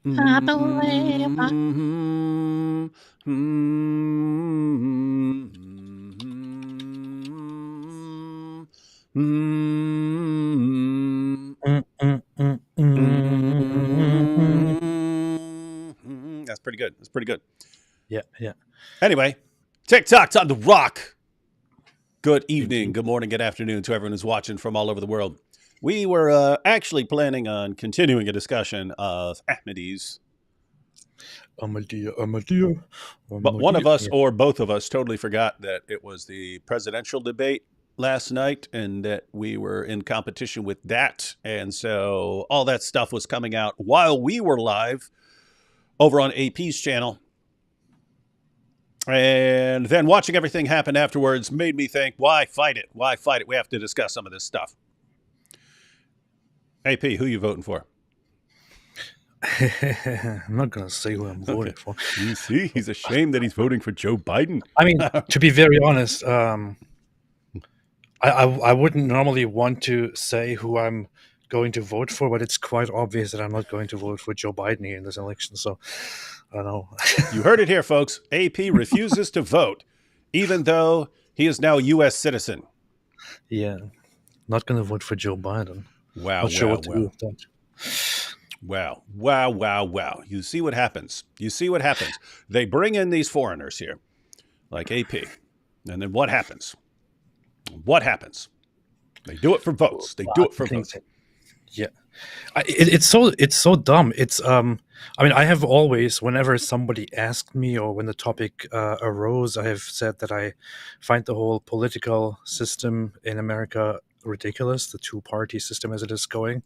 I believe I Mm, mm, mm, Mm, mm, mm, mm. That's pretty good. That's pretty good. Yeah, yeah. Anyway, TikTok's on the rock. Good evening, Indeed. good morning, good afternoon to everyone who's watching from all over the world. We were actually planning on continuing a discussion of Ahmadis, Amadia, Amadia, but one of Amadia. us Yeah. or both of us totally forgot that it was the presidential debate last night and that we were in competition with that. And so all that stuff was coming out while we were live over on AP's channel. And then watching everything happen afterwards made me think, why fight it? Why fight it? We have to discuss some of this stuff. AP, who you voting for? I'm not gonna say who I'm voting for. You see, he's ashamed that he's voting for Joe Biden. I mean, to be very honest, I wouldn't normally want to say who I'm going to vote for, but it's quite obvious that I'm not going to vote for Joe Biden here in this election. So I don't know. You heard it here, folks. AP refuses to vote, even though he is now a U.S. citizen. Yeah, not gonna vote for Joe Biden. Wow, Not sure wow, what to do wow. with that. Wow, wow, wow, wow. You see what happens. You see what happens. They bring in these foreigners here, like AP. And then what happens? What happens? They do it for votes. They do it for votes. Yeah, it's so dumb. It's I mean, I have always, whenever somebody asked me or when the topic arose, I have said that I find the whole political system in America ridiculous, the two-party system as it is going.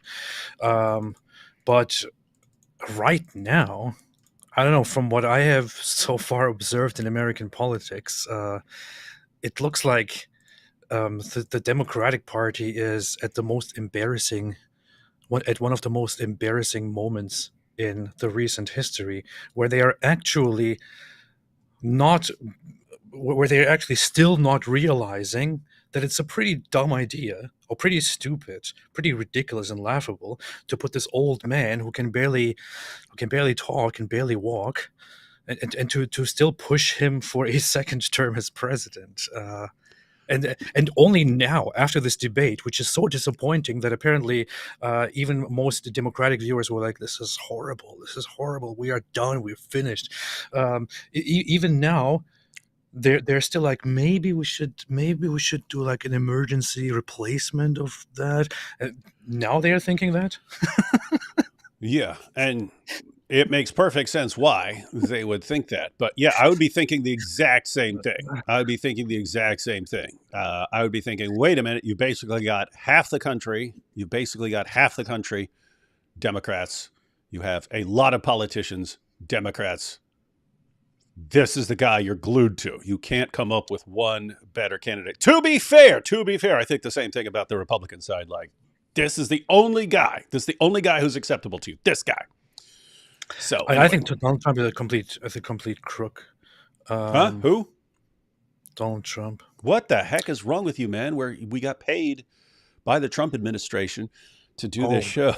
But right now, I don't know, from what I have so far observed in American politics, it looks like the Democratic Party is at the most embarrassing at one of the most embarrassing moments in the recent history, where they are actually not, where they're actually still not realizing that it's a pretty dumb idea or pretty stupid, pretty ridiculous and laughable to put this old man who can barely talk and barely walk, and to still push him for a second term as president. And only now, after this debate, which is so disappointing that apparently even most Democratic viewers were like, "This is horrible. This is horrible. We are done. We're finished." Even now, they're still like, maybe we should do like an emergency replacement of that. Now they are thinking that. Yeah, and it makes perfect sense why they would think that. But yeah, I would be thinking the exact same thing. I would be thinking the exact same thing. I would be thinking, wait a minute, you basically got half the country. You basically got half the country Democrats. You have a lot of politicians, Democrats. This is the guy you're glued to. You can't come up with one better candidate. To be fair, I think the same thing about the Republican side. Like, this is the only guy. This is the only guy who's acceptable to you. This guy. So anyway. I think Donald Trump is a complete crook. Who? Donald Trump. What the heck is wrong with you, man? Where we got paid by the Trump administration to do this show.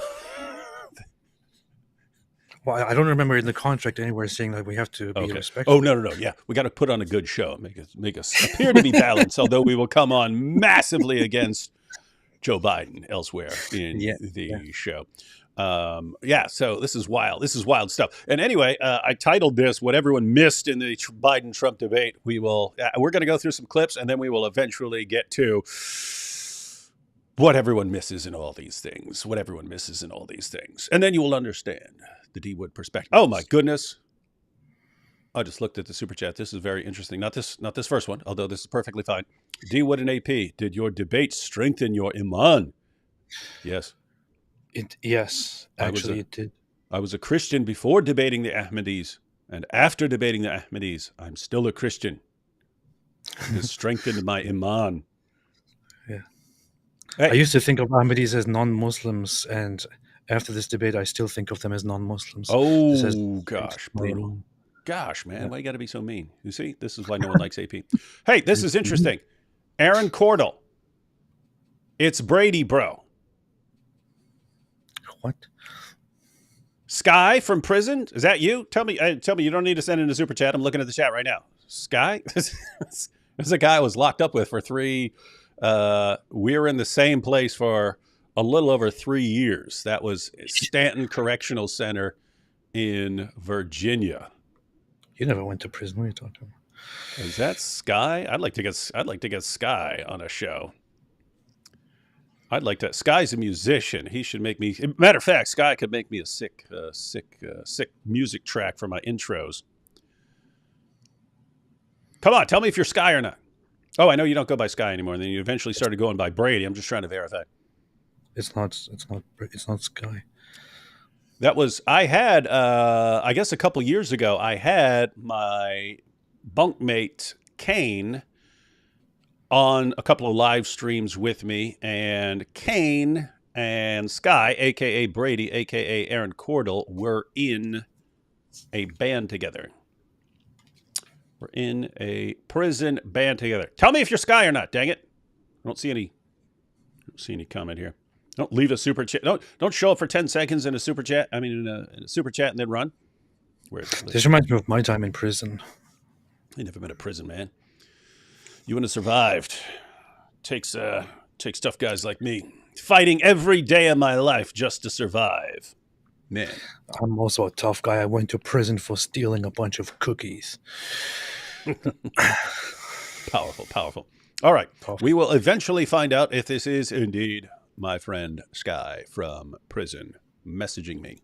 Well, I don't remember in the contract anywhere saying that we have to be respectful. Oh, no. Yeah, we got to put on a good show, make us appear to be balanced, although we will come on massively against Joe Biden elsewhere in the show. So this is wild. This is wild stuff. And anyway, I titled this "What Everyone Missed in the Biden-Trump Debate." We're going to go through some clips, and then we will eventually get to what everyone misses in all these things. What everyone misses in all these things, and then you will understand the D Wood perspective. Oh my goodness! I just looked at the super chat. This is very interesting. Not this first one, although this is perfectly fine. D Wood and AP, did your debate strengthen your iman? Yes. Yes, actually it did. I was a Christian before debating the Ahmadis, and after debating the Ahmadis, I'm still a Christian. It has strengthened my iman. Yeah. Hey. I used to think of Ahmadis as non-Muslims, and after this debate, I still think of them as non-Muslims. Oh, gosh, brutal. Gosh, man, why you got to be so mean? You see, this is why no one likes AP. Hey, this is interesting. Aaron Cordell. It's Brady, bro. What? Sky from prison. Is that you? Tell me you don't need to send in a super chat. I'm looking at the chat right now. Sky? There's a guy I was locked up with for 3. We were in the same place for a little over 3 years. That was Stanton Correctional Center in Virginia. You never went to prison. What are you talking about? Is that Sky? I'd like to get Sky on a show. I'd like to. Sky's a musician. He should make me. Matter of fact, Sky could make me a sick music track for my intros. Come on, tell me if you're Sky or not. Oh, I know you don't go by Sky anymore. And then you eventually started going by Brady. I'm just trying to verify. It's not Sky. That was I had. I guess a couple years ago, I had my bunkmate Kane on a couple of live streams with me, and Kane and Sky, aka Brady, aka Aaron Cordell, were in a band together. We're in a prison band together. Tell me if you're Sky or not. Dang it! I don't see any comment here. Don't leave a super chat. Don't show up for 10 seconds in a super chat. I mean, in a super chat and then run. This reminds me of my time in prison. I never been to prison, man. You wouldn't have survived. Takes tough guys like me fighting every day of my life just to survive. Man, I'm also a tough guy. I went to prison for stealing a bunch of cookies. Powerful. All right. We will eventually find out if this is indeed my friend Sky from prison messaging me.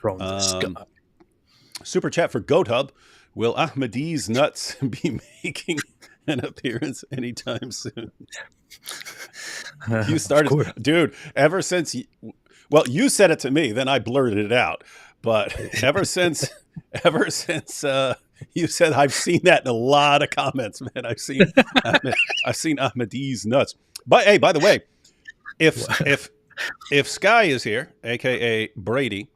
From the sky. Super chat for GoatHub. Will Ahmadi's nuts be making an appearance anytime soon? You started, dude, ever since you said it to me, then I blurted it out. But ever since you said, I've seen that in a lot of comments, man. I've seen Ahmadi's nuts. But hey, by the way, if Sky is here, aka Brady,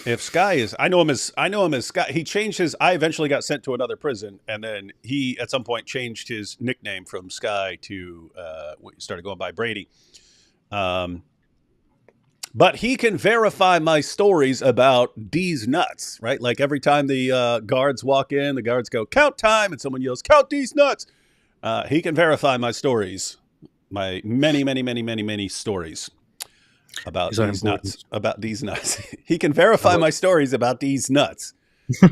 if Sky is, I know him as Sky. He changed his. I eventually got sent to another prison, and then he at some point changed his nickname from Sky to started going by Brady. But he can verify my stories about D's nuts, right? Like every time the guards walk in, the guards go, count time, and someone yells, count D's nuts. He can verify my stories, my many stories about these nuts. About these nuts. He can verify my stories about these nuts.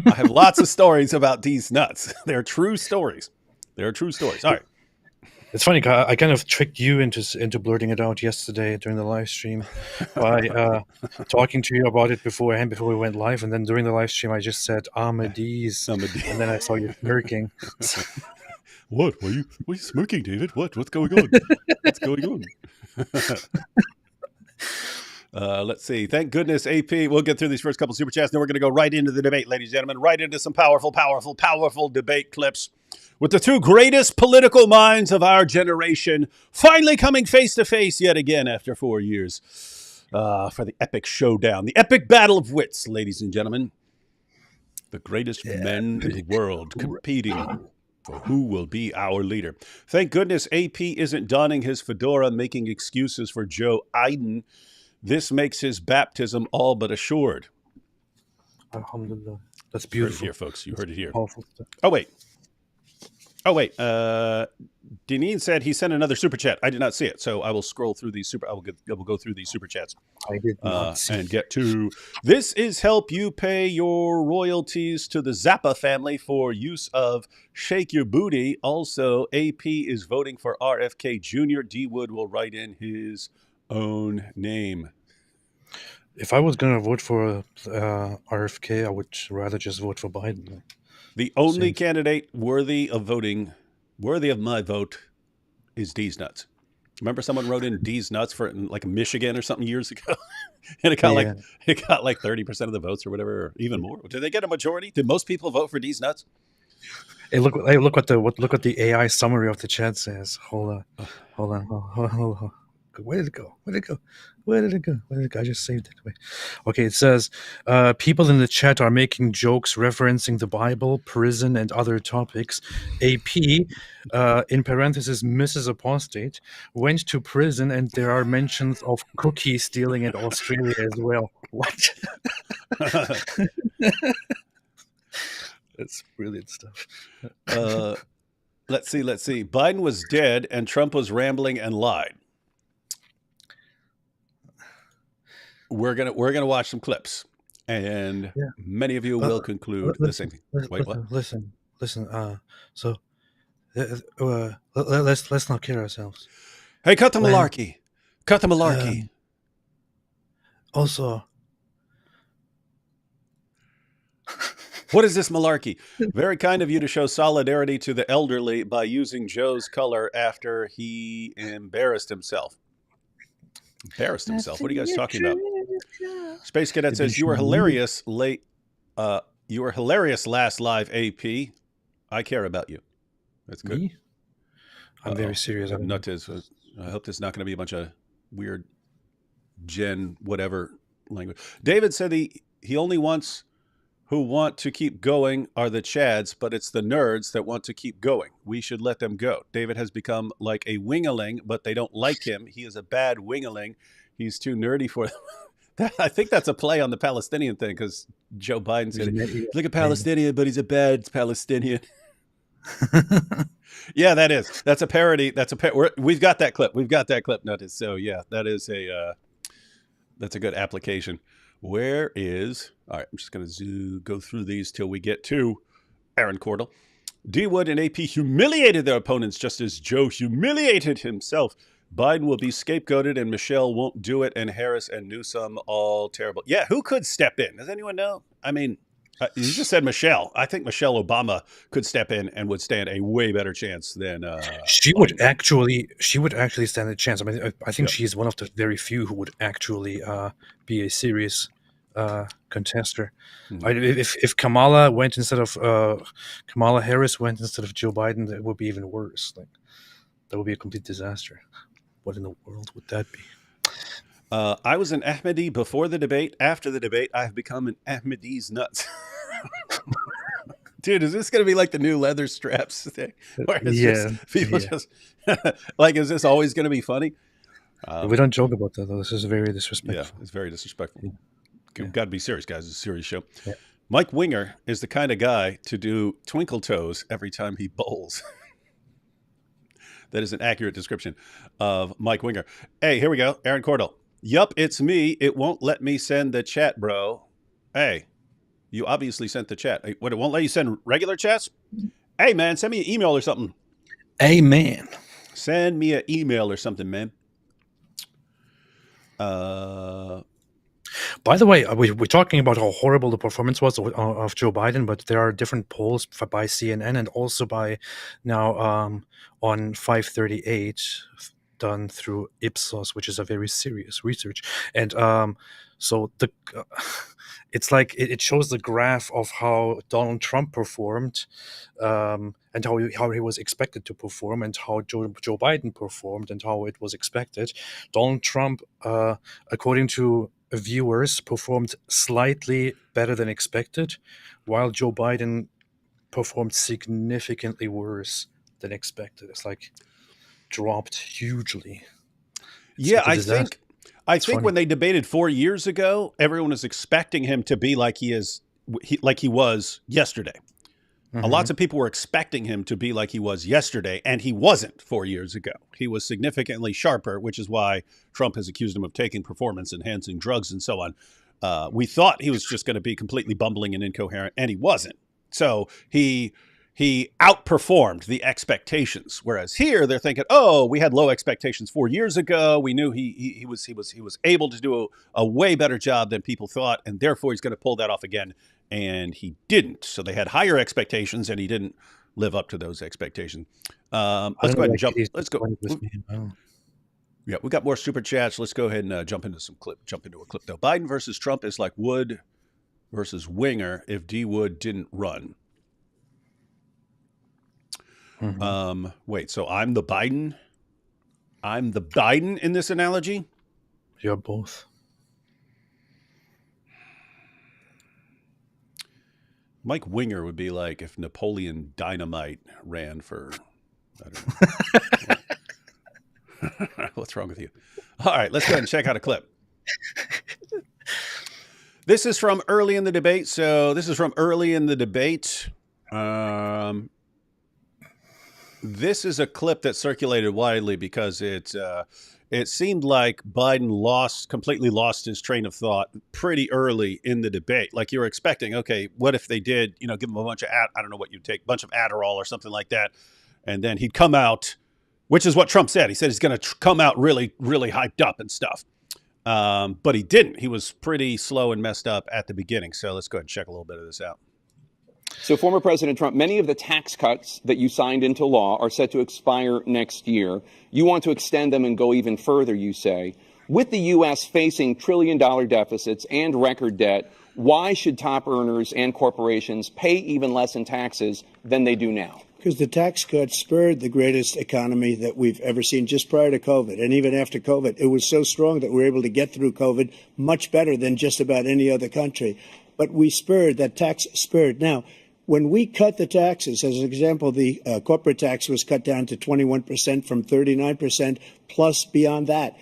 I have lots of stories about these nuts. They're true stories. All right. It's funny, I kind of tricked you into blurting it out yesterday during the live stream by talking to you about it beforehand, before we went live, and then during the live stream I just said Ahmadi's, and then I saw you smirking. What are you smirking, David? What's going on? Let's see. Thank goodness, AP. We'll get through these first couple super chats. Then we're going to go right into the debate, ladies and gentlemen. Right into some powerful debate clips with the two greatest political minds of our generation finally coming face to face yet again after 4 years for the epic showdown, the epic battle of wits, ladies and gentlemen. The greatest men in the world competing for who will be our leader. Thank goodness AP isn't donning his fedora, making excuses for Joe Biden. This makes his baptism all but assured. Alhamdulillah. That's beautiful. You heard it here, folks. You heard it here. Oh, wait. Deneen said he sent another super chat. I did not see it, so I will scroll through these I will go through these super chats. I did not see and get to this is help you pay your royalties to the Zappa family for use of Shake Your Booty. Also, AP is voting for RFK Jr. D Wood will write in his own name. If I was going to vote for RFK, I would rather just vote for Biden. The only candidate worthy of my vote is D's nuts. Remember someone wrote in D's nuts for like Michigan or something years ago? And it got like 30% of the votes or whatever, or even more. Did they get a majority? Did most people vote for D's nuts? Hey, look what the AI summary of the chat says. Hold on. Where did it go? I just saved it. Wait. Okay, it says, people in the chat are making jokes referencing the Bible, prison, and other topics. AP, in parentheses, Mrs. Apostate, went to prison, and there are mentions of cookie stealing in Australia as well. What? That's brilliant stuff. Let's see. Biden was dead and Trump was rambling and lied. We're gonna watch some clips, and many of you will conclude the same thing. Wait, what? Listen. So let's not kid ourselves. Hey, cut the malarkey. Cut the malarkey. Also, what is this malarkey? Very kind of you to show solidarity to the elderly by using Joe's color after he embarrassed himself. Embarrassed himself? What are you guys talking about? Space Cadet says, you were hilarious you were hilarious last live, AP. I care about you. That's good. Me? I'm very serious. I hope there's not going to be a bunch of weird Gen whatever language. David said he only wants who want to keep going are the Chads, but it's the nerds that want to keep going. We should let them go. David has become like a wingaling, but they don't like him. He is a bad wingaling. He's too nerdy for them. I think that's a play on the Palestinian thing, because Joe Biden said, he's like a Palestinian, but he's a bad Palestinian. Yeah, that's a parody. We've got that clip noted. So yeah, that's a good application. Where is, all right, I'm just going to go through these till we get to Aaron Cordell. D. Wood and AP humiliated their opponents just as Joe humiliated himself. Biden will be scapegoated and Michelle won't do it, and Harris and Newsom all terrible. Yeah, who could step in? Does anyone know? I mean, you just said Michelle. I think Michelle Obama could step in and would stand a way better chance than she would actually stand a chance. I mean, I think she is one of the very few who would actually be a serious contester. If Kamala went instead of Kamala Harris went instead of Joe Biden, it would be even worse. Like, that would be a complete disaster. What in the world would that be? I was an Ahmadi before the debate. After the debate, I have become an Ahmadi's nuts. Dude, is this going to be like the new leather straps thing? Just like, is this always going to be funny? We don't joke about that, though. This is very disrespectful. Yeah, it's very disrespectful. You've got to be serious, guys. It's a serious show. Yeah. Mike Winger is the kind of guy to do twinkle toes every time he bowls. That is an accurate description of Mike Winger. Hey, here we go. Aaron Cordell. Yup, it's me. It won't let me send the chat, bro. Hey, you obviously sent the chat. What, it won't let you send regular chats? Hey, man, send me an email or something. Hey, man. Send me an email or something, man. By the way, we're talking about how horrible the performance was of Joe Biden, but there are different polls by CNN and also by now on 538 done through Ipsos, which is a very serious research. And so it's like it shows the graph of how Donald Trump performed and how he was expected to perform, and how Joe Biden performed and how it was expected. Donald Trump, according to viewers, performed slightly better than expected, while Joe Biden performed significantly worse than expected. It's like dropped hugely. Yeah, I think when they debated 4 years ago, everyone was expecting him to be like he was yesterday. Mm-hmm. Lots of people were expecting him to be like he was yesterday, and he wasn't 4 years ago. He was significantly sharper, which is why Trump has accused him of taking performance-enhancing drugs and so on. We thought he was just going to be completely bumbling and incoherent, and he wasn't. So he outperformed the expectations. Whereas here they're thinking, oh, we had low expectations 4 years ago. We knew he was able to do a way better job than people thought, and therefore he's going to pull that off again. And he didn't. So they had higher expectations, and he didn't live up to those expectations. Let's go ahead and jump. Let's go. Yeah, we got more super chats. Let's go ahead and jump into a clip though. Biden versus Trump is like Wood versus Winger if D. Wood didn't run. Mm-hmm. Wait, so I'm the Biden in this analogy? You're both. Mike Winger would be like if Napoleon Dynamite ran for, I don't know. What's wrong with you? All right, let's go ahead and check out a clip. This is from early in the debate. So this is from early in the debate. This is a clip that circulated widely because it seemed like Biden completely lost his train of thought pretty early in the debate. Like you were expecting, okay, what if they did, give him a bunch of, I don't know what you'd take, bunch of Adderall or something like that. And then he'd come out, which is what Trump said. He said he's going to come out really, really hyped up and stuff. But he didn't. He was pretty slow and messed up at the beginning. So let's go ahead and check a little bit of this out. So former President Trump, many of the tax cuts that you signed into law are set to expire next year. You want to extend them and go even further, you say. With the U.S. facing trillion-dollar deficits and record debt, why should top earners and corporations pay even less in taxes than they do now? Because the tax cuts spurred the greatest economy that we've ever seen just prior to COVID. And even after COVID, it was so strong that we were able to get through COVID much better than just about any other country. But we spurred, that tax spurred. Now, when we cut the taxes, as an example, the corporate tax was cut down to 21% from 39%, plus beyond that.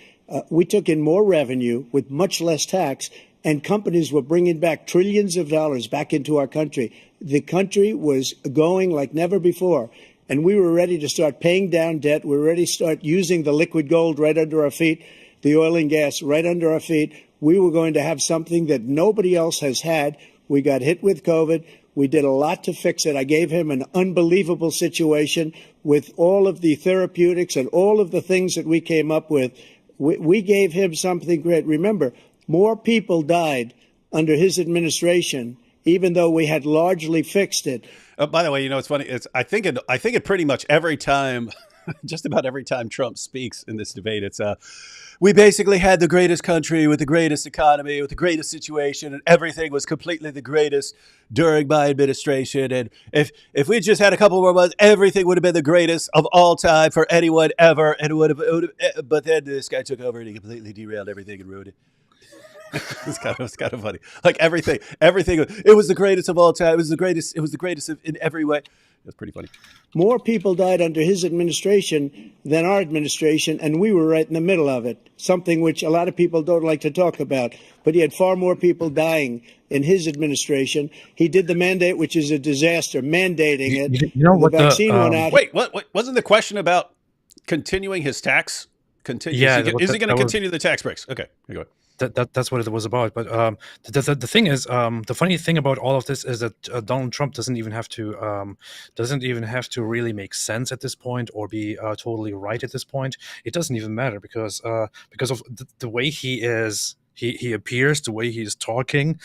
We took in more revenue with much less tax, and companies were bringing back trillions of dollars back into our country. The country was going like never before, and we were ready to start paying down debt. We were ready to start using the liquid gold right under our feet, the oil and gas right under our feet. We were going to have something that nobody else has had. We got hit with COVID. We did a lot to fix it. I gave him an unbelievable situation with all of the therapeutics and all of the things that we came up with. We gave him something great. Remember, more people died under his administration, even though we had largely fixed it. By the way, it's funny. I think it pretty much every time, just about every time Trump speaks in this debate, it's we basically had the greatest country with the greatest economy, with the greatest situation, and everything was completely the greatest during my administration. And if we just had a couple more months, everything would have been the greatest of all time for anyone ever. And it would have, but then this guy took over and he completely derailed everything and ruined it. It's kind of funny. Like everything. It was the greatest of all time. It was the greatest in every way. That's pretty funny. More people died under his administration than our administration, and we were right in the middle of it, something which a lot of people don't like to talk about. But he had far more people dying in his administration. He did the mandate, which is a disaster, mandating it. The vaccine went out. Wait, what? Wasn't the question about continuing his tax? Is he going to continue the tax breaks? Okay, go ahead. That's what it was about. But the thing is, the funny thing about all of this is that Donald Trump doesn't even have to really make sense at this point or be totally right at this point. It doesn't even matter because of the way he is. He appears, the way he's talking,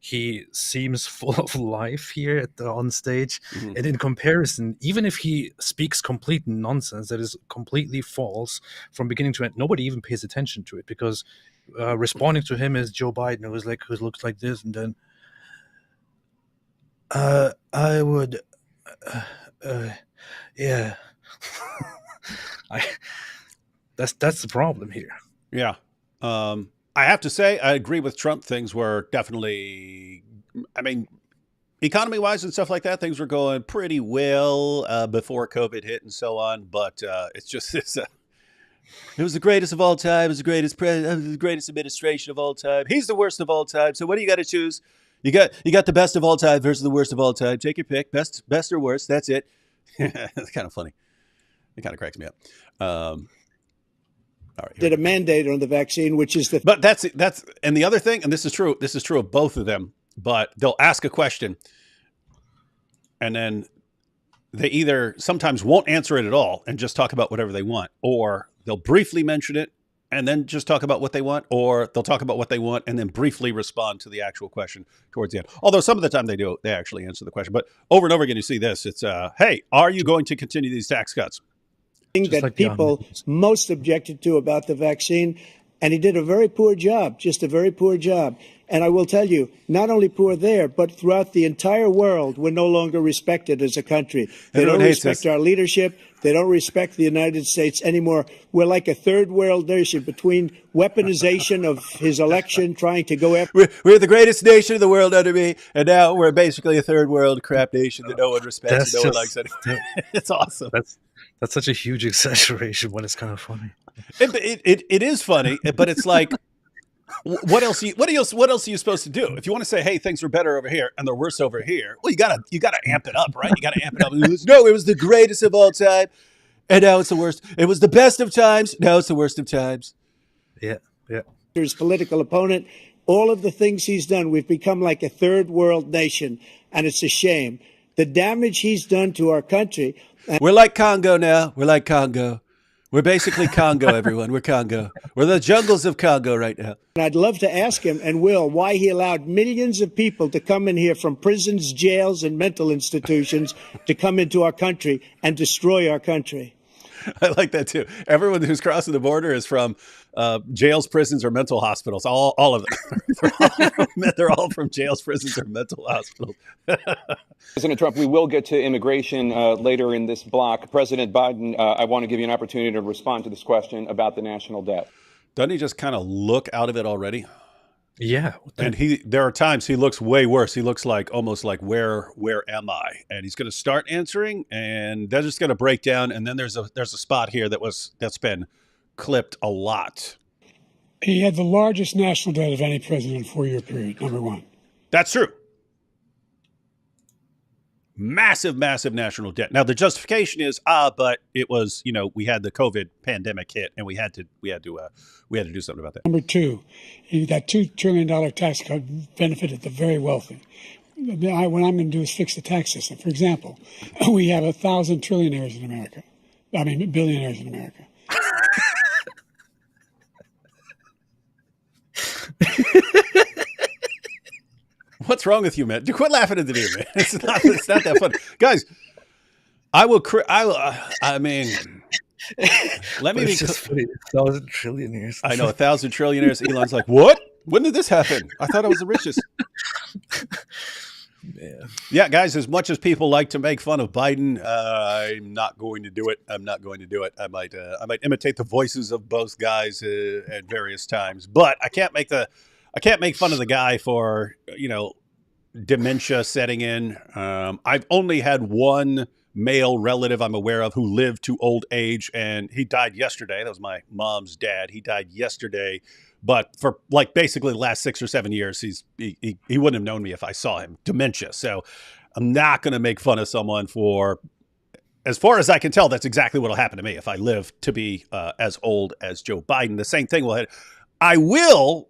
he seems full of life here on stage. Mm-hmm. And in comparison, even if he speaks complete nonsense that is completely false from beginning to end, nobody even pays attention to it because responding to him is Joe Biden, who looks like this, and then I would, yeah. That's the problem here. Yeah. I have to say, I agree with Trump. Things were definitely, economy-wise and stuff like that, things were going pretty well before COVID hit and so on. But it's just this. It was the greatest of all time. It was the greatest president, the greatest administration of all time. He's the worst of all time. So what do you got to choose? You got the best of all time versus the worst of all time. Take your pick, best or worst. That's it. It's kind of funny. It kind of cracks me up. All right, did a mandate on the vaccine, which is but that's and the other thing, and this is true of both of them, but they'll ask a question and then they either sometimes won't answer it at all and just talk about whatever they want, or they'll briefly mention it and then just talk about what they want, or they'll talk about what they want and then briefly respond to the actual question towards the end. Although some of the time they actually answer the question, but over and over again you see this. It's hey, are you going to continue these tax cuts? That like people most objected to about the vaccine, and he did a very poor job, just a very poor job. And I will tell you, not only poor there, but throughout the entire world, we're no longer respected as a country. They don't respect our leadership. They don't respect the United States anymore. We're like a third world nation between weaponization of his election, trying to go after. We're the greatest nation in the world under me, and now we're basically a third world crap nation that no one respects and no one likes anymore. It's awesome. That's such a huge exaggeration, but it's kind of funny. It is funny, but it's like What else are you supposed to do? If you want to say, hey, things are better over here and they're worse over here, well, you gotta amp it up, right? You gotta amp it up. No, it was the greatest of all time, and now it's the worst. It was the best of times, now it's the worst of times. Yeah. His political opponent, all of the things he's done, we've become like a third world nation, and it's a shame. The damage he's done to our country. We're like Congo now. We're like Congo. We're basically Congo, everyone. We're Congo. We're the jungles of Congo right now. And I'd love to ask him, and will, why he allowed millions of people to come in here from prisons, jails, and mental institutions to come into our country and destroy our country. I like that too. Everyone who's crossing the border is from jails, prisons, or mental hospitals. All of them. They're all from jails, prisons, or mental hospitals. President Trump, we will get to immigration later in this block. President Biden, I want to give you an opportunity to respond to this question about the national debt. Doesn't he just kind of look out of it already? Yeah. And there are times he looks way worse. He looks like almost like where am I? And he's going to start answering, and they're just going to break down. And then there's a spot here that's been clipped a lot. He had the largest national debt of any president in a 4-year period. Number one. That's true. Massive national debt. Now the justification is, but it was, we had the COVID pandemic hit, and we had to do something about that. Number two, that $2 trillion tax cut benefited the very wealthy. What I'm going to do is fix the tax system. For example, we have 1,000 trillionaires in America. I mean, billionaires in America. What's wrong with you, man? Quit laughing at the dude, man. It's not that fun, guys. I mean, let me be. It's just funny. 1,000 trillionaires. I know 1,000 trillionaires. Elon's like, what? When did this happen? I thought I was the richest. Yeah, guys. As much as people like to make fun of Biden, I'm not going to do it. I might imitate the voices of both guys at various times, but I can't make fun of the guy for, dementia setting in. I've only had one male relative I'm aware of who lived to old age, and he died yesterday. That was my mom's dad. He died yesterday, but for basically the last 6 or 7 years, he wouldn't have known me if I saw him. Dementia. So I'm not going to make fun of someone for, as far as I can tell, that's exactly what will happen to me if I live to be as old as Joe Biden. The same thing will happen. I will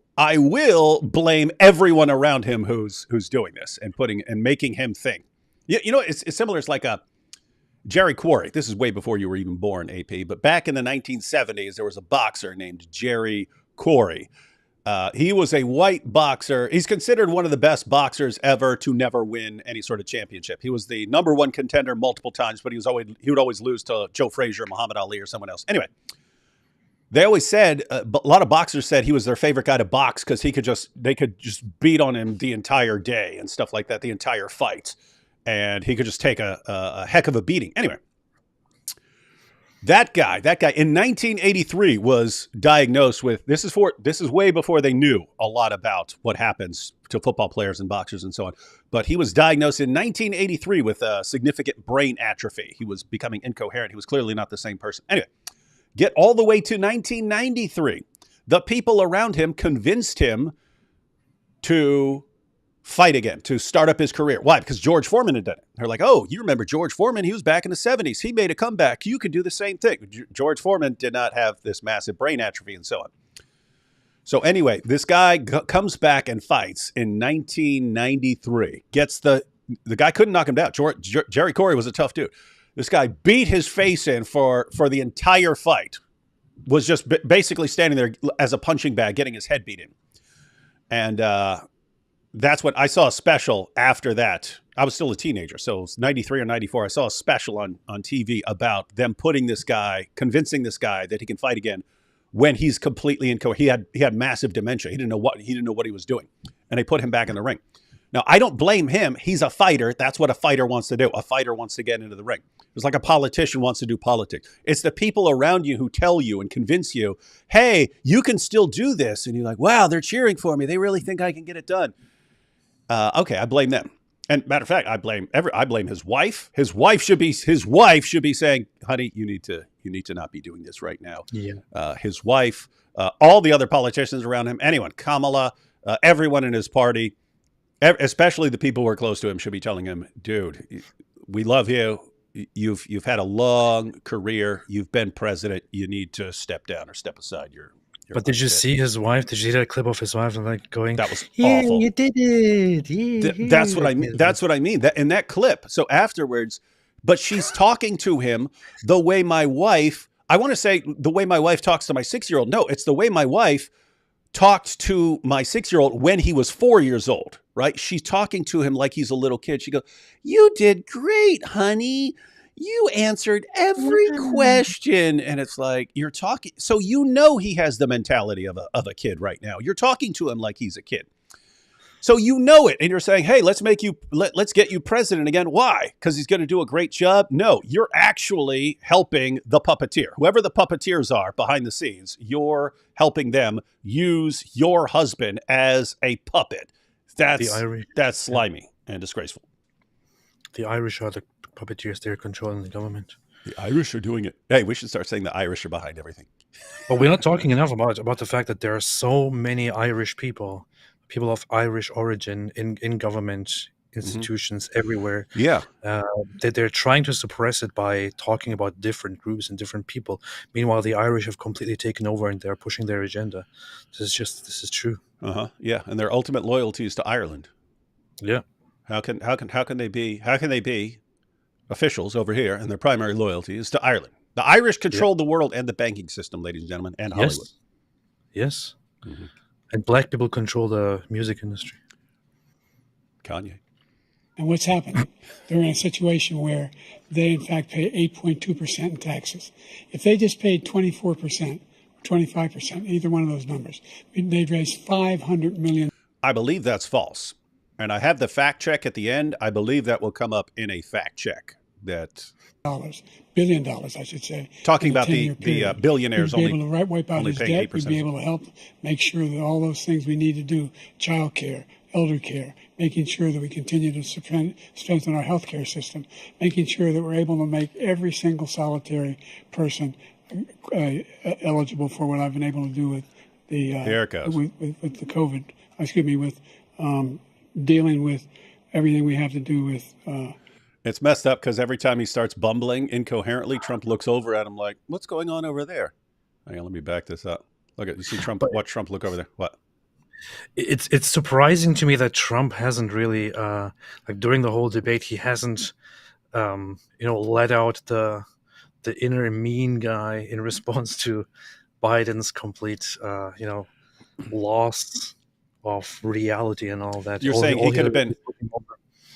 blame everyone around him who's doing this and making him think. It's similar. It's like a Jerry Quarry. This is way before you were even born, AP. But back in the 1970s, there was a boxer named Jerry Quarry. He was a white boxer. He's considered one of the best boxers ever to never win any sort of championship. He was the #1 contender multiple times, but he would always lose to Joe Frazier, Muhammad Ali, or someone else. Anyway. They always said, a lot of boxers said he was their favorite guy to box because they could just beat on him the entire day and stuff like that, the entire fight. And he could just take a heck of a beating. Anyway, that guy in 1983 was diagnosed with, this is way before they knew a lot about what happens to football players and boxers and so on. But he was diagnosed in 1983 with significant brain atrophy. He was becoming incoherent. He was clearly not the same person. Anyway. Get all the way to 1993. The people around him convinced him to fight again, to start up his career. Why? Because George Foreman had done it. They're like, oh, you remember George Foreman? He was back in the 70s. He made a comeback. You could do the same thing. George Foreman did not have this massive brain atrophy and so on. So anyway, this guy comes back and fights in 1993. Gets the guy couldn't knock him down. Jerry Quarry was a tough dude. This guy beat his face in for the entire fight, was just basically standing there as a punching bag, getting his head beat in. And that's what I saw a special after that. I was still a teenager, so it was 93 or 94. I saw a special on TV about them convincing this guy that he can fight again when he's completely incoherent. He had massive dementia. He didn't know what he was doing. And they put him back in the ring. Now, I don't blame him. He's a fighter. That's what a fighter wants to do. A fighter wants to get into the ring. It's like a politician wants to do politics. It's the people around you who tell you and convince you, hey, you can still do this. And you're like, wow, they're cheering for me. They really think I can get it done. Okay, I blame them. And matter of fact, I blame his wife. His wife should be saying, "Honey, you need to not be doing this right now." Yeah. His wife, all the other politicians around him, anyone, Kamala, everyone in his party, especially the people who are close to him, should be telling him, "Dude, we love you. You've had a long career. You've been president. You need to step down or step aside. You're But did you see his wife? Did you see that clip of his wife and like going, That was "Yeah, awful. you did it. Yeah, That's what I mean. yeah." That's what I mean. That in that clip. So afterwards, but she's talking to him the way my wife. I want to say the way my wife talks to my 6-year-old. No, it's the way my wife talked to my 6-year-old when he was 4 years old. Right? She's talking to him like he's a little kid. She goes, "You did great, honey. You answered every question." And it's like, you're talking. So he has the mentality of a kid right now. You're talking to him like he's a kid. So it. And you're saying, "Hey, let's get you president again." Why? Because he's going to do a great job? No, you're actually helping the puppeteer. Whoever the puppeteers are behind the scenes, you're helping them use your husband as a puppet. The Irish. That's slimy and disgraceful. The Irish are the puppeteers. They're controlling the government. The Irish are doing it. Hey, we should start saying the Irish are behind everything. But we're not talking enough about the fact that there are so many Irish people of Irish origin in government institutions everywhere. Yeah. That they're trying to suppress it by talking about different groups and different people. Meanwhile, the Irish have completely taken over and they're pushing their agenda. This is true. Yeah, and their ultimate loyalty is to Ireland. Yeah. How can they be officials over here and their primary loyalty is to Ireland? The Irish control the world and the banking system, ladies and gentlemen, and Hollywood. Yes. And black people control the music industry. Kanye. And what's happened? They're in a situation where they, in fact, pay 8.2% in taxes. If they just paid 24%, 25%, either one of those numbers, they'd raise $500 million. I believe that's false. And I have the fact check at the end. I believe that will come up in a fact check. That $1 billion, I should say. Talking in a about the 10-year period. billionaires We'd be only able to wipe out only his paying debt. We'd 8%. be able to help make sure that all those things we need to do, child care, elder care, making sure that we continue to strengthen our healthcare system, making sure that we're able to make every single solitary person eligible for what I've been able to do with the There it goes. with the COVID. With dealing with everything we have to do with. It's messed up because every time he starts bumbling incoherently, Trump looks over at him like, "What's going on over there?" Hang on, let me back this up. Look at you see Trump. Watch Trump look over there. What? It's surprising to me that Trump hasn't really like during the whole debate he hasn't let out the inner mean guy in response to Biden's complete loss of reality and all that. You're saying he could have been.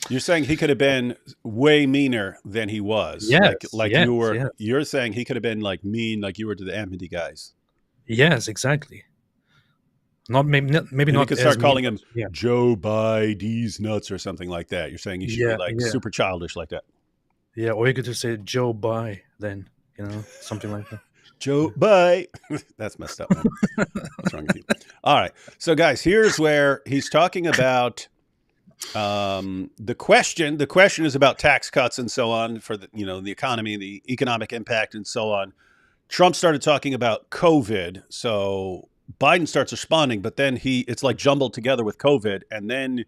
You're saying he could have been way meaner than he was. Yes, like yes, you were. yes. You're saying he could have been like mean, like you were to the Amity guys. Yes, exactly. Maybe And not. you could as start mean, calling him but yeah. Joe Biden's nuts or something like that. You're saying he should be like Yeah. super childish like that. Yeah, or you could just say Joe Bye then, something like that. Joe Bye. That's messed up, man. What's wrong with you? All right. So guys, here's where he's talking about the question. The question is about tax cuts and so on for the economy, the economic impact and so on. Trump started talking about COVID. So Biden starts responding, but then it's like jumbled together with COVID, and then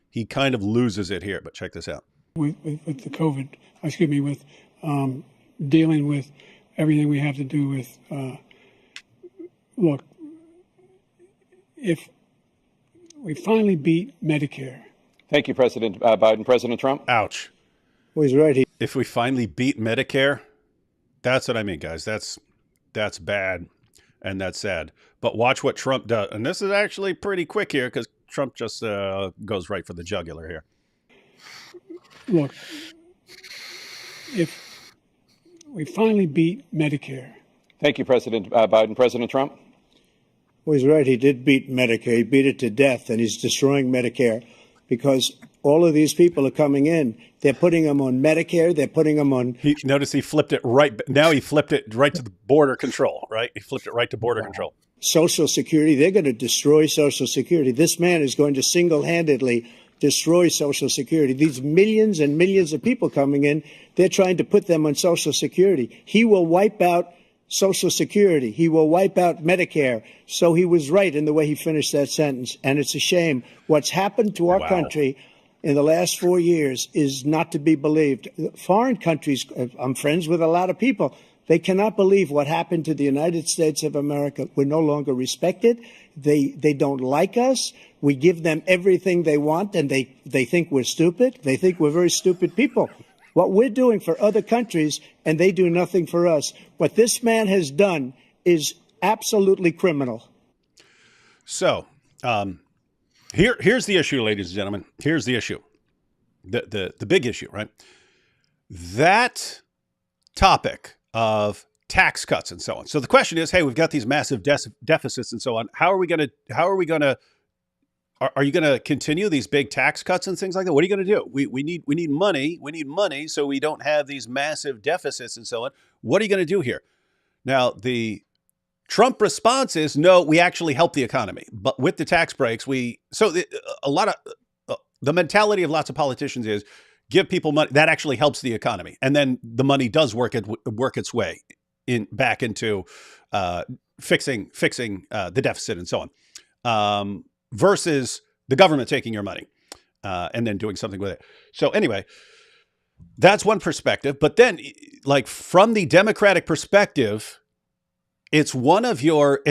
he kind of loses it here. But check this out. With the COVID, with dealing with everything we have to do with, look, if we finally beat Medicare. Thank you, President Biden. President Trump? Ouch. Well, he's right. If we finally beat Medicare, that's what I mean, guys. That's bad and that's sad. But watch what Trump does. And this is actually pretty quick here because Trump just goes right for the jugular here. Look, if we finally beat Medicare. Thank you, President Biden. President Trump? Well, he's right. He did beat Medicare. He beat it to death, and he's destroying Medicare because all of these people are coming in. They're putting them on Medicare. They're putting them on. Notice he flipped it right. Now he flipped it right to the border control, right? He flipped it right to border control. Social Security. They're going to destroy Social Security. This man is going to single-handedly destroy Social Security. These millions and millions of people coming in, they're trying to put them on Social Security. He will wipe out Social Security. He will wipe out Medicare. So he was right in the way he finished that sentence. And it's a shame. What's happened to our country in the last 4 years is not to be believed. Foreign countries, I'm friends with a lot of people, they cannot believe what happened to the United States of America. We're no longer respected. They don't like us. We give them everything they want, and they think we're stupid. They think we're very stupid people. What we're doing for other countries, and they do nothing for us. What this man has done is absolutely criminal. So here's the issue, ladies and gentlemen. Here's the issue, the big issue, right? That topic of tax cuts and so on. So the question is, hey, we've got these massive deficits and so on. Are you going to continue these big tax cuts and things like that? What are you going to do? We need money. We need money so we don't have these massive deficits and so on. What are you going to do here? Now, the Trump response is, no, we actually help the economy. But with the tax breaks, the mentality of lots of politicians is give people money. That actually helps the economy. And then the money does work its way back into fixing the deficit and so on. Versus the government taking your money and then doing something with it. So anyway, that's one perspective. But then, like, from the Democratic perspective, it's one of your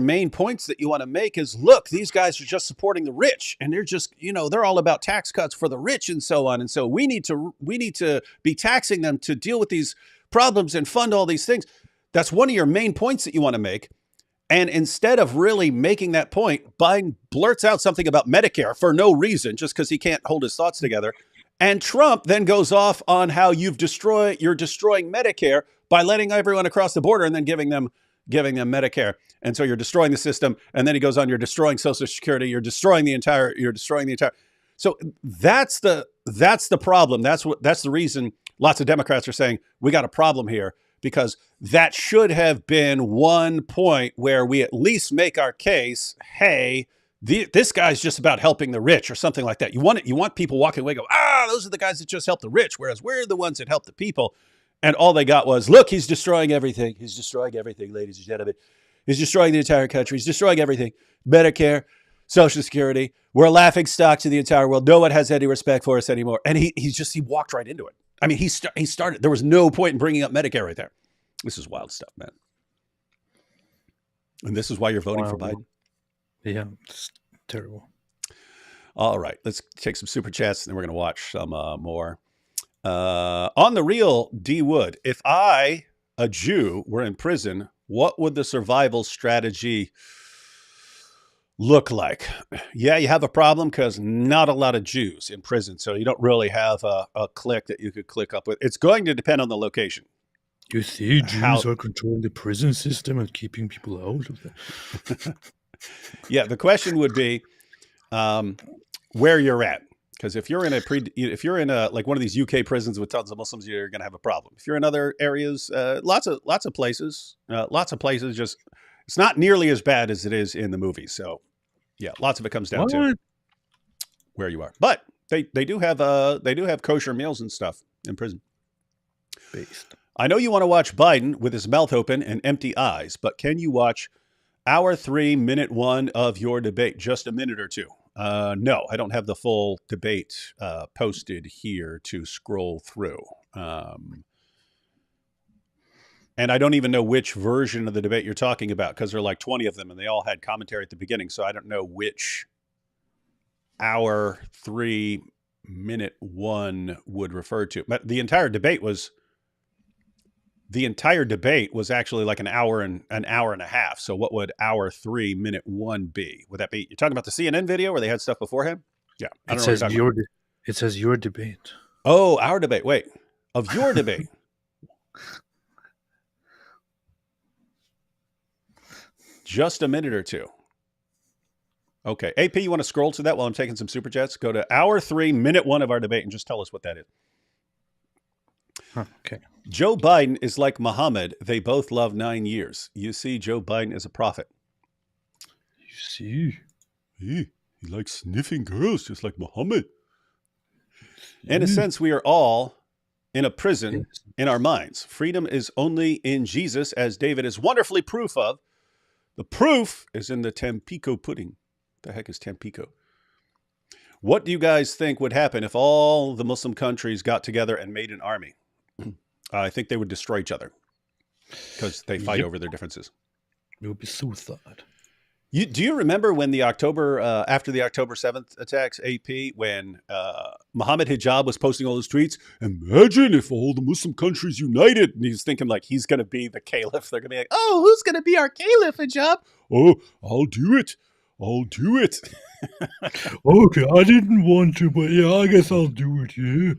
main points that you want to make is, look, these guys are just supporting the rich, and they're just, they're all about tax cuts for the rich and so on. And so we need to be taxing them to deal with these problems and fund all these things. That's one of your main points that you want to make. And instead of really making that point, Biden blurts out something about Medicare for no reason, just because he can't hold his thoughts together. And Trump then goes off on how you're destroying Medicare by letting everyone across the border and then giving them Medicare. And so you're destroying the system. And then he goes on, you're destroying Social Security. You're destroying the entire. So that's the problem. That's the reason lots of Democrats are saying we got a problem here. Because that should have been one point where we at least make our case, hey, this guy's just about helping the rich or something like that. You want people walking away and go, those are the guys that just help the rich, whereas we're the ones that help the people. And all they got was, look, he's destroying everything. He's destroying everything, ladies and gentlemen. He's destroying the entire country. He's destroying everything. Medicare, Social Security. We're a laughing stock to the entire world. No one has any respect for us anymore. And he walked right into it. I mean, he started. There was no point in bringing up Medicare right there. This is wild stuff, man. And this is why you're voting for Biden? Yeah, it's terrible. All right, let's take some super chats, and then we're going to watch some more. On the real, D. Wood, if I, a Jew, were in prison, what would the survival strategy look like? Yeah, you have a problem because not a lot of Jews in prison, so you don't really have a click that you could click up with. It's going to depend on the location. You see, Jews are controlling the prison system and keeping people out of it. Yeah, the question would be where you're at, because if you're in a like one of these UK prisons with tons of Muslims, you're going to have a problem. If you're in other areas, lots of places, just it's not nearly as bad as it is in the movies. So yeah, lots of it comes down to where you are. But they do have kosher meals and stuff in prison. Based. I know you want to watch Biden with his mouth open and empty eyes, but can you watch hour 3, minute 1 of your debate? Just a minute or two. No, I don't have the full debate posted here to scroll through. And I don't even know which version of the debate you're talking about, because there are like 20 of them and they all had commentary at the beginning. So I don't know which hour 3, minute 1 would refer to. But the entire debate was actually like an hour and a half. So what would hour 3, minute 1 be? Would that be, you're talking about the CNN video where they had stuff beforehand? Yeah. It says your debate. Oh, our debate. Wait, of your debate. Just a minute or two. Okay. AP, you want to scroll to that while I'm taking some super chats? Go to hour 3, minute 1 of our debate and just tell us what that is. Okay. Joe Biden is like Muhammad. They both love 9 years. You see, Joe Biden is a prophet. You see. He likes sniffing girls just like Muhammad. In a sense, we are all in a prison in our minds. Freedom is only in Jesus, as David is wonderfully proof of. The proof is in the Tampico pudding. The heck is Tampico? What do you guys think would happen if all the Muslim countries got together and made an army? I think they would destroy each other because they fight over their differences. It would be suicide. Do you remember when the after the October 7th attacks, AP, when Mohammed Hijab was posting all those tweets? Imagine if all the Muslim countries united. And he's thinking like he's going to be the caliph. They're going to be like, oh, who's going to be our caliph, Hijab? Oh, I'll do it. I'll do it. Okay, I didn't want to, but yeah, I guess I'll do it, yeah.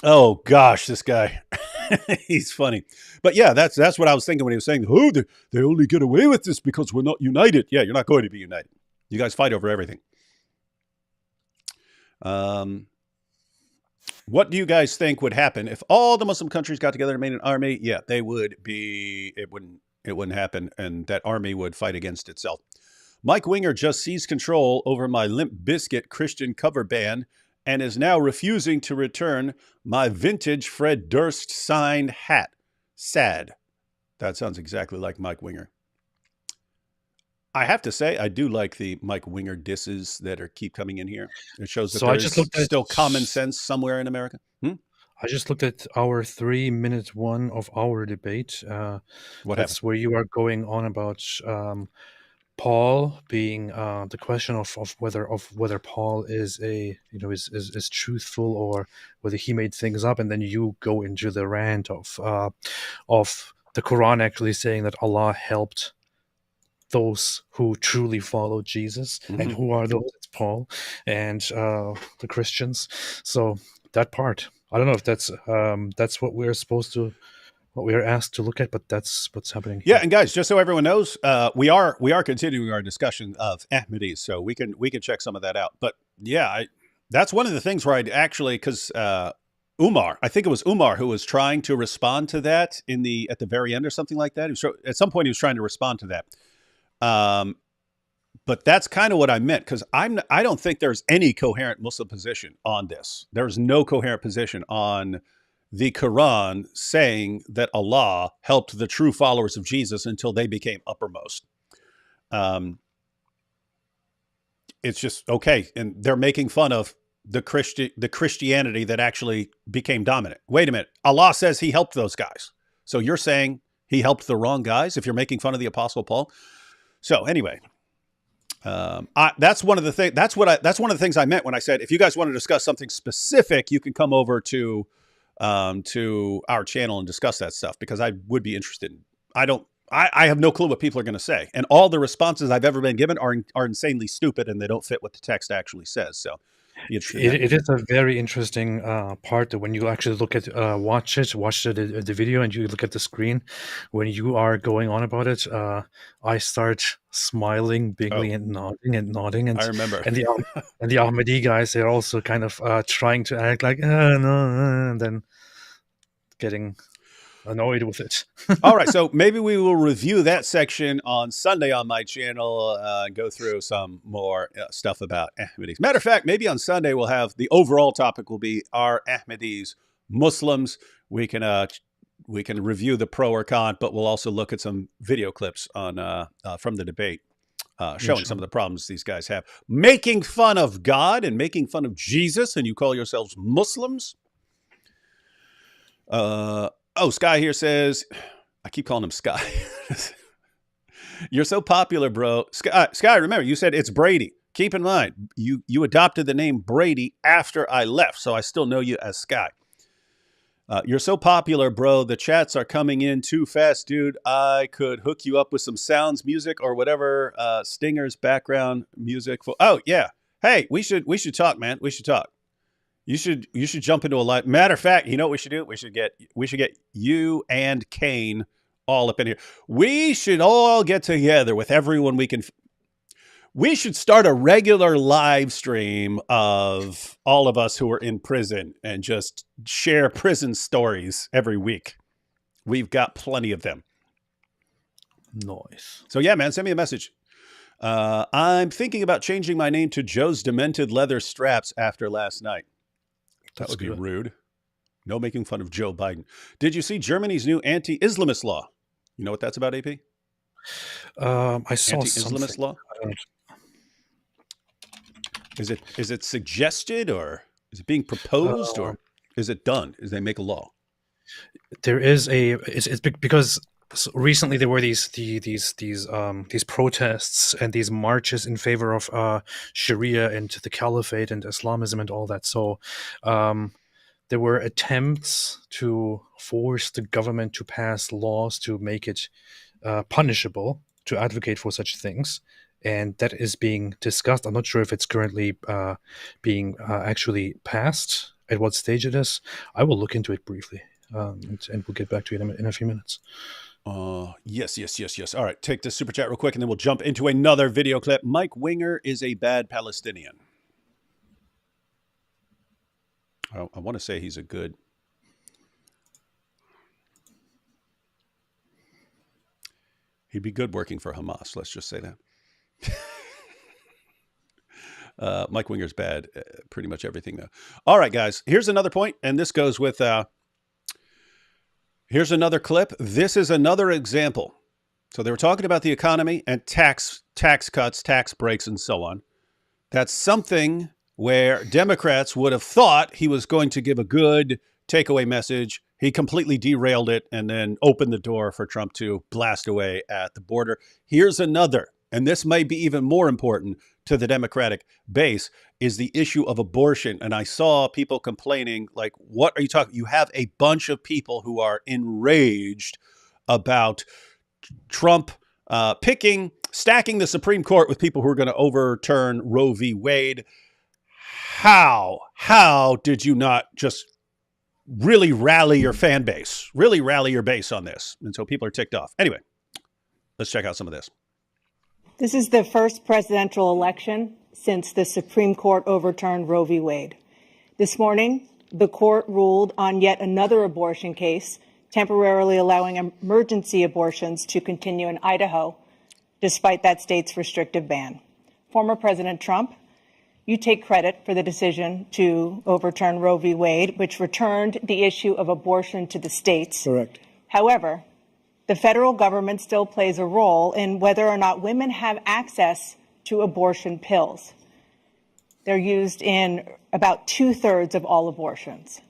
Oh, gosh, this guy. He's funny. But yeah, that's what I was thinking when he was saying, oh, they only get away with this because we're not united. Yeah, you're not going to be united. You guys fight over everything. What do you guys think would happen if all the Muslim countries got together and made an army? Yeah, they would be, it wouldn't happen, and that army would fight against itself. Mike Winger just seized control over my Limp Bizkit Christian cover band and is now refusing to return my vintage Fred Durst signed hat. Sad. That sounds exactly like Mike Winger. I have to say, I do like the Mike Winger disses that keep coming in here. It shows that there's still common sense somewhere in America. I just looked at our 3-minute one of our debate. That's where you are going on about Paul being the question of whether Paul is is truthful or whether he made things up, and then you go into the rant of the Quran actually saying that Allah helped those who truly follow Jesus, and who are those? It's Paul and the Christians. So that part, I don't know if that's what we're supposed to. What we are asked to look at, but that's what's happening here. Yeah, and guys, just so everyone knows, we are continuing our discussion of Ahmadis, so we can check some of that out. But yeah, that's one of the things where I'd actually, because Umar, I think it was Umar who was trying to respond to that at the very end or something like that. At some point, he was trying to respond to that. But that's kind of what I meant, because I don't think there's any coherent Muslim position on this. There's no coherent position on the Quran saying that Allah helped the true followers of Jesus until they became uppermost. It's just, okay, and they're making fun of the Christianity that actually became dominant. Wait a minute. Allah says he helped those guys. So you're saying he helped the wrong guys if you're making fun of the Apostle Paul? So anyway, that's one of the things. That's one of the things I meant when I said, if you guys want to discuss something specific, you can come over to our channel and discuss that stuff, because I would be interested. I have no clue what people are going to say, and all the responses I've ever been given are insanely stupid, and they don't fit what the text actually says. So it is a very interesting part that when you actually look at watch the video and you look at the screen, when you are going on about it, I start smiling bigly and nodding and I remember, and the Ahmadi guys, they're also kind of trying to act like no, and then getting annoyed with it. All right, so maybe we will review that section on Sunday on my channel and go through some more stuff about Ahmadis. Matter of fact, maybe on Sunday we'll have the overall topic will be, are Ahmadis Muslims? We can review the pro or con, but we'll also look at some video clips on from the debate showing some of the problems these guys have. Making fun of God and making fun of Jesus, and you call yourselves Muslims? Sky here says, I keep calling him Sky. You're so popular, bro. Sky, remember, you said it's Brady. Keep in mind, you adopted the name Brady after I left, so I still know you as Sky. You're so popular, bro. The chats are coming in too fast, dude. I could hook you up with some sounds, music, or whatever. Stinger's background music. Oh, yeah. Hey, we should talk, man. We should talk. You should jump into a live. Matter of fact, you know what we should do? We should get you and Kane all up in here. We should all get together with everyone we can. We should start a regular live stream of all of us who are in prison and just share prison stories every week. We've got plenty of them. Nice. So yeah, man, send me a message. I'm thinking about changing my name to Joe's Demented Leather Straps after last night. That would be rude. No making fun of Joe Biden. Did you see Germany's new anti-Islamist law? You know what that's about, AP? I saw Anti-Islamist something. law? Is it suggested, or is it being proposed, or is it done? Is they make a law? There is it's because recently there were these protests and these marches in favor of Sharia and the Caliphate and Islamism and all that. So there were attempts to force the government to pass laws to make it punishable to advocate for such things. And that is being discussed. I'm not sure if it's currently being actually passed, at what stage it is. I will look into it briefly, and we'll get back to you in a few minutes. Yes. All right, take this super chat real quick, and then we'll jump into another video clip. Mike Winger is a bad Palestinian. I want to say he's a good... He'd be good working for Hamas, let's just say that. Mike Winger's bad, pretty much everything, though. All right, guys, here's another point, and this goes with... here's another clip. This is another example. So they were talking about the economy and tax cuts, tax breaks, and so on. That's something where Democrats would have thought he was going to give a good takeaway message. He completely derailed it and then opened the door for Trump to blast away at the border. Here's another, and this might be even more important to the Democratic base, is the issue of abortion. And I saw people complaining, like, what are you talking? You have a bunch of people who are enraged about Trump stacking the Supreme Court with people who are going to overturn Roe v. Wade. How did you not just really rally your fan base, really rally your base on this? And so people are ticked off. Anyway, let's check out some of this. This is the first presidential election since the Supreme Court overturned Roe v. Wade. This morning, the court ruled on yet another abortion case, temporarily allowing emergency abortions to continue in Idaho, despite that state's restrictive ban. Former President Trump, you take credit for the decision to overturn Roe v. Wade, which returned the issue of abortion to the states. Correct. However, the federal government still plays a role in whether or not women have access to abortion pills. They're used in about 2/3 of all abortions.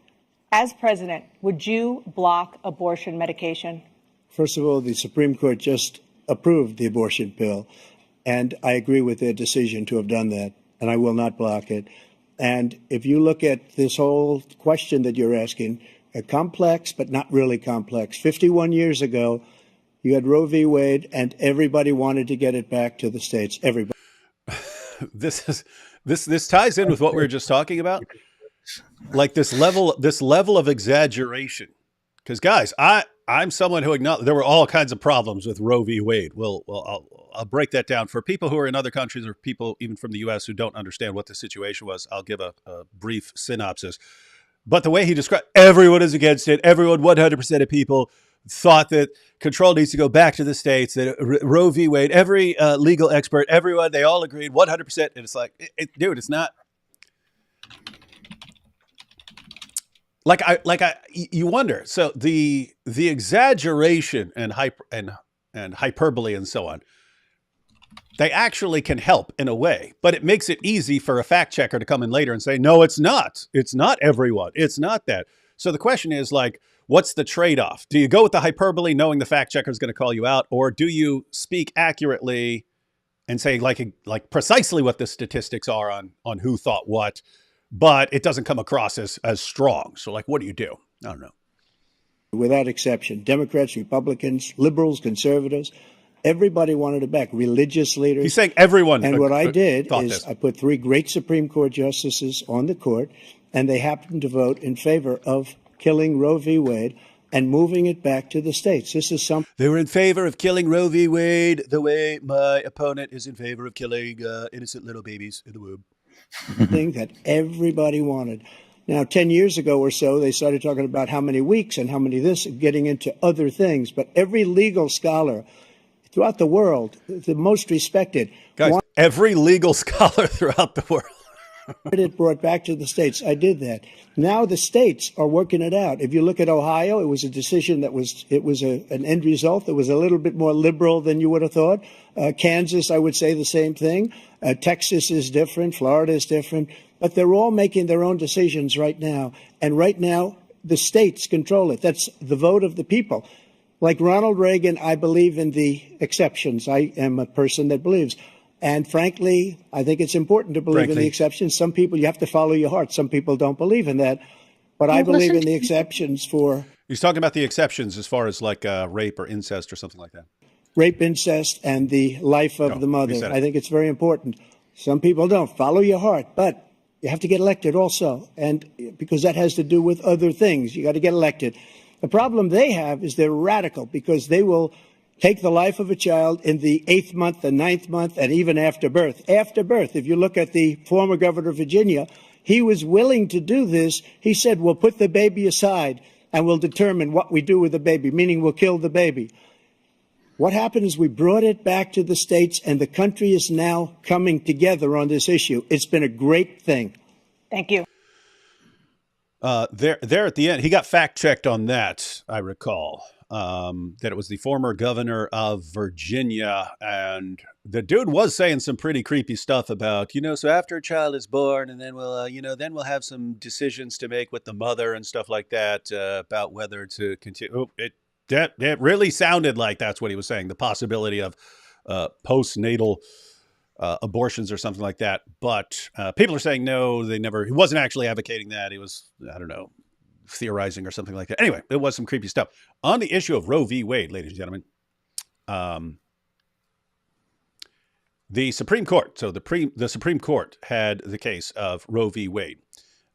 As president, would you block abortion medication? First of all, the Supreme Court just approved the abortion pill, and I agree with their decision to have done that, and I will not block it. And if you look at this whole question that you're asking, complex but not really complex. 51 years ago, you had Roe v. Wade, and everybody wanted to get it back to the states. Everybody. This ties in with what we were just talking about, like this level of exaggeration. Because guys, I'm someone who acknowledges there were all kinds of problems with Roe v. Wade. Well, I'll break that down for people who are in other countries or people even from the U.S. who don't understand what the situation was. I'll give a brief synopsis. But the way he described, everyone is against it. Everyone, 100% of people thought that control needs to go back to the states, that Roe v. Wade, every legal expert, everyone, they all agreed 100%. And it's like, dude, it's not. You wonder. So the exaggeration and hyperbole and so on, they actually can help in a way, but it makes it easy for a fact checker to come in later and say, no, it's not. It's not everyone. It's not that. So the question is, like, what's the trade-off? Do you go with the hyperbole knowing the fact checker is going to call you out, or do you speak accurately and say like precisely what the statistics are on who thought what, but it doesn't come across as strong? So like, what do you do? I don't know. Without exception, Democrats, Republicans, liberals, conservatives, everybody wanted it back. Religious leaders. He's saying everyone. And what I did is this. I put 3 great Supreme Court justices on the court, and they happened to vote in favor of killing Roe v. Wade and moving it back to the states. This is something. They were in favor of killing Roe v. Wade the way my opponent is in favor of killing innocent little babies in the womb. Thing that everybody wanted. Now, 10 years ago or so, they started talking about how many weeks and how many this, getting into other things. But every legal scholar throughout the world, the most respected. Guys, every legal scholar throughout the world. It brought back to the states. I did that. Now the states are working it out. If you look at Ohio, it was a decision that was an end result that was a little bit more liberal than you would have thought. Kansas, I would say the same thing. Texas is different. Florida is different. But they're all making their own decisions right now. And right now, the states control it. That's the vote of the people. Like Ronald Reagan, I believe in the exceptions. I am a person that believes. And frankly, I think it's important to believe in the exceptions. Some people, you have to follow your heart. Some people don't believe in that. But I believe in the exceptions for... He's talking about the exceptions as far as like rape or incest or something like that. Rape, incest, and the life of the mother. I think it's very important. Some people don't. Follow your heart. But you have to get elected also. And because that has to do with other things. You got to get elected. The problem they have is they're radical because they will take the life of a child in the 8th month, the 9th month, and even after birth. After birth, if you look at the former governor of Virginia, he was willing to do this. He said, we'll put the baby aside and we'll determine what we do with the baby, meaning we'll kill the baby. What happened is we brought it back to the states, and the country is now coming together on this issue. It's been a great thing. Thank you. There at the end, he got fact-checked on that, I recall. That it was the former governor of Virginia, and the dude was saying some pretty creepy stuff about, so after a child is born, and then then we'll have some decisions to make with the mother and stuff like that about whether to continue. It really sounded like that's what he was saying, the possibility of postnatal abortions or something like that. But people are saying no, he wasn't actually advocating that. He was, I don't know, theorizing or something like that. Anyway, it was some creepy stuff. On the issue of Roe v. Wade, ladies and gentlemen, the Supreme Court, so the Supreme Court had the case of Roe v. Wade.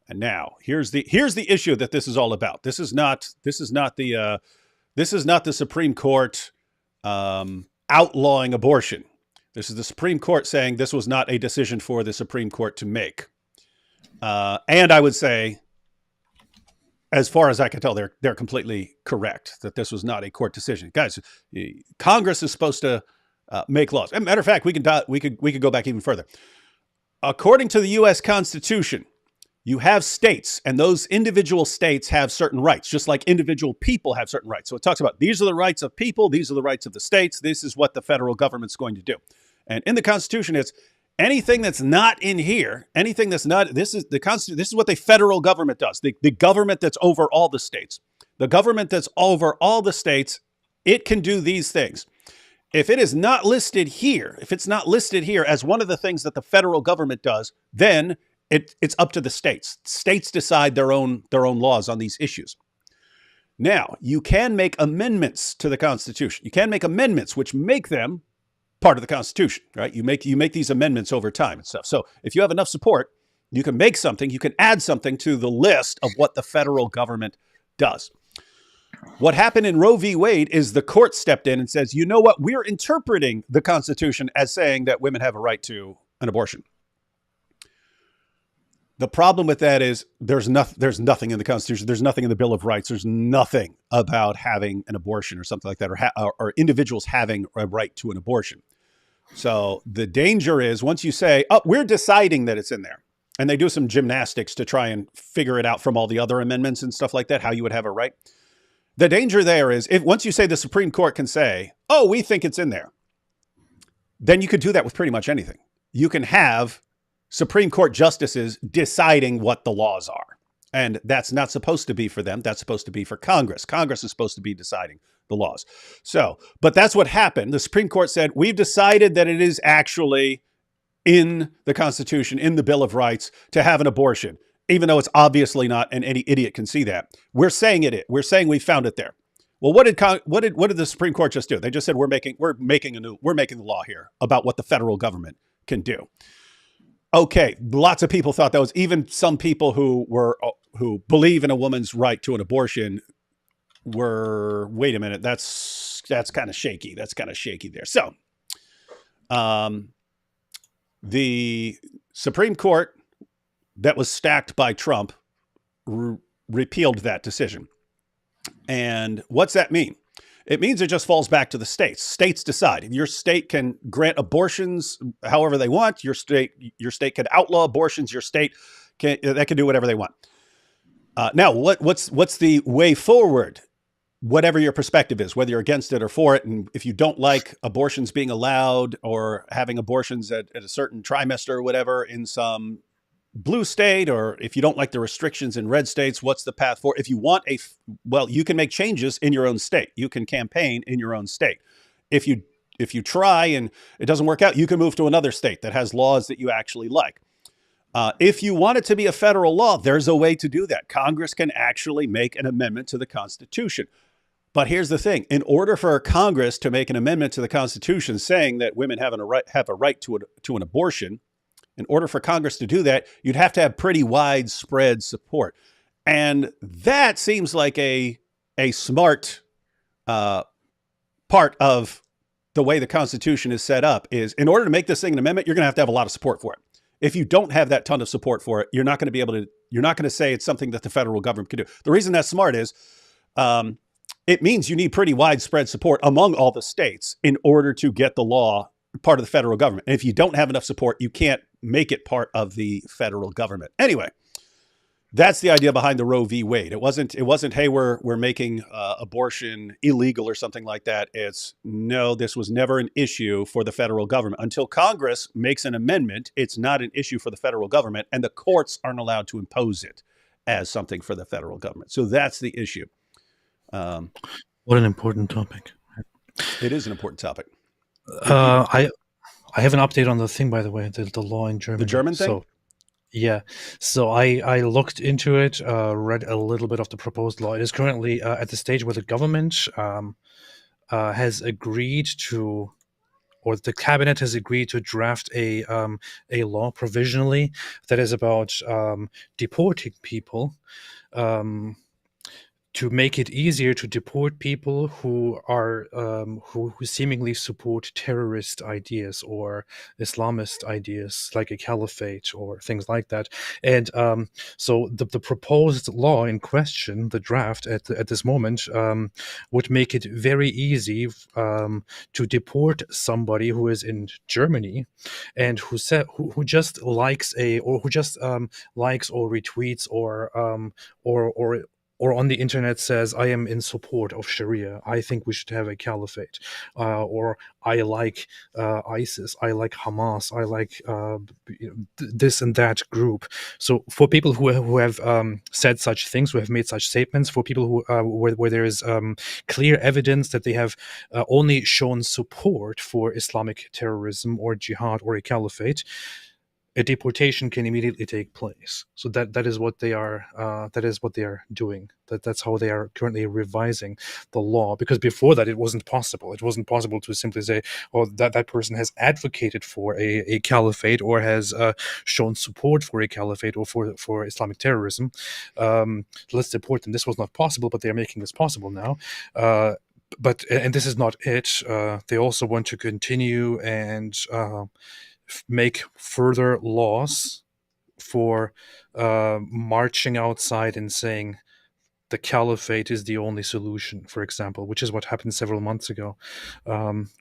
And now here's the issue that this is all about. This is not the Supreme Court outlawing abortion. This is the Supreme Court saying this was not a decision for the Supreme Court to make. And I would say, as far as I can tell, they're completely correct that this was not a court decision. Guys, Congress is supposed to make laws. As a matter of fact, we could go back even further. According to the U.S. Constitution, you have states, and those individual states have certain rights, just like individual people have certain rights. So it talks about these are the rights of people, these are the rights of the states, this is what the federal government's going to do. And in the Constitution, it's anything that's not in here, anything that's not, this is what the federal government does, the government that's over all the states. The government that's over all the states, it can do these things. If it is not listed here, if it's not listed here as one of the things that the federal government does, then it's up to the states. States decide their own laws on these issues. Now, you can make amendments to the Constitution. You can make amendments which make them part of the Constitution, right? You make these amendments over time and stuff. So if you have enough support, you can make something, you can add something to the list of what the federal government does. What happened in Roe v. Wade is the court stepped in and says, you know what? We're interpreting the Constitution as saying that women have a right to an abortion. The problem with that is there's nothing in the Constitution. There's nothing in the Bill of Rights. There's nothing about having an abortion or something like that, or individuals having a right to an abortion. So the danger is once you say, oh, we're deciding that it's in there, and they do some gymnastics to try and figure it out from all the other amendments and stuff like that, how you would have a right. The danger there is if once you say the Supreme Court can say, oh, we think it's in there, then you could do that with pretty much anything. You can have Supreme Court justices deciding what the laws are. And that's not supposed to be for them. That's supposed to be for Congress. Congress is supposed to be deciding the laws. So, but that's what happened. The Supreme Court said, we've decided that it is actually in the Constitution, in the Bill of Rights, to have an abortion, even though it's obviously not, and any idiot can see that. We're saying it. We're saying we found it there. Well, what did the Supreme Court just do? They just said we're making the law here about what the federal government can do. Okay, lots of people thought that was, even some people who believe in a woman's right to an abortion were, wait a minute, that's kind of shaky. That's kind of shaky there. So, the Supreme Court that was stacked by Trump repealed that decision. And what's that mean? It means it just falls back to the states. States decide. Your state can grant abortions however they want. Your state can outlaw abortions. Your state can do whatever they want. Now, what's the way forward? Whatever your perspective is, whether you're against it or for it, and if you don't like abortions being allowed or having abortions at a certain trimester or whatever in some blue state, or if you don't like the restrictions in red states, what's the path forward? If you want you can make changes in your own state. You can campaign in your own state. If you try and it doesn't work out, you can move to another state that has laws that you actually like. If you want it to be a federal law, there's a way to do that. Congress can actually make an amendment to the Constitution. But here's the thing. In order for Congress to make an amendment to the Constitution saying that women have a right to an abortion, in order for Congress to do that, you'd have to have pretty widespread support. And that seems like a smart part of the way the Constitution is set up is in order to make this thing an amendment, you're going to have a lot of support for it. If you don't have that ton of support for it, you're not going to say it's something that the federal government can do. The reason that's smart is it means you need pretty widespread support among all the states in order to get the law part of the federal government. And if you don't have enough support, you can't make it part of the federal government. Anyway, that's the idea behind the Roe v. Wade. It wasn't, hey, we're making abortion illegal or something like that. No, this was never an issue for the federal government. Until Congress makes an amendment, it's not an issue for the federal government, and the courts aren't allowed to impose it as something for the federal government. So that's the issue. What an important topic. It is an important topic. I have an update on the thing, by the way, the law in Germany. The German thing? So, yeah. So I looked into it, read a little bit of the proposed law. It is currently at the stage where the government has agreed to, or the cabinet has agreed to draft a law provisionally that is about deporting people. To make it easier to deport people who are who seemingly support terrorist ideas or Islamist ideas like a caliphate or things like that. And so the proposed law in question, the draft at this moment, would make it very easy to deport somebody who is in Germany and who just likes likes or retweets or on the internet says, I am in support of Sharia. I think we should have a caliphate. Or I like ISIS. I like Hamas. I like this and that group. So for people who have said such things, who have made such statements, for people who where there is clear evidence that they have only shown support for Islamic terrorism or jihad or a caliphate, a deportation can immediately take place. So that is what they are. That is what they are doing. That's how they are currently revising the law. Because before that, it wasn't possible. It wasn't possible to simply say, "Oh, that person has advocated for a caliphate or has shown support for a caliphate or for Islamic terrorism. Let's deport them." This was not possible, but they are making this possible now. And this is not it. They also want to continue and make further laws for marching outside and saying the caliphate is the only solution, for example, which is what happened several months ago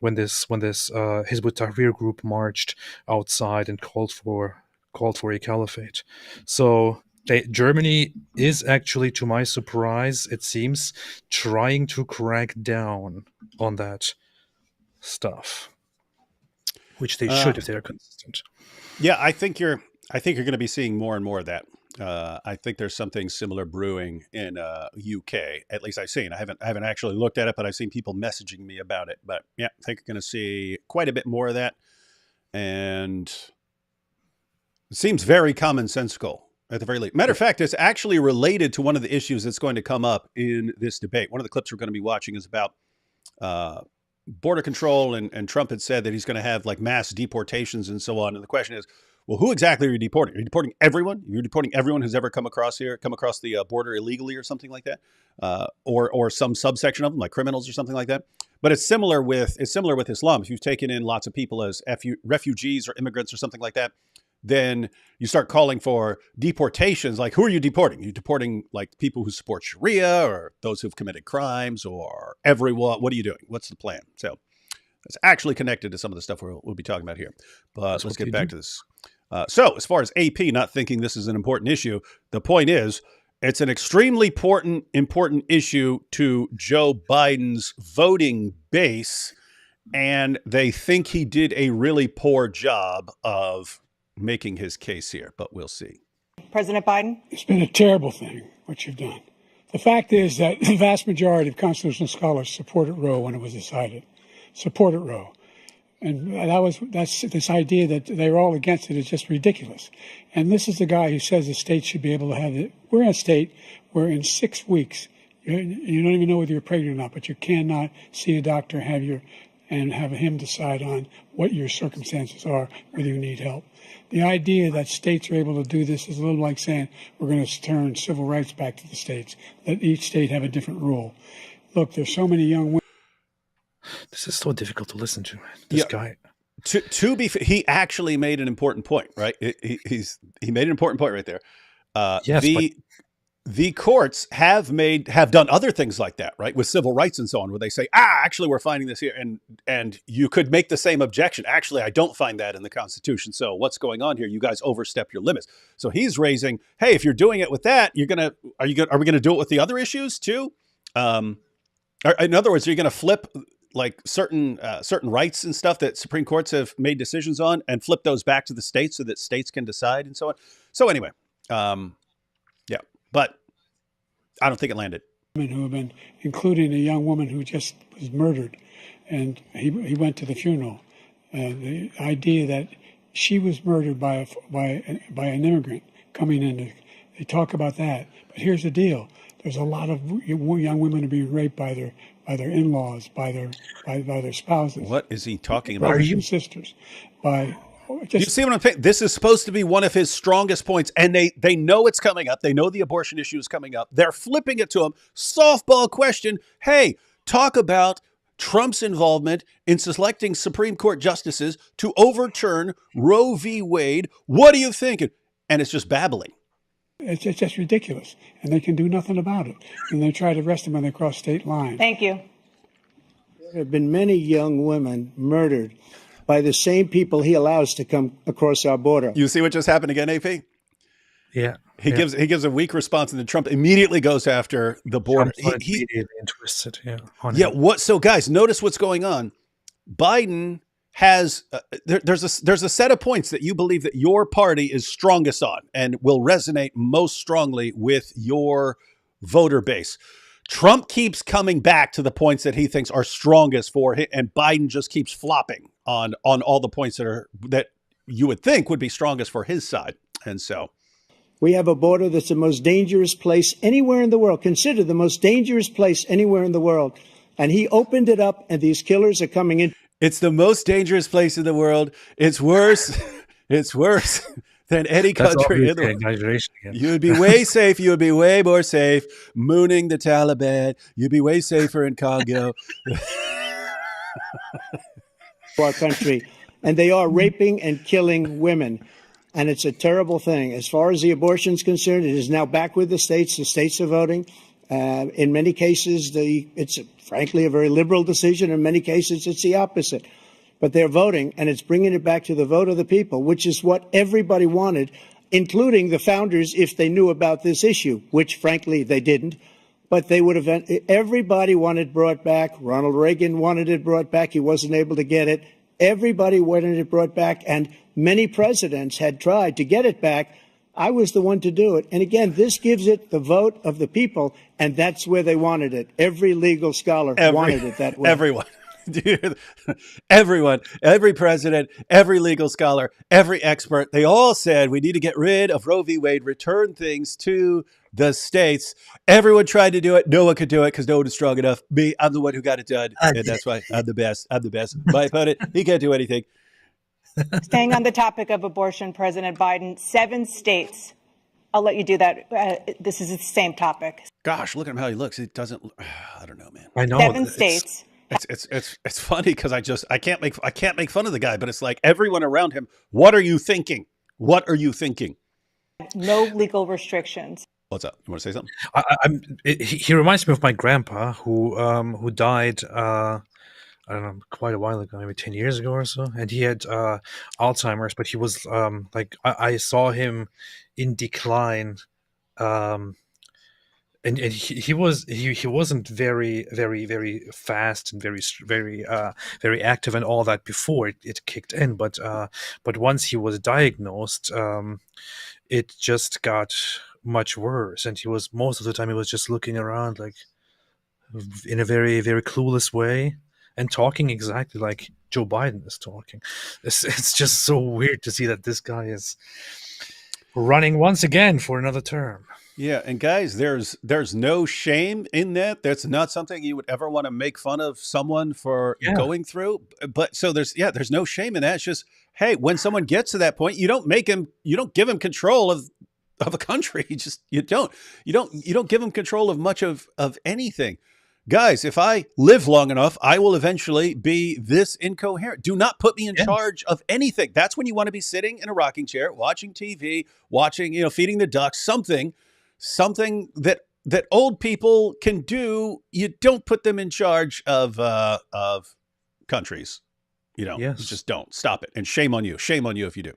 when this Hizb ut-Tahrir group marched outside and called for a caliphate. So Germany is actually, to my surprise, it seems, trying to crack down on that stuff, which they should if they are consistent. Yeah, I think you're going to be seeing more and more of that. I think there's something similar brewing in UK. At least I've seen. I haven't actually looked at it, but I've seen people messaging me about it. But yeah, I think you're going to see quite a bit more of that, and it seems very commonsensical at the very least. Matter of fact, it's actually related to one of the issues that's going to come up in this debate. One of the clips we're going to be watching is about border control, and Trump had said that he's going to have like mass deportations and so on. And the question is, well, who exactly are you deporting? Are you deporting everyone? You're deporting everyone who's ever come across the border illegally or something like that, or some subsection of them, like criminals or something like that. But it's similar with Islam. If you've taken in lots of people as refugees or immigrants or something like that, then you start calling for deportations. Like, who are you deporting? Are you deporting like people who support Sharia or those who've committed crimes or everyone? What are you doing? What's the plan? So it's actually connected to some of the stuff we'll be talking about here. But let's get back to this. So as far as AP not thinking this is an important issue, the point is it's an extremely important issue to Joe Biden's voting base. And they think he did a really poor job of making his case here, but we'll see. President Biden? It's been a terrible thing, what you've done. The fact is that the vast majority of constitutional scholars supported Roe when it was decided. Supported Roe. And that's this idea that they were all against it is just ridiculous. And this is the guy who says the state should be able to have it. We're in a state where in 6 weeks, you don't even know whether you're pregnant or not, but you cannot see a doctor and have him decide on what your circumstances are, whether you need help. The idea that states are able to do this is a little like saying we're going to turn civil rights back to the states, that each state have a different rule. Look, there's so many young women. This is so difficult to listen to, this guy. To be fair, he actually made an important point, right? He made an important point right there. Yes, the courts have done other things like that, right? With civil rights and so on, where they say, actually, we're finding this here. And you could make the same objection. Actually, I don't find that in the Constitution. So what's going on here? You guys overstep your limits. So he's raising, hey, if you're doing it with that, are we going to do it with the other issues too? In other words, are you going to flip like certain rights and stuff that Supreme Courts have made decisions on and flip those back to the states so that states can decide and so on? So anyway, but I don't think it landed. Who have been, including a young woman who just was murdered, and he went to the funeral. The idea that she was murdered by an immigrant coming in, they talk about that. But here's the deal: there's a lot of young women who are being raped by their in-laws, by their spouses. What is he talking about? Brothers and sisters, you see what I'm saying? This is supposed to be one of his strongest points, and they know it's coming up. They know the abortion issue is coming up. They're flipping it to him. Softball question. Hey, talk about Trump's involvement in selecting Supreme Court justices to overturn Roe v. Wade. What are you thinking? And it's just babbling. It's just ridiculous, and they can do nothing about it. And they try to arrest him when they cross state lines. Thank you. There have been many young women murdered by the same people he allows to come across our border. You see what just happened again, AP? Yeah. He gives a weak response, and then Trump immediately goes after the border. He's interested. So guys, notice what's going on. Biden has there's a set of points that you believe that your party is strongest on and will resonate most strongly with your voter base. Trump keeps coming back to the points that he thinks are strongest for him, and Biden just keeps flopping on all the points that you would think would be strongest for his side. And so we have a border that's the most dangerous place anywhere in the world, considered the most dangerous place anywhere in the world. And he opened it up, and these killers are coming in. It's the most dangerous place in the world. It's worse. It's worse than any country in the world. You'd be way safe. You would be way more safe mooning the Taliban. You'd be way safer in Congo. Our country, and they are raping and killing women, and it's a terrible thing. As far as the abortion is concerned, it is now back with the states. The states are voting. In many cases, it's frankly a very liberal decision. In many cases, it's the opposite. But they're voting, and it's bringing it back to the vote of the people, which is what everybody wanted, including the founders, if they knew about this issue, which frankly they didn't. But they would have. Everybody wanted it brought back. Ronald Reagan wanted it brought back. He wasn't able to get it. Everybody wanted it brought back, and many presidents had tried to get it back. I was the one to do it. And again, this gives it the vote of the people, and that's where they wanted it. Every legal scholar wanted it that way. Everyone. Everyone, every president, every legal scholar, every expert, they all said we need to get rid of Roe v. Wade, return things to the states. Everyone tried to do it. No one could do it because no one is strong enough. Me, I'm the one who got it done. And that's why I'm the best. I'm the best. My opponent, he can't do anything. Staying on the topic of abortion, President Biden, 7 states. I'll let you do that. This is the same topic. Gosh, look at him how he looks. It doesn't. I don't know, man. I know. 7 states. It's funny because I can't make fun of the guy, but it's like everyone around him. What are you thinking? What are you thinking? No legal restrictions. What's up? You want to say something? He reminds me of my grandpa who died. I don't know, quite a while ago, maybe 10 years ago or so, and he had Alzheimer's, but he was like I saw him in decline, and he wasn't very fast and very active and all that before it kicked in, but once he was diagnosed, it just got much worse, and most of the time he was just looking around like in a very clueless way and talking exactly like Joe Biden is talking. It's just so weird to see that this guy is running once again for another term. Yeah, and guys, there's no shame in that. That's not something you would ever want to make fun of someone for going through. But so there's no shame in that. It's just, hey, when someone gets to that point, you don't give him control of a country. You don't give him control of much of anything. Guys, if I live long enough, I will eventually be this incoherent. Do not put me in charge of anything. That's when you want to be sitting in a rocking chair, watching TV, watching, feeding the ducks, something that old people can do. You don't put them in charge of countries. You just don't. Stop it. And shame on you. Shame on you if you do.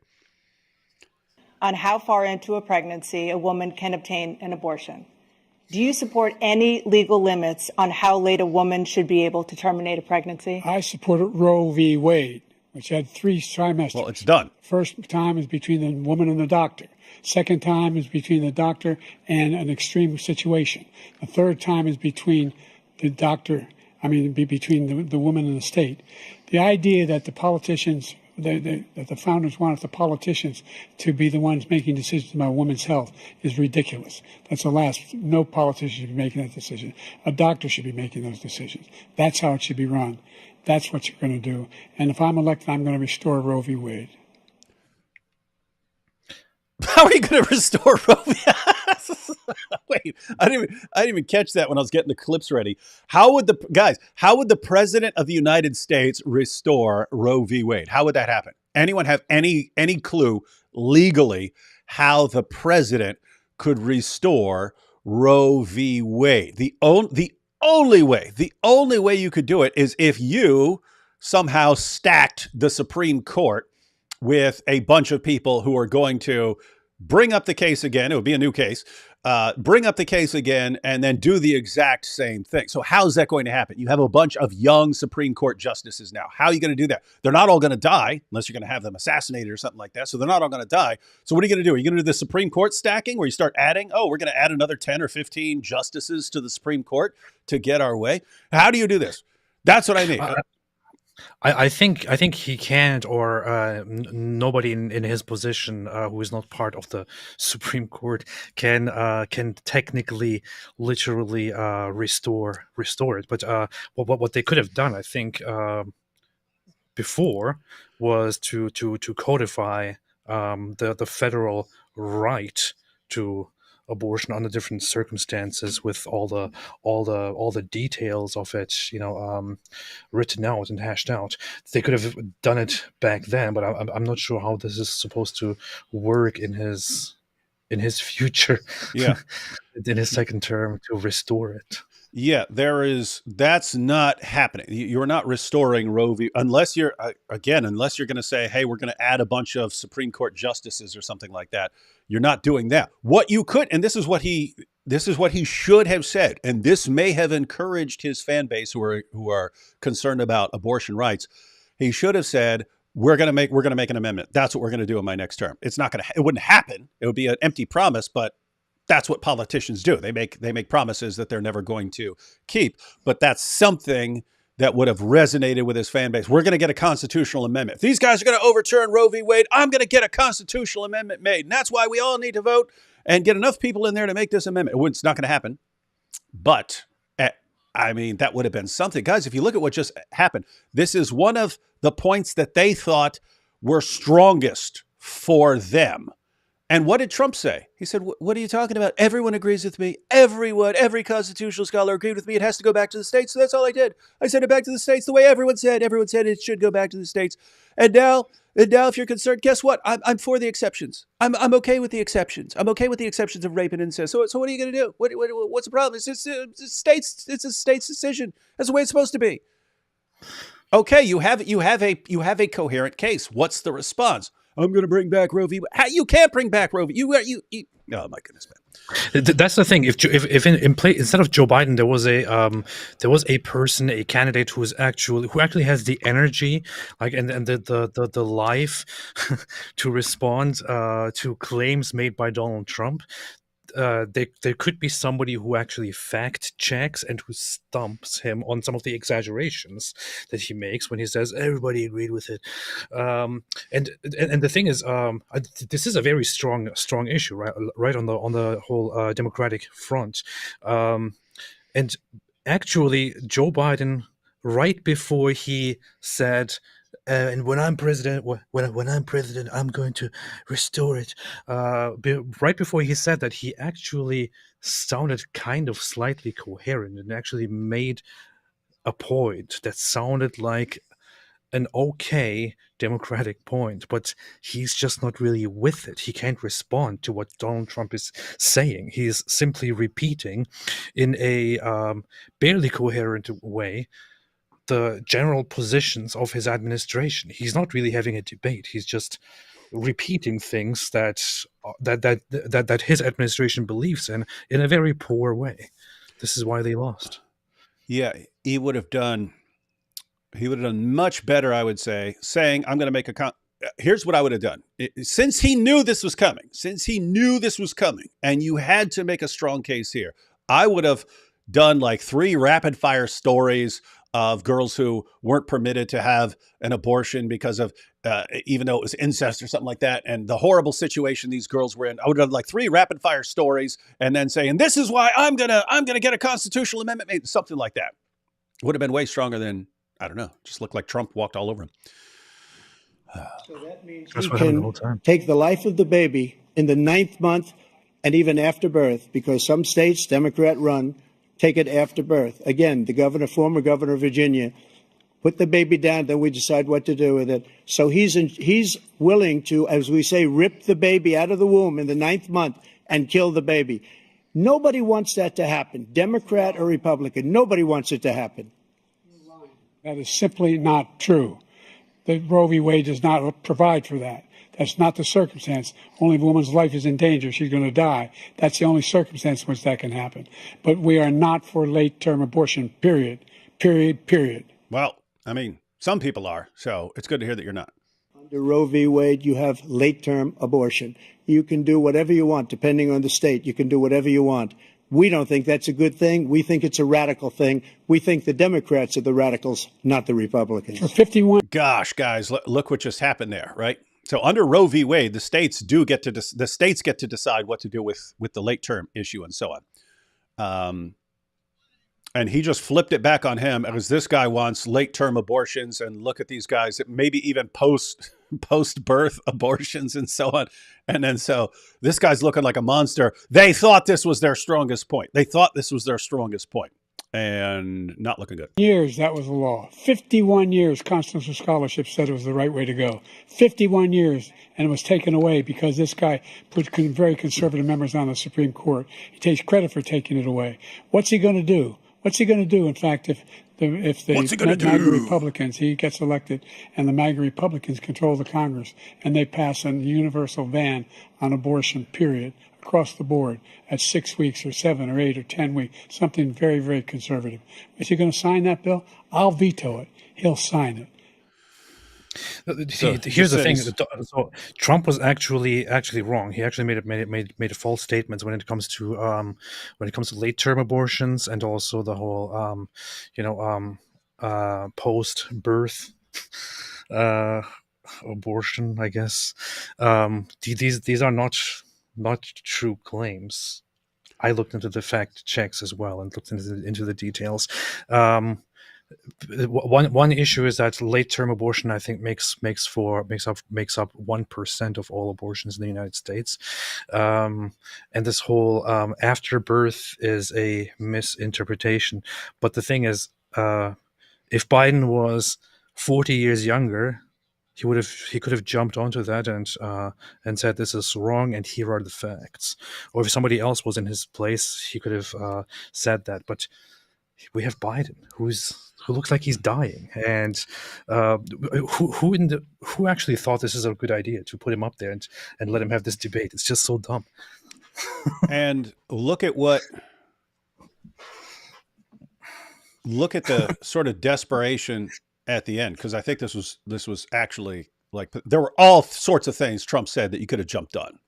On how far into a pregnancy a woman can obtain an abortion. Do you support any legal limits on how late a woman should be able to terminate a pregnancy? I supported Roe v. Wade, which had 3 trimesters. Well, it's done. First time is between the woman and the doctor. Second time is between the doctor and an extreme situation. The third time is between the doctor, between the woman and the state. The idea that the politicians, that the founders wanted the politicians to be the ones making decisions about women's health is ridiculous. That's the last. No politician should be making that decision. A doctor should be making those decisions. That's how it should be run. That's what you're going to do. And if I'm elected, I'm going to restore Roe v. Wade. How are you going to restore Roe v. Wait, I didn't even catch that when I was getting the clips ready. How would the president of the United States restore Roe v. Wade? How would that happen? Anyone have any clue legally how the president could restore Roe v. Wade? The only way you could do it is if you somehow stacked the Supreme Court with a bunch of people who are going to bring up the case again. It would be a new case. Bring up the case again and then do the exact same thing. So how's that going to happen? You have a bunch of young Supreme Court justices now. How are you going to do that? They're not all going to die unless you're going to have them assassinated or something like that. So they're not all going to die. So what are you going to do? Are you going to do the Supreme Court stacking where you start adding, we're going to add another 10 or 15 justices to the Supreme Court to get our way? How do you do this? That's what I mean. I think he can't, or nobody in his position who is not part of the Supreme Court can technically, literally restore it. But what they could have done, I think, before was to codify the federal right to abortion under different circumstances with all the details of it, written out and hashed out. They could have done it back then, but I'm not sure how this is supposed to work in his future. Yeah, in his second term to restore it. Yeah, that's not happening. You're not restoring Roe v. unless you're going to say, hey, we're going to add a bunch of Supreme Court justices or something like that. You're not doing that. What you could, and this is what he should have said, and this may have encouraged his fan base who are concerned about abortion rights. He should have said, we're going to make an amendment. That's what we're going to do in my next term. It wouldn't happen. It would be an empty promise, but that's what politicians do. They make promises that they're never going to keep. But that's something that would have resonated with his fan base. We're going to get a constitutional amendment. If these guys are going to overturn Roe v. Wade, I'm going to get a constitutional amendment made. And that's why we all need to vote and get enough people in there to make this amendment. It's not going to happen. But, that would have been something. Guys, if you look at what just happened, this is one of the points that they thought were strongest for them. And what did Trump say? He said, what are you talking about? Everyone agrees with me. Everyone, every constitutional scholar agreed with me. It has to go back to the states. So that's all I did. I sent it back to the states the way everyone said. Everyone said it should go back to the states. And now if you're concerned, guess what? I'm for the exceptions. I'm okay with the exceptions. I'm okay with the exceptions of rape and incest. So what are you going to do? What's the problem? It's a state's decision. That's the way it's supposed to be. Okay, you have a coherent case. What's the response? I'm going to bring back Roe v. Wade. You can't bring back Roe v. You. Oh my goodness, man. That's the thing. If in play instead of Joe Biden, there was a person, a candidate who actually has the energy, like and the life to respond to claims made by Donald Trump. There could be somebody who actually fact checks and who stumps him on some of the exaggerations that he makes when he says everybody agreed with it. And the thing is, this is a very strong issue, right on the whole Democratic front. And actually, Joe Biden, right before he said, and when I'm president, when I'm president, I'm going to restore it. Right before he said that, he actually sounded kind of slightly coherent and actually made a point that sounded like an okay Democratic point, but he's just not really with it. He can't respond to what Donald Trump is saying. He's simply repeating in a barely coherent way the general positions of his administration. He's not really having a debate. He's just repeating things that his administration believes in a very poor way. This is why they lost. Yeah, he would have done much better, I would say, saying, I'm going to make here's what I would have done. Since he knew this was coming, and you had to make a strong case here, I would have done like 3 rapid fire stories of girls who weren't permitted to have an abortion because of, even though it was incest or something like that, and the horrible situation these girls were in. I would have like 3 rapid fire stories, and then saying, this is why I'm gonna get a constitutional amendment made, something like that. Would have been way stronger than, I don't know, just looked like Trump walked all over him. So that means he can take the life of the baby in the 9th month and even after birth, because some states, Democrat run, take it after birth. Again, the former governor of Virginia, put the baby down, then we decide what to do with it. So he's willing to, as we say, rip the baby out of the womb in the 9th month and kill the baby. Nobody wants that to happen, Democrat or Republican. Nobody wants it to happen. That is simply not true. The Roe v. Wade does not provide for that. That's not the circumstance. Only if a woman's life is in danger, she's going to die. That's the only circumstance in which that can happen. But we are not for late-term abortion, period. Well, I mean, some people are, so it's good to hear that you're not. Under Roe v. Wade, you have late-term abortion. You can do whatever you want, depending on the state. You can do whatever you want. We don't think that's a good thing. We think it's a radical thing. We think the Democrats are the radicals, not the Republicans. For 51. Gosh, guys, look what just happened there, right? So under Roe v. Wade, the states get to decide what to do with the late term issue and so on. And he just flipped it back on him, as this guy wants late term abortions, and look at these guys, maybe even post birth abortions and so on. And then so this guy's looking like a monster. They thought this was their strongest point. And not looking good. Years, that was the law. 51 years, constitutional scholarship said it was the right way to go. 51 years, and it was taken away because this guy put very conservative members on the Supreme Court. He takes credit for taking it away. What's he going to do? In fact, if the MAGA Republicans, he gets elected, and the MAGA Republicans control the Congress, and they pass a universal ban on abortion, period, across the board at 6 weeks or 7 or 8 or 10 weeks, something very, very conservative. Is he going to sign that bill? I'll veto it. He'll sign it. Here's the thing. So Trump was actually wrong. He actually made false statements when it comes to late term abortions, and also the whole post birth abortion, I guess. These are not true claims. I looked into the fact checks as well and looked into the details. one issue is that late term abortion, I think, makes up 1% of all abortions in the United States, and this whole afterbirth is a misinterpretation. But the thing is, if Biden was 40 years younger, he could have jumped onto that and said this is wrong and here are the facts. Or if somebody else was in his place, he could have said that. But we have Biden, who looks like he's dying, and who actually thought this is a good idea to put him up there and let him have this debate? It's just so dumb. And look at the sort of desperation at the end, because I think this was actually like there were all sorts of things Trump said that you could have jumped on.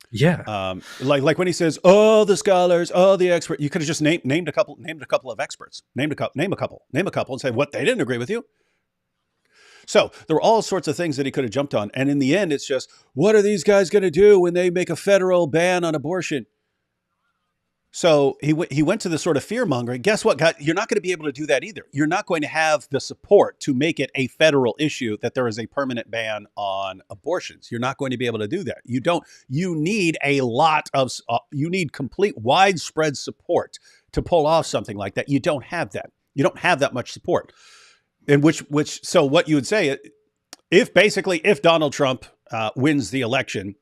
Yeah. Like when he says, "Oh, the scholars, oh, the expert," you could have just named a couple of experts, name a couple, and say what they didn't agree with you. So there were all sorts of things that he could have jumped on, and in the end, it's just, what are these guys going to do when they make a federal ban on abortion? So he went to the sort of fear mongering. Guess what, guys? You're not going to be able to do that either. You're not going to have the support to make it a federal issue that there is a permanent ban on abortions. You're not going to be able to do that. You don't. You need you need complete widespread support to pull off something like that. You don't have that. You don't have that much support. And so what you would say, if Donald Trump wins the election,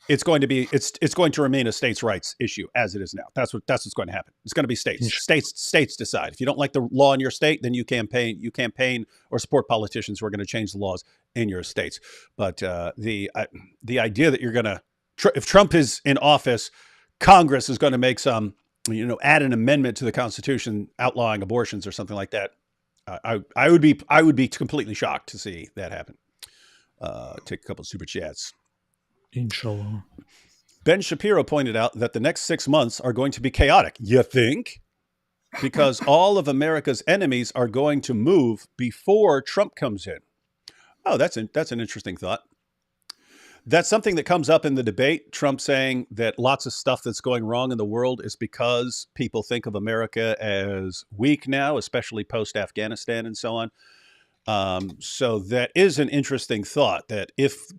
it's going to remain a states' rights issue as it is now. That's what's going to happen. It's going to be states decide. If you don't like the law in your state, then you campaign or support politicians who are going to change the laws in your states. But the idea that you're going to, if Trump is in office, Congress is going to make some, add an amendment to the Constitution outlawing abortions or something like that. I would be completely shocked to see that happen. Take a couple of super chats. Inshallah. Ben Shapiro pointed out that the next 6 months are going to be chaotic. You think? Because all of America's enemies are going to move before Trump comes in. Oh, that's an interesting thought. That's something that comes up in the debate. Trump saying that lots of stuff that's going wrong in the world is because people think of America as weak now, especially post-Afghanistan and so on. So that is an interesting thought, that if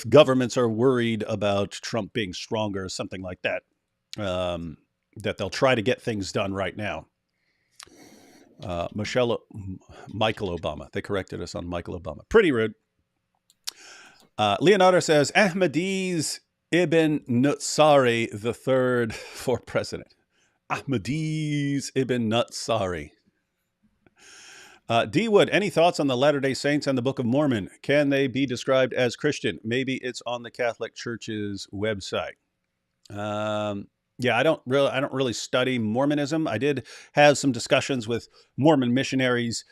governments are worried about Trump being stronger or something like that, that they'll try to get things done right now. Michael Obama. They corrected us on Michael Obama. Pretty rude. Leonardo says, Ahmadis ibn Nutsari III for president. Ahmadis ibn Nutsari. D. Wood, any thoughts on the Latter-day Saints and the Book of Mormon? Can they be described as Christian? Maybe it's on the Catholic Church's website. Yeah, I don't really study Mormonism. I did have some discussions with Mormon missionaries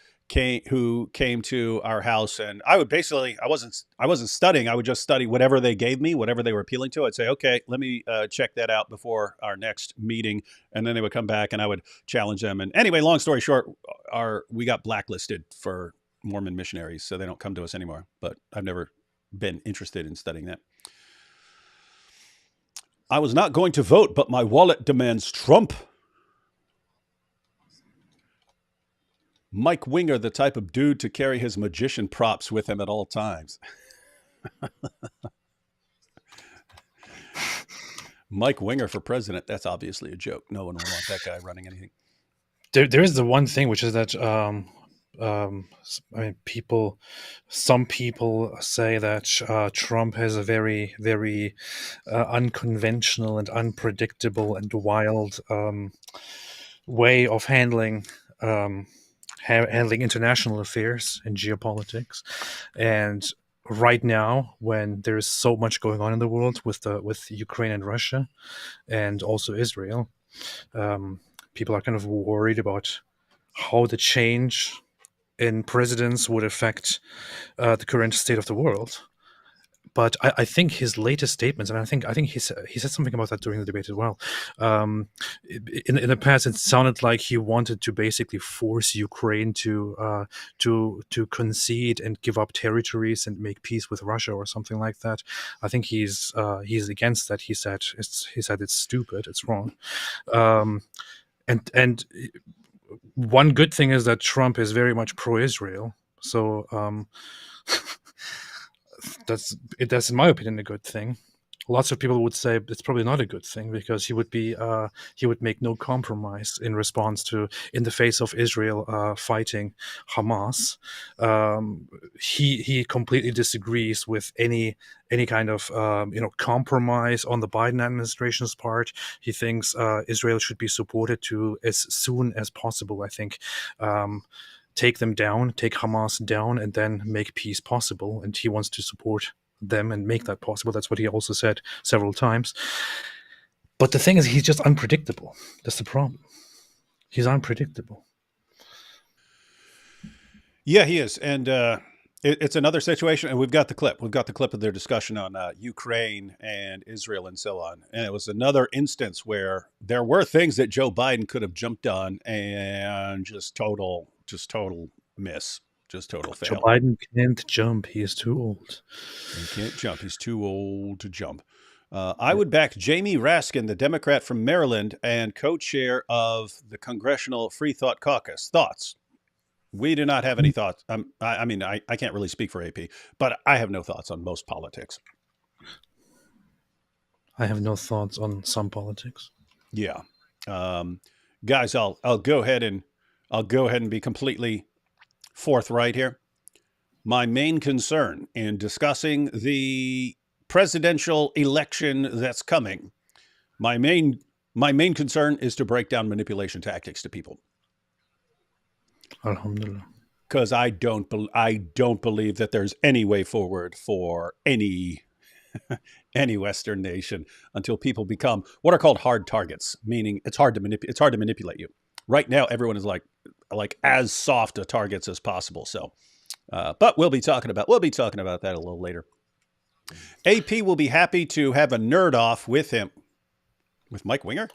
who came to our house, and I wasn't studying. I would just study whatever they gave me, whatever they were appealing to. I'd say, okay, let me check that out before our next meeting, and then they would come back, and I would challenge them. And anyway, long story short, we got blacklisted for Mormon missionaries, so they don't come to us anymore. But I've never been interested in studying that. I was not going to vote, but my wallet demands Trump. Mike Winger, the type of dude to carry his magician props with him at all times. Mike Winger for president. That's obviously a joke. No one will want that guy running anything. There is the one thing, which is that some people say that Trump has a very, very unconventional and unpredictable and wild way of handling international affairs and geopolitics. And right now, when there is so much going on in the world with Ukraine and Russia, and also Israel, people are kind of worried about how the change in presidents would affect the current state of the world. But I think his latest statements, and I think he said something about that during the debate as well. In the past, it sounded like he wanted to basically force Ukraine to concede and give up territories and make peace with Russia or something like that. I think he's against that. He said it's stupid. It's wrong. And one good thing is that Trump is very much pro-Israel. So that's in my opinion a good thing. Lots of people would say it's probably not a good thing because he would make no compromise in the face of Israel fighting Hamas. He completely disagrees with any kind of compromise on the Biden administration's part. He thinks Israel should be supported to as soon as possible. I think. Take Hamas down, and then make peace possible. And he wants to support them and make that possible. That's what he also said several times. But the thing is, he's just unpredictable. That's the problem. He's unpredictable. Yeah, he is. And it's another situation. And we've got the clip. We've got the clip of their discussion on Ukraine and Israel and so on. And it was another instance where there were things that Joe Biden could have jumped on and just total miss, just total fail. Joe Biden can't jump. He is too old. He can't jump. He's too old to jump. I would back Jamie Raskin, the Democrat from Maryland and co-chair of the Congressional Free Thought Caucus. Thoughts? We do not have any thoughts. I mean, I can't really speak for AP, but I have no thoughts on most politics. I have no thoughts on some politics. Yeah. Guys, I'll go ahead and be completely forthright here. My main concern in discussing the presidential election that's coming, my main concern is to break down manipulation tactics to people. Alhamdulillah. Because I don't believe that there's any way forward for any Western nation until people become what are called hard targets, meaning it's hard to manipulate you. Right now, everyone is like as soft a targets as possible. So, but we'll be talking about that a little later. AP will be happy to have a nerd off with him, with Mike Winger.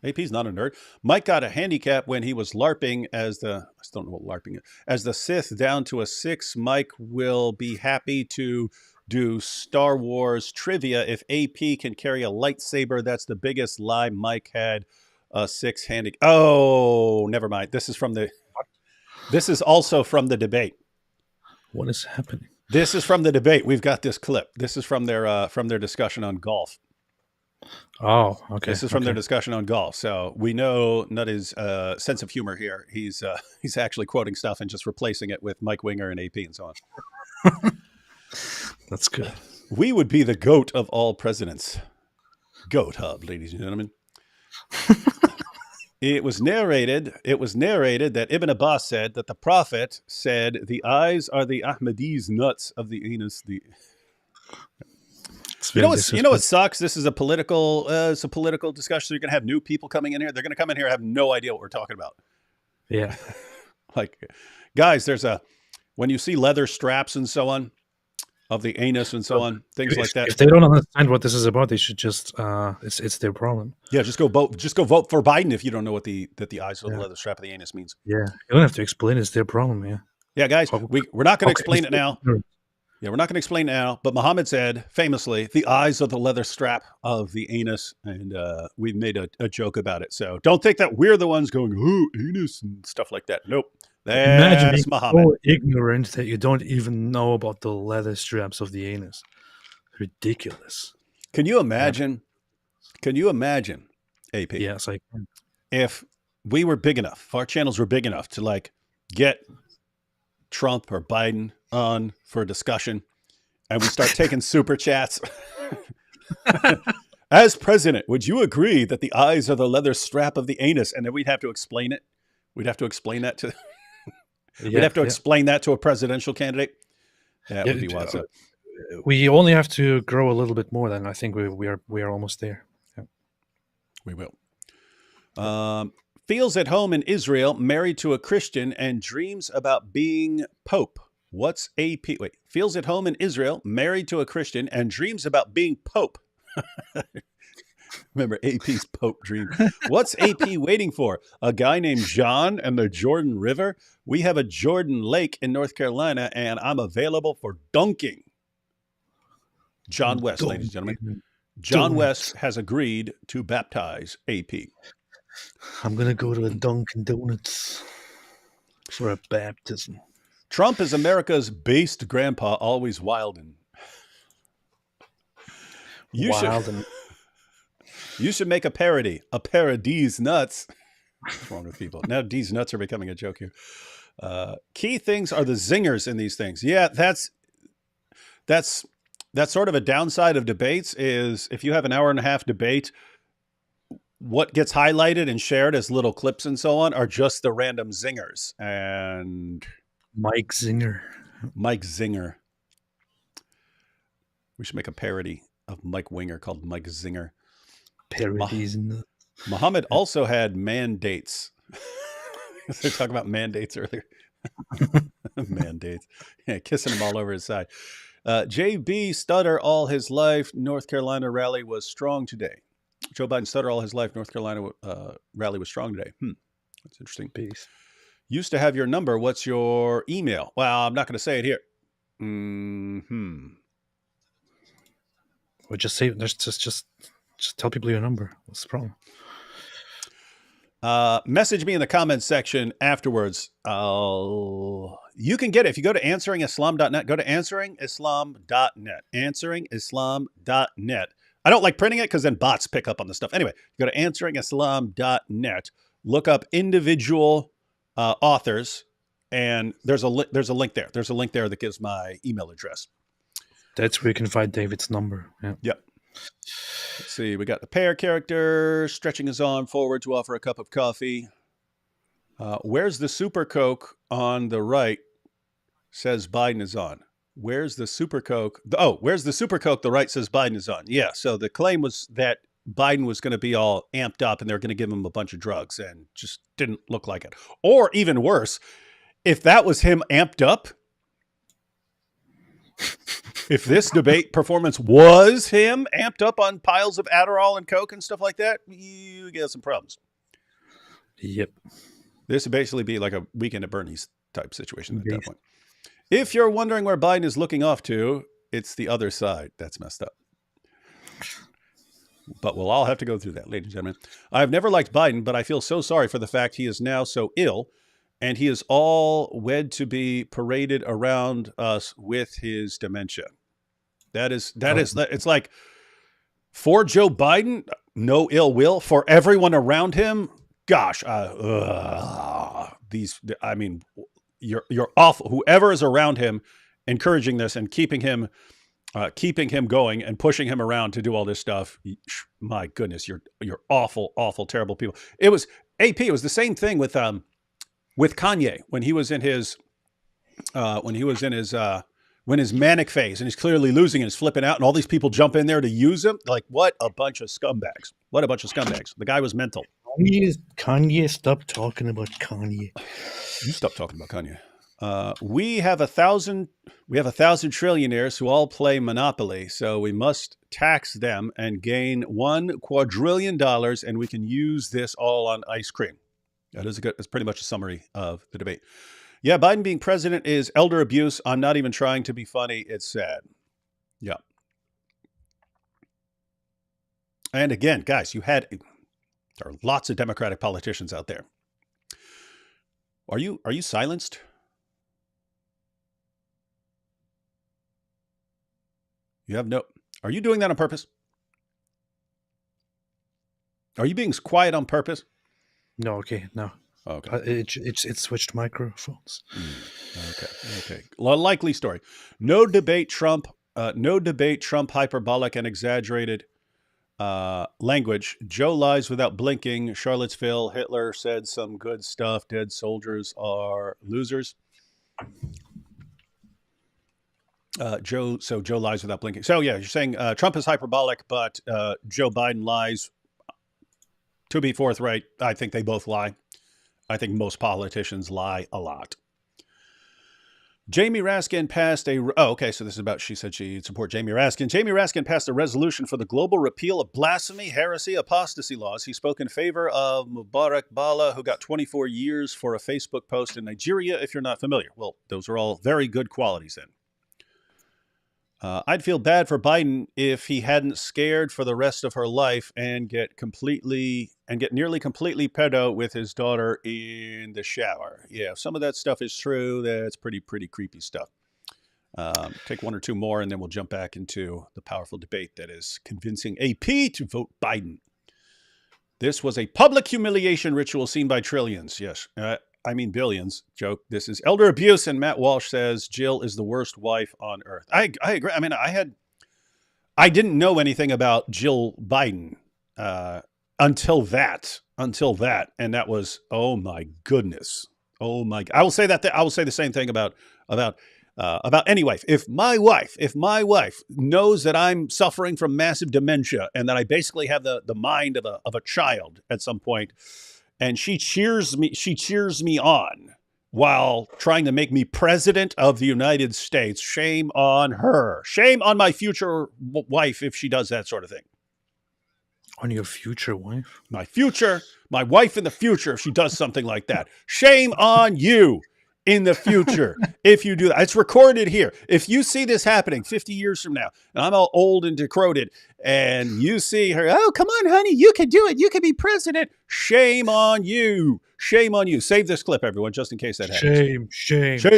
AP's not a nerd. Mike got a handicap when he was LARPing I still don't know what LARPing is. As the Sith down to a 6, Mike will be happy to do Star Wars trivia if AP can carry a lightsaber. That's the biggest lie. Mike had a 6 handicap. Oh, never mind. This is also from the debate. What is happening? This is from the debate. We've got this clip. This is from their discussion on golf. Oh, okay. This is from their discussion on golf. So we know Nutty's sense of humor here. He's actually quoting stuff and just replacing it with Mike Winger and AP and so on. That's good. We would be the GOAT of all presidents. GOAT Hub, ladies and gentlemen. It was narrated that Ibn Abbas said that the Prophet said, "The eyes are the Ahmadis' nuts of the anus." You know what sucks? This is a political discussion. So you're gonna have new people coming in here. They're gonna come in here and have no idea what we're talking about. Yeah. Like, guys, when you see leather straps and so on of the anus and so on, things like that. If they don't understand what this is about, they should just it's their problem. Yeah, just go vote for Biden if you don't know what the eyes of the leather strap of the anus means. Yeah, you don't have to explain. It's their problem. Yeah. Yeah, guys, we're not going to explain it now. Yeah, we're not going to explain it now. But Muhammad said famously, "The eyes of the leather strap of the anus," and we've made a joke about it. So don't think that we're the ones going, "Oh, anus" and stuff like that. Nope. Imagine being Muhammad. so ignorant that you don't even know about the leather straps of the anus. Ridiculous. Can you imagine? Can you imagine, AP? Yes, I can. If we were big enough, if our channels were big enough to like get Trump or Biden on for a discussion, and we start taking super chats. As president, would you agree that the eyes are the leather strap of the anus? And then we'd have to explain it. We'd have to explain that to. We'd have to explain that to a presidential candidate. That would be wild. We only have to grow a little bit more. Then I think we are almost there. Yeah. We will. Feels at home in Israel, married to a Christian, and dreams about being Pope. What's AP? Wait, feels at home in Israel, married to a Christian, and dreams about being Pope. Remember AP's Pope dream. What's AP waiting for? A guy named John and the Jordan River? We have a Jordan Lake in North Carolina, and I'm available for dunking. John West, ladies and gentlemen. John West has agreed to baptize AP. I'm gonna go to a Dunkin' Donuts for a baptism. Trump is America's based grandpa, always wildin'. You should make a parody. A pair of D's nuts. What's wrong with people? Now D's nuts are becoming a joke here. Key things are the zingers in these things. Yeah, that's sort of a downside of debates is if you have an hour and a half debate, what gets highlighted and shared as little clips and so on are just the random zingers. And Mike Zinger. We should make a parody of Mike Winger called Mike Zinger. Parodies in the... Muhammad also had mandates. They talked about mandates earlier. Mandates. Yeah, kissing him all over his side. JB stutter all his life. North Carolina rally was strong today. Joe Biden stutter all his life. North Carolina rally was strong today. That's interesting. Peace. Used to have your number. What's your email? Well, I'm not going to say it here. Well, just say just tell people your number. What's the problem? Message me in the comments section afterwards. You can get it if you go to answeringislam.net. Go to answeringislam.net. Answeringislam.net. I don't like printing it because then bots pick up on the stuff. Anyway, go to answeringislam.net. Look up individual authors, and there's a link there. There's a link there that gives my email address. That's where you can find David's number. Yeah. Yep. Let's see. We got the pear character stretching his arm forward to offer a cup of coffee. Where's the Super Coke on the right? Says Biden is on. Where's the Super Coke? Where's the Super Coke? The right says Biden is on. Yeah. So the claim was that Biden was going to be all amped up and they're going to give him a bunch of drugs, and just didn't look like it. Or even worse, if that was him amped up, if this debate performance was him amped up on piles of Adderall and Coke and stuff like that, you get some problems. Yep. This would basically be like a Weekend at Bernie's type situation at that point. If you're wondering where Biden is looking off to, it's the other side. That's messed up. But we'll all have to go through that, ladies and gentlemen. I've never liked Biden, but I feel so sorry for the fact he is now so ill, and he is all wed to be paraded around us with his dementia. It's like, for Joe Biden, no ill will. For everyone around him, gosh, you're awful. Whoever is around him, encouraging this and keeping him going and pushing him around to do all this stuff. My goodness, you're awful, awful, terrible people. It was AP. It was the same thing with Kanye when he was in his when his manic phase and he's clearly losing and he's flipping out and all these people jump in there to use him. Like, what a bunch of scumbags. What a bunch of scumbags. The guy was mental. Kanye, stop talking about Kanye. You stop talking about Kanye. We have 1,000 trillionaires who all play Monopoly, so we must tax them and gain $1 quadrillion, and we can use this all on ice cream. That's pretty much a summary of the debate. Yeah, Biden being president is elder abuse. I'm not even trying to be funny. It's sad. Yeah. And again, guys, there are lots of Democratic politicians out there. Are you silenced? Are you doing that on purpose? Are you being quiet on purpose? No, okay, no. Okay. It switched microphones. Okay. Likely story. No debate Trump hyperbolic and exaggerated language. Joe lies without blinking. Charlottesville, Hitler said some good stuff. Dead soldiers are losers. Joe lies without blinking. So yeah, you're saying Trump is hyperbolic, but Joe Biden lies. To be forthright, I think they both lie. I think most politicians lie a lot. Jamie Raskin passed so this is about, she said she'd support Jamie Raskin. Jamie Raskin passed a resolution for the global repeal of blasphemy, heresy, apostasy laws. He spoke in favor of Mubarak Bala, who got 24 years for a Facebook post in Nigeria, if you're not familiar. Well, those are all very good qualities then. I'd feel bad for Biden if he hadn't scared for the rest of her life and get nearly completely pedo with his daughter in the shower. Yeah, some of that stuff is true. That's pretty creepy stuff. Take one or two more, and then we'll jump back into the powerful debate that is convincing AP to vote Biden. This was a public humiliation ritual seen by trillions. Yes, I mean billions. Joke. This is elder abuse, and Matt Walsh says Jill is the worst wife on earth. I agree. I mean, I didn't know anything about Jill Biden until that, and that was, oh my goodness. Oh my! I will say that. I will say the same thing about any wife. If my wife knows that I'm suffering from massive dementia and that I basically have the mind of a child at some point, and she cheers me on while trying to make me president of the United States, shame on her. Shame on my future wife if she does that sort of thing. On your future wife? My wife in the future, if she does something like that. Shame on you in the future if you do that. It's recorded here. If you see this happening 50 years from now, and I'm all old and decrepit, and you see her, oh, come on, honey, you can do it. You can be president. Shame on you. Shame on you. Save this clip, everyone, just in case that happens. Shame.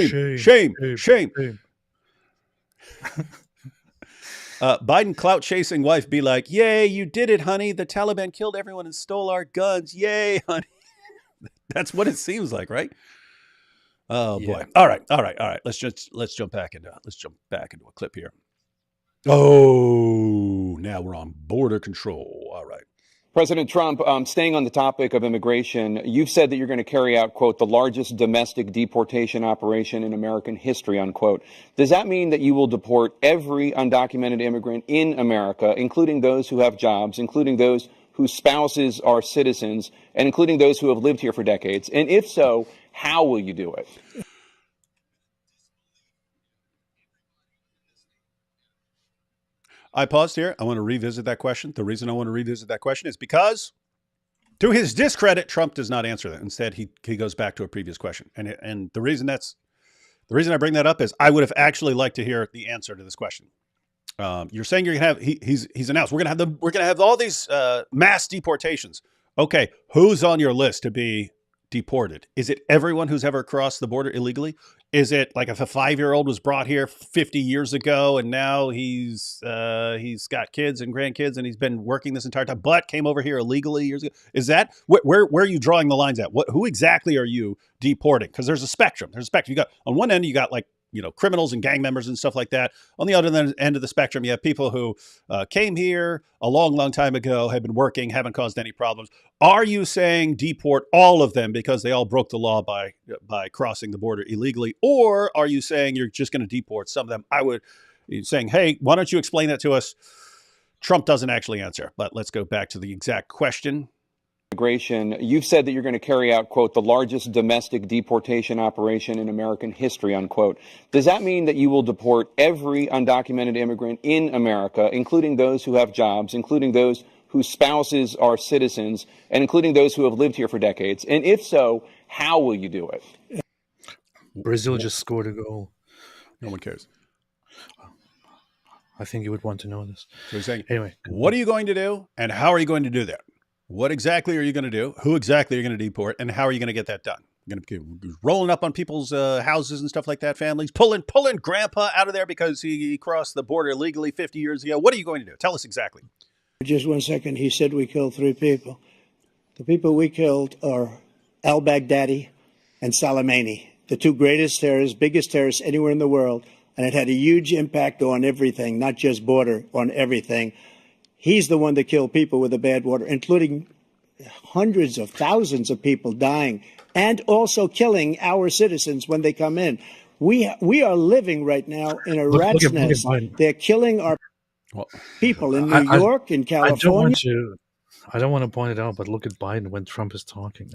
Biden clout-chasing wife be like, yay, you did it, honey. The Taliban killed everyone and stole our guns. Yay, honey. That's what it seems like, right? Oh boy! Yeah. All right. Let's jump back into a clip here. Oh, now we're on border control. All right. President Trump, staying on the topic of immigration, you've said that you're going to carry out, quote, the largest domestic deportation operation in American history, unquote. Does that mean that you will deport every undocumented immigrant in America, including those who have jobs, including those whose spouses are citizens, and including those who have lived here for decades? And if so, how will you do it? I paused here. I want to revisit that question. The reason I want to revisit that question is because, to his discredit, Trump does not answer that. Instead, he goes back to a previous question. And the reason I bring that up is I would have actually liked to hear the answer to this question. You're saying you're gonna have he's announced we're gonna have all these mass deportations. Okay, who's on your list to be deported? Is it everyone who's ever crossed the border illegally? Is it like if a 5-year-old was brought here 50 years ago and now he's got kids and grandkids and he's been working this entire time, but came over here illegally years ago? Is that where are you drawing the lines at? Who exactly are you deporting? Because there's a spectrum. You got on one end you got like criminals and gang members and stuff like that. On the other end of the spectrum, you have people who came here a long time ago, have been working, haven't caused any problems. Are you saying deport all of them because they all broke the law by crossing the border illegally? Or are you saying you're just going to deport some of them? Saying, hey, why don't you explain that to us? Trump doesn't actually answer, but let's go back to the exact question. Immigration, you've said that you're going to carry out, quote, the largest domestic deportation operation in American history, unquote. Does that mean that you will deport every undocumented immigrant in America, including those who have jobs, including those whose spouses are citizens, and including those who have lived here for decades? And if so, how will you do it? Brazil just scored a goal. No one cares. I think you would want to know this. So he's saying, anyway, what are you going to do, and how are you going to do that? What exactly are you going to do? Who exactly are you going to deport? And how are you going to get that done? You're going to be rolling up on people's houses and stuff like that, families, pulling grandpa out of there because he crossed the border illegally 50 years ago. What are you going to do? Tell us exactly. Just 1 second. He said we killed 3 people. The people we killed are al-Baghdadi and Soleimani, the 2 greatest terrorists, biggest terrorists anywhere in the world. And it had a huge impact on everything, not just border, on everything. He's the one that killed people with the bad water, including hundreds of thousands of people dying and also killing our citizens when they come in. We are living right now in a rat's nest. They're killing our people in New York, in California. I don't want to point it out, but look at Biden when Trump is talking.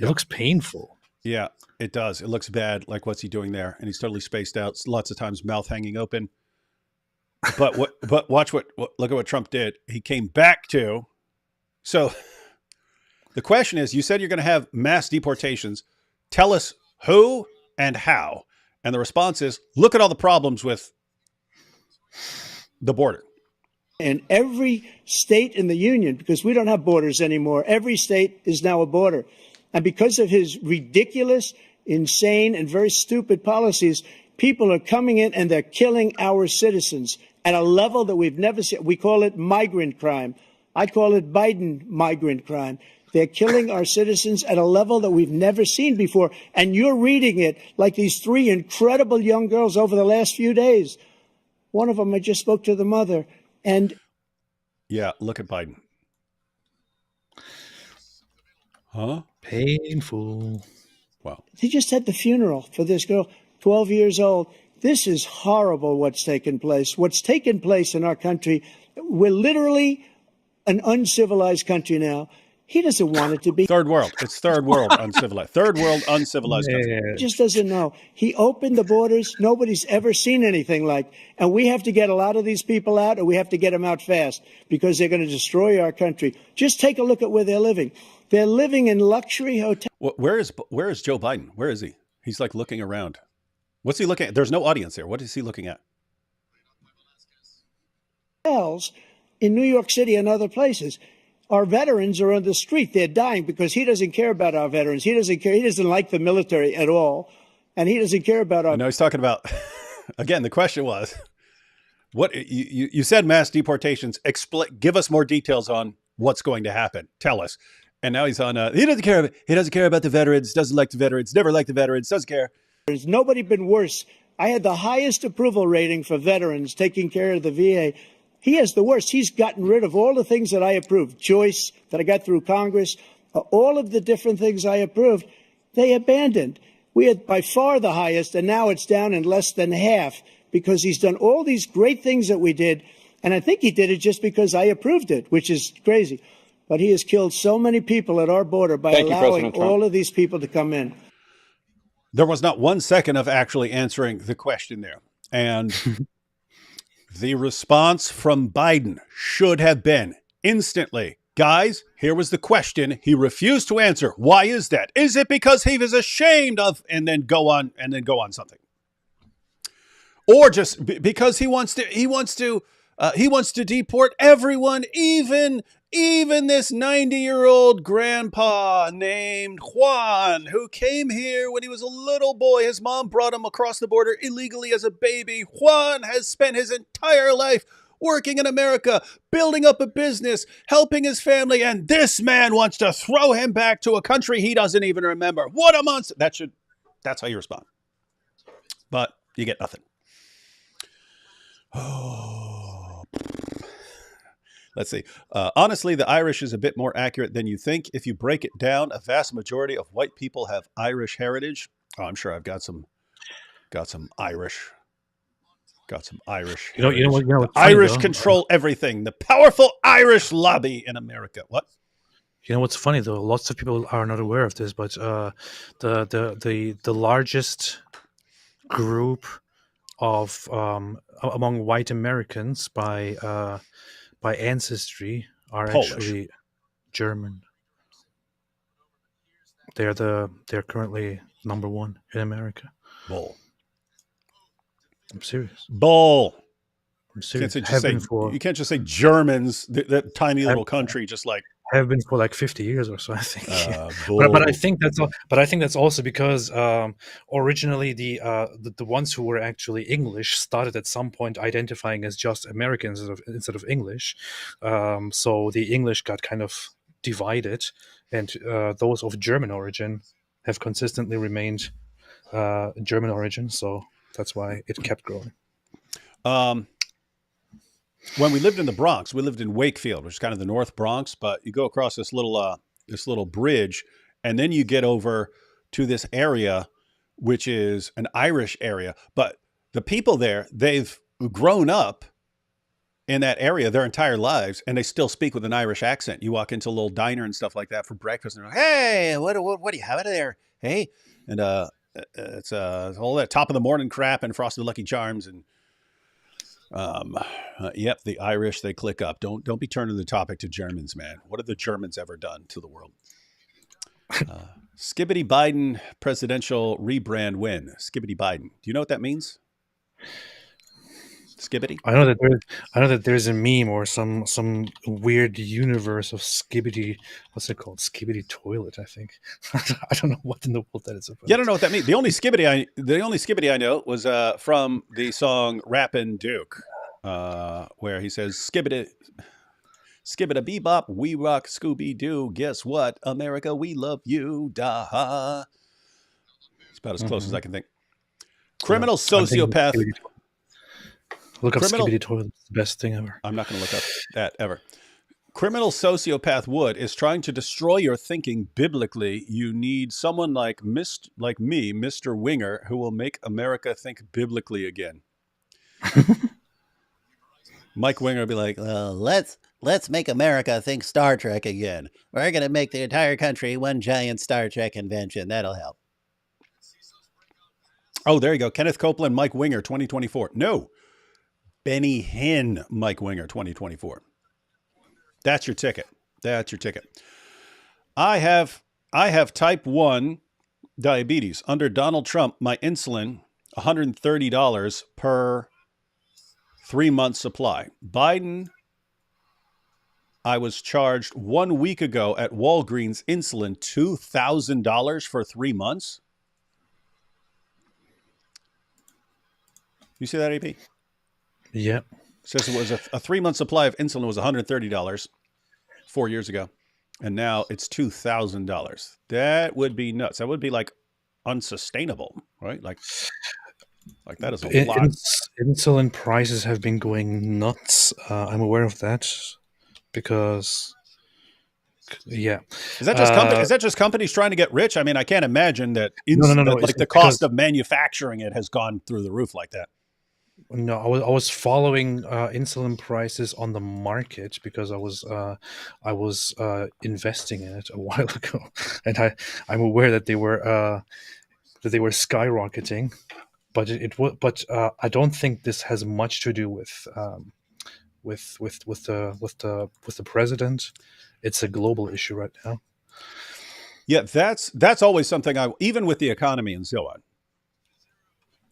It looks painful. Yeah, it does. It looks bad. Like, what's he doing there? And he's totally spaced out. Lots of times, mouth hanging open. But look at what Trump did. He came back to. So the question is, you said you're going to have mass deportations. Tell us who and how. And the response is, look at all the problems with the border. In every state in the union, because we don't have borders anymore, every state is now a border. And because of his ridiculous, insane, and very stupid policies, people are coming in and they're killing our citizens at a level that we've never seen. We call it migrant crime. I call it Biden migrant crime. They're killing our citizens at a level that we've never seen before. And you're reading it like these three incredible young girls over the last few days. One of them, I just spoke to the mother. And yeah, look at Biden. Huh? Painful. Wow. They just had the funeral for this girl, 12 years old. This is horrible what's taken place. What's taken place in our country, we're literally an uncivilized country now. He doesn't want it to be. Third world. It's third world uncivilized. Third world uncivilized country. He just doesn't know. He opened the borders. Nobody's ever seen anything like. And we have to get a lot of these people out, and we have to get them out fast because they're going to destroy our country. Just take a look at where they're living. They're living in luxury hotels. Where is Joe Biden? Where is he? He's like looking around. What's he looking at? There's no audience there. What is he looking at? In New York City and other places. Our veterans are on the street. They're dying because he doesn't care about our veterans. He doesn't care. He doesn't like the military at all. And he doesn't care about our. No, he's talking about, again, the question was, what you said mass deportations. Give us more details on what's going to happen. Tell us. And now he's on, he doesn't care. He doesn't care about the veterans, doesn't like the veterans, never liked the veterans, doesn't care. There's nobody been worse. I had the highest approval rating for veterans taking care of the VA. He has the worst. He's gotten rid of all the things that I approved. Choice that I got through Congress, all of the different things I approved, they abandoned. We had by far the highest, and now it's down in less than half because he's done all these great things that we did. And I think he did it just because I approved it, which is crazy. But he has killed so many people at our border by allowing all of these people to come in. There was not 1 second of actually answering the question there. And the response from Biden should have been instantly, guys, here was the question. He refused to answer. Why is that? Is it because he was ashamed of, and then go on something? Or just because he wants to deport everyone, even this 90-year-old grandpa named Juan, who came here when he was a little boy. His mom brought him across the border illegally as a baby. Juan has spent his entire life working in America, building up a business, helping his family, and this man wants to throw him back to a country he doesn't even remember. What a monster. That's how you respond. But you get nothing. Oh. Let's see. Honestly, the Irish is a bit more accurate than you think. If you break it down, a vast majority of white people have Irish heritage. Oh, I'm sure I've got some Irish. You know what? Irish control everything. The powerful Irish lobby in America. What? You know what's funny though? Lots of people are not aware of this, but the largest group of among white Americans by ancestry are Polish. actually German. They're currently number one in America. Bull. I'm serious. Bull. I'm serious. You can't just say Germans, that tiny little country, just like have been for like 50 years or so, I think. Bull. But I think that's also because originally the ones who were actually English started at some point identifying as just Americans instead of English. So the English got kind of divided, and those of German origin have consistently remained German origin. So that's why it kept growing. When we lived in the Bronx, we lived in Wakefield, which is kind of the North Bronx, but you go across this little bridge, and then you get over to this area, which is an Irish area. But the people there, they've grown up in that area their entire lives, and they still speak with an Irish accent. You walk into a little diner and stuff like that for breakfast, and they're like, "Hey, what do you have there? Hey," and it's all that top of the morning crap and Frosted Lucky Charms and. Yep, the Irish, they click up. Don't be turning the topic to Germans, man. What have the Germans ever done to the world? Skibbity Biden presidential rebrand win. Skibbity Biden. Do you know what that means? Skibbity. I know that there's a meme or some weird universe of Skibbity. What's it called? Skibbity toilet, I think. I don't know what in the world that is about. Yeah, I don't know what that means. The only Skibbity I know was from the song Rappin' Duke, where he says Skibbity bebop, we rock Scooby Doo. Guess what? America, we love you. Da. It's about as close as I can think. Criminal sociopath. Look up Criminal- Skibbity toilet. It's the best thing ever. I'm not going to look up that ever. Criminal sociopath Wood is trying to destroy your thinking biblically. You need someone like me, Mr. Winger, who will make America think biblically again. Mike Winger will be like, Let's make America think Star Trek again. We're going to make the entire country one giant Star Trek convention. That'll help. oh, there you go. Kenneth Copeland, Mike Winger, 2024. No, Benny Hinn, Mike Winger, 2024. That's your ticket. I have type 1 diabetes. Under Donald Trump, my insulin, $130 per 3-month supply. Biden, I was charged 1 week ago at Walgreens insulin $2,000 for 3 months. You see that, AP? Yeah. Says it was a 3-month supply of insulin was $130 4 years ago, and now it's $2,000. That would be nuts. That would be like unsustainable, right? Like that is a lot. Insulin prices have been going nuts. I'm aware of that because, yeah. Is that just companies trying to get rich? I mean, I can't imagine that. No. Like the cost of manufacturing it has gone through the roof like that. No, I was following insulin prices on the market because I was investing in it a while ago, and I'm aware that they were skyrocketing, but I don't think this has much to do with the president. It's a global issue right now. Yeah, that's always something even with the economy and so on.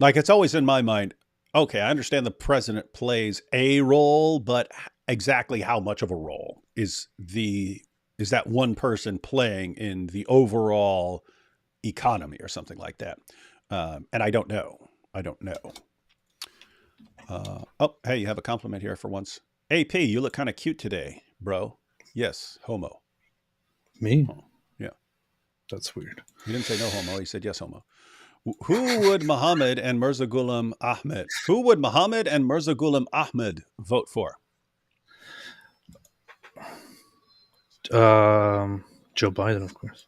Like it's always in my mind. Okay, I understand the president plays a role, but exactly how much of a role is that one person playing in the overall economy or something like that? And I don't know. Oh, hey, you have a compliment here for once. AP, you look kind of cute today, bro. Yes, homo. Me? Oh, yeah. That's weird. He didn't say no homo. He said yes, homo. Who would Mohammed and Mirza Ghulam Ahmed vote for? Joe Biden, of course.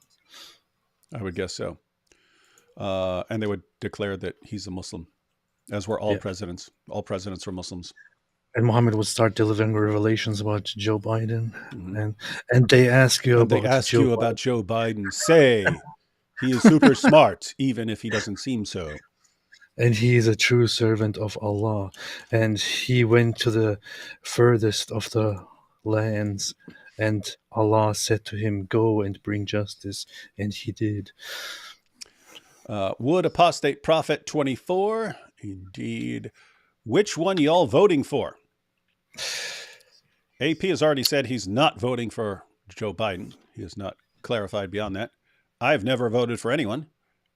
I would guess so. And they would declare that he's a Muslim, as were all presidents. All presidents were Muslims. And Mohammed would start delivering revelations about Joe Biden, and they ask you about Joe Biden. Say he is super smart, even if he doesn't seem so. And he is a true servant of Allah. And he went to the furthest of the lands, and Allah said to him, "Go and bring justice," and he did. Would apostate prophet 24? Indeed. Which one y'all voting for? AP has already said he's not voting for Joe Biden. He has not clarified beyond that. I've never voted for anyone,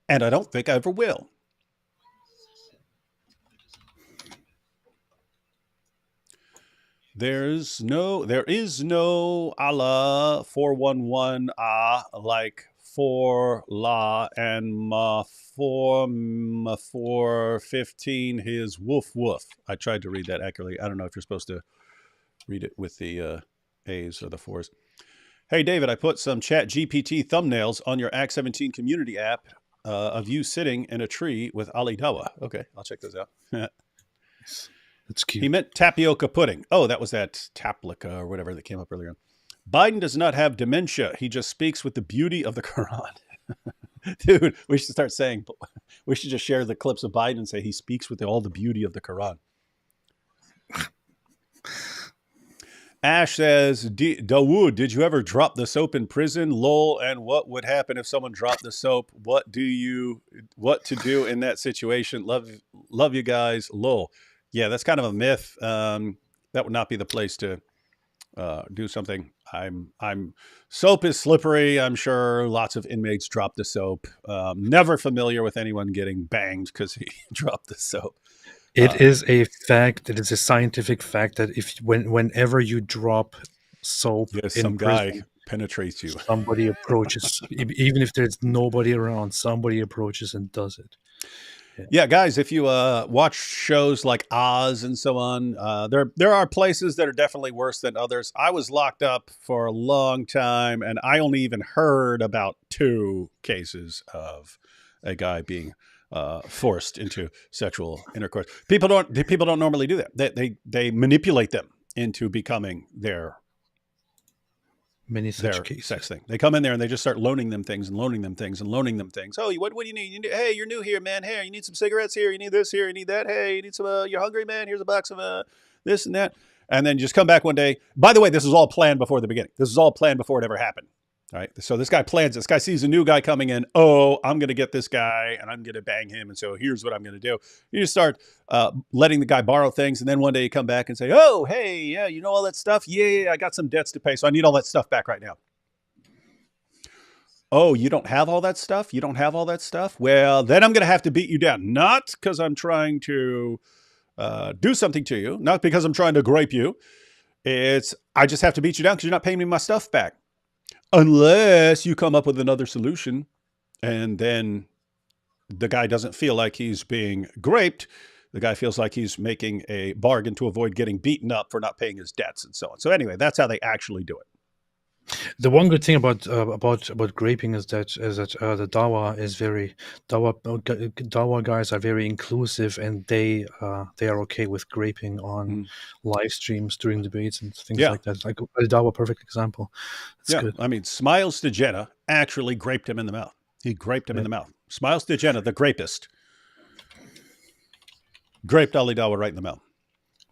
and I don't think I ever will. There is no Allah 411 like for La and Ma 415 his woof woof. I tried to read that accurately. I don't know if you're supposed to read it with the A's or the 4s. Hey, David, I put some Chat GPT thumbnails on your Act 17 community app of you sitting in a tree with Ali Dawah. Okay, I'll check those out. That's cute. He meant tapioca pudding. Oh, that was that Taplica or whatever that came up earlier. Biden does not have dementia. He just speaks with the beauty of the Quran. Dude, we should just share the clips of Biden and say he speaks with all the beauty of the Quran. Ash says, Dawood, did you ever drop the soap in prison? Lol. And what would happen if someone dropped the soap? What to do in that situation? Love you guys. Lol. Yeah, that's kind of a myth. That would not be the place to do something. Soap is slippery. I'm sure lots of inmates drop the soap. Never familiar with anyone getting banged because he dropped the soap. It is a fact. It is a scientific fact that whenever you drop soap Yes, in some prison, guy penetrates you. somebody approaches, even if there's nobody around, somebody approaches and does it. Yeah, guys, if you watch shows like Oz and so on, there are places that are definitely worse than others. I was locked up for a long time, and I only even heard about 2 cases of a guy being forced into sexual intercourse. People don't normally do that. They manipulate them into becoming their Many such cases. sex thing. They come in there and they just start loaning them things and loaning them things and loaning them things. Oh, what do you need? Hey, you're new here, man. Hey, you need some cigarettes here. You need this here. You need that. Hey, you need some. You're hungry, man. Here's a box of this and that. And then just come back one day. By the way, this was all planned before the beginning. This was all planned before it ever happened. All right. So this guy plans. This guy sees a new guy coming in. Oh, I'm going to get this guy and I'm going to bang him. And so here's what I'm going to do. You just start letting the guy borrow things. And then one day you come back and say, oh, hey, yeah, you know all that stuff? Yeah, I got some debts to pay. So I need all that stuff back right now. Oh, you don't have all that stuff? You don't have all that stuff? Well, then I'm going to have to beat you down. Not because I'm trying to do something to you. Not because I'm trying to grape you. I just have to beat you down because you're not paying me my stuff back. Unless you come up with another solution, and then the guy doesn't feel like he's being graped. The guy feels like he's making a bargain to avoid getting beaten up for not paying his debts and so on. So anyway, that's how they actually do it. The one good thing about graping is that the Dawa guys are very inclusive, and they are okay with graping on live streams during debates and things like that. Like the Dawa, perfect example. It's good. I mean, Smiles Digenna actually graped him in the mouth. He graped him in the mouth. Smiles Digenna, the grapist, graped Ali Dawa right in the mouth.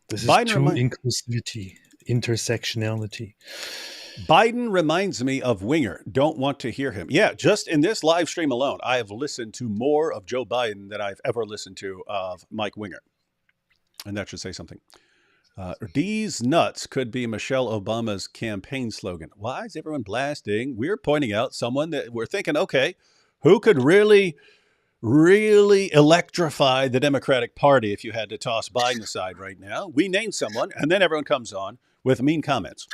This is true inclusivity, intersectionality. Biden reminds me of Winger. Don't want to hear him. Yeah, just in this live stream alone, I have listened to more of Joe Biden than I've ever listened to of Mike Winger. And that should say something. These nuts could be Michelle Obama's campaign slogan. Why is everyone blasting? We're pointing out someone that we're thinking, okay, who could really electrify the Democratic Party if you had to toss Biden aside right now? We name someone, and then everyone comes on with mean comments.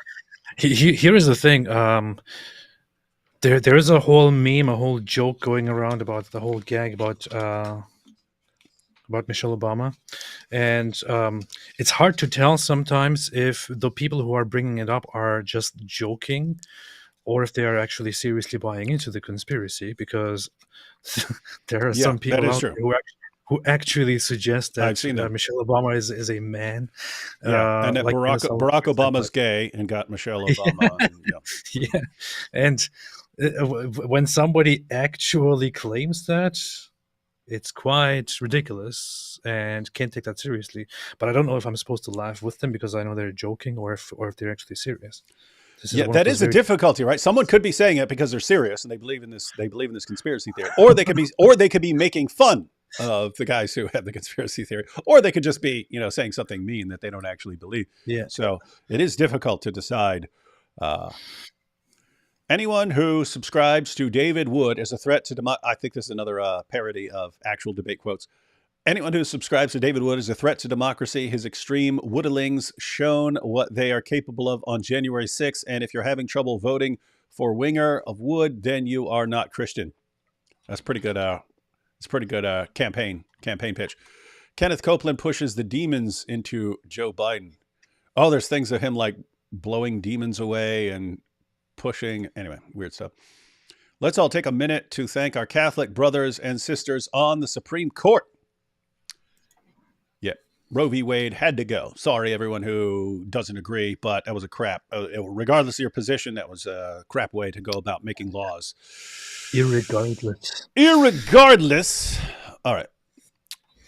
Here is the thing. There is a whole meme, a whole joke going around about the whole gag about Michelle Obama, and it's hard to tell sometimes if the people who are bringing it up are just joking, or if they are actually seriously buying into the conspiracy. Because there are some people out there who actually suggest that Michelle Obama is a man. And that Barack Obama's gay and got Michelle Obama. And when somebody actually claims that, it's quite ridiculous and can't take that seriously. But I don't know if I'm supposed to laugh with them because I know they're joking, or if they're actually serious. That is a difficulty, right? Someone could be saying it because they're serious and they believe in this conspiracy theory, or they could be making fun of the guys who have the conspiracy theory, or they could just be, saying something mean that they don't actually believe. Yeah. So it is difficult to decide. Anyone who subscribes to David Wood as a threat to I think this is another parody of actual debate quotes. Anyone who subscribes to David Wood as a threat to democracy, his extreme Woodlings shown what they are capable of on January 6th. And if you're having trouble voting for Winger of Wood, then you are not Christian. That's pretty good. It's pretty good campaign pitch. Kenneth Copeland pushes the demons into Joe Biden. Oh, there's things of him like blowing demons away and pushing. Anyway, weird stuff. Let's all take a minute to thank our Catholic brothers and sisters on the Supreme Court. Yeah, Roe v. Wade had to go. Sorry, everyone who doesn't agree, but that was a crap. Regardless of your position, that was a crap way to go about making laws. Irregardless. All right.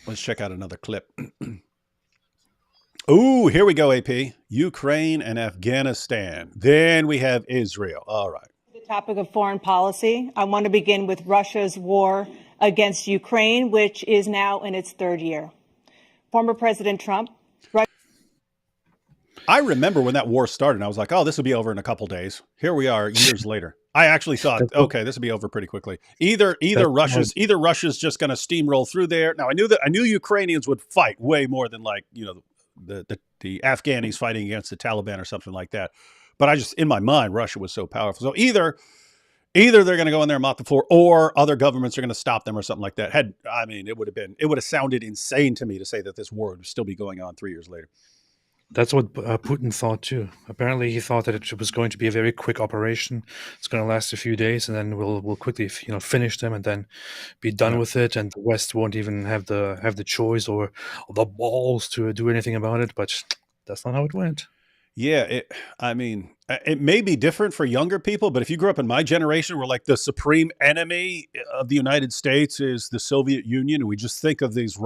Let's check out another clip. Ooh, here we go, AP. Ukraine and Afghanistan. Then we have Israel. All right. The topic of foreign policy. I want to begin with Russia's war against Ukraine, which is now in its 3rd year. Former President Trump. I remember when that war started, and I was like, oh, this will be over in a couple days. Here we are years later. I actually thought, okay, this will be over pretty quickly. Either Russia's just going to steamroll through there. Now, I knew Ukrainians would fight way more than like, the Afghanis fighting against the Taliban or something like that. But I just, in my mind, Russia was so powerful. So either they're going to go in there and mop the floor, or other governments are going to stop them or something like that. It would have sounded insane to me to say that this war would still be going on 3 years later. That's what Putin thought too. Apparently, he thought that it was going to be a very quick operation. It's going to last a few days, and then we'll quickly, finish them, and then be done with it. And the West won't even have the choice or the balls to do anything about it. But that's not how it went. Yeah, it may be different for younger people, but if you grew up in my generation, where like the supreme enemy of the United States is the Soviet Union, and we just think of these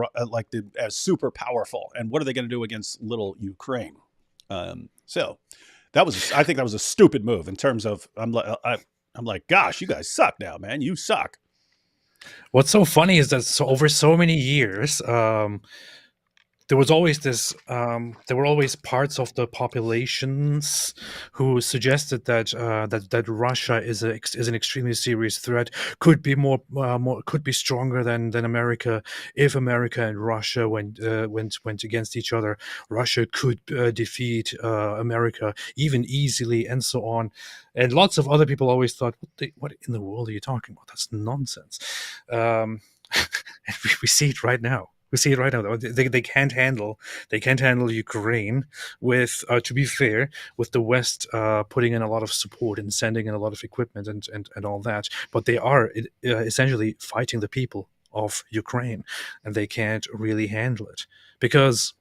as super powerful, and what are they going to do against little Ukraine? So I think that was a stupid move in terms of I'm like, gosh, you guys suck now, man. You suck. What's so funny is that over so many years, there was always this. There were always parts of the populations who suggested that that Russia is an extremely serious threat. Could be could be stronger than America. If America and Russia went against each other, Russia could defeat America even easily, and so on. And lots of other people always thought, "What in the world are you talking about? That's nonsense." And we see it right now. We see it right now. They can't handle Ukraine with, to be fair, with the West putting in a lot of support and sending in a lot of equipment and all that. But they are essentially fighting the people of Ukraine, and they can't really handle it because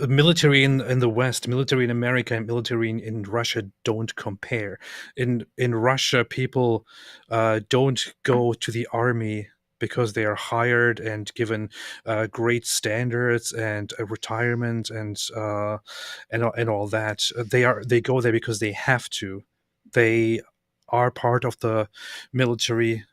military in the West, military in America, and military in Russia don't compare. In Russia, people don't go to the army because they are hired and given great standards and retirement and all that. They go there because they have to. They are part of the military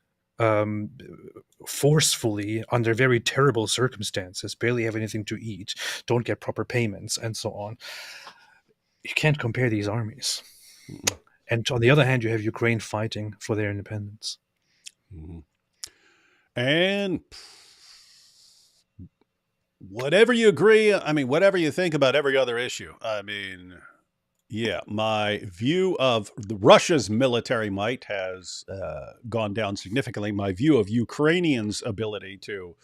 forcefully under very terrible circumstances, barely have anything to eat, don't get proper payments, and so on. You can't compare these armies. Mm-hmm. And on the other hand, you have Ukraine fighting for their independence. Mm-hmm. And whatever you agree, whatever you think about every other issue, my view of Russia's military might has gone down significantly. My view of Ukrainians' ability to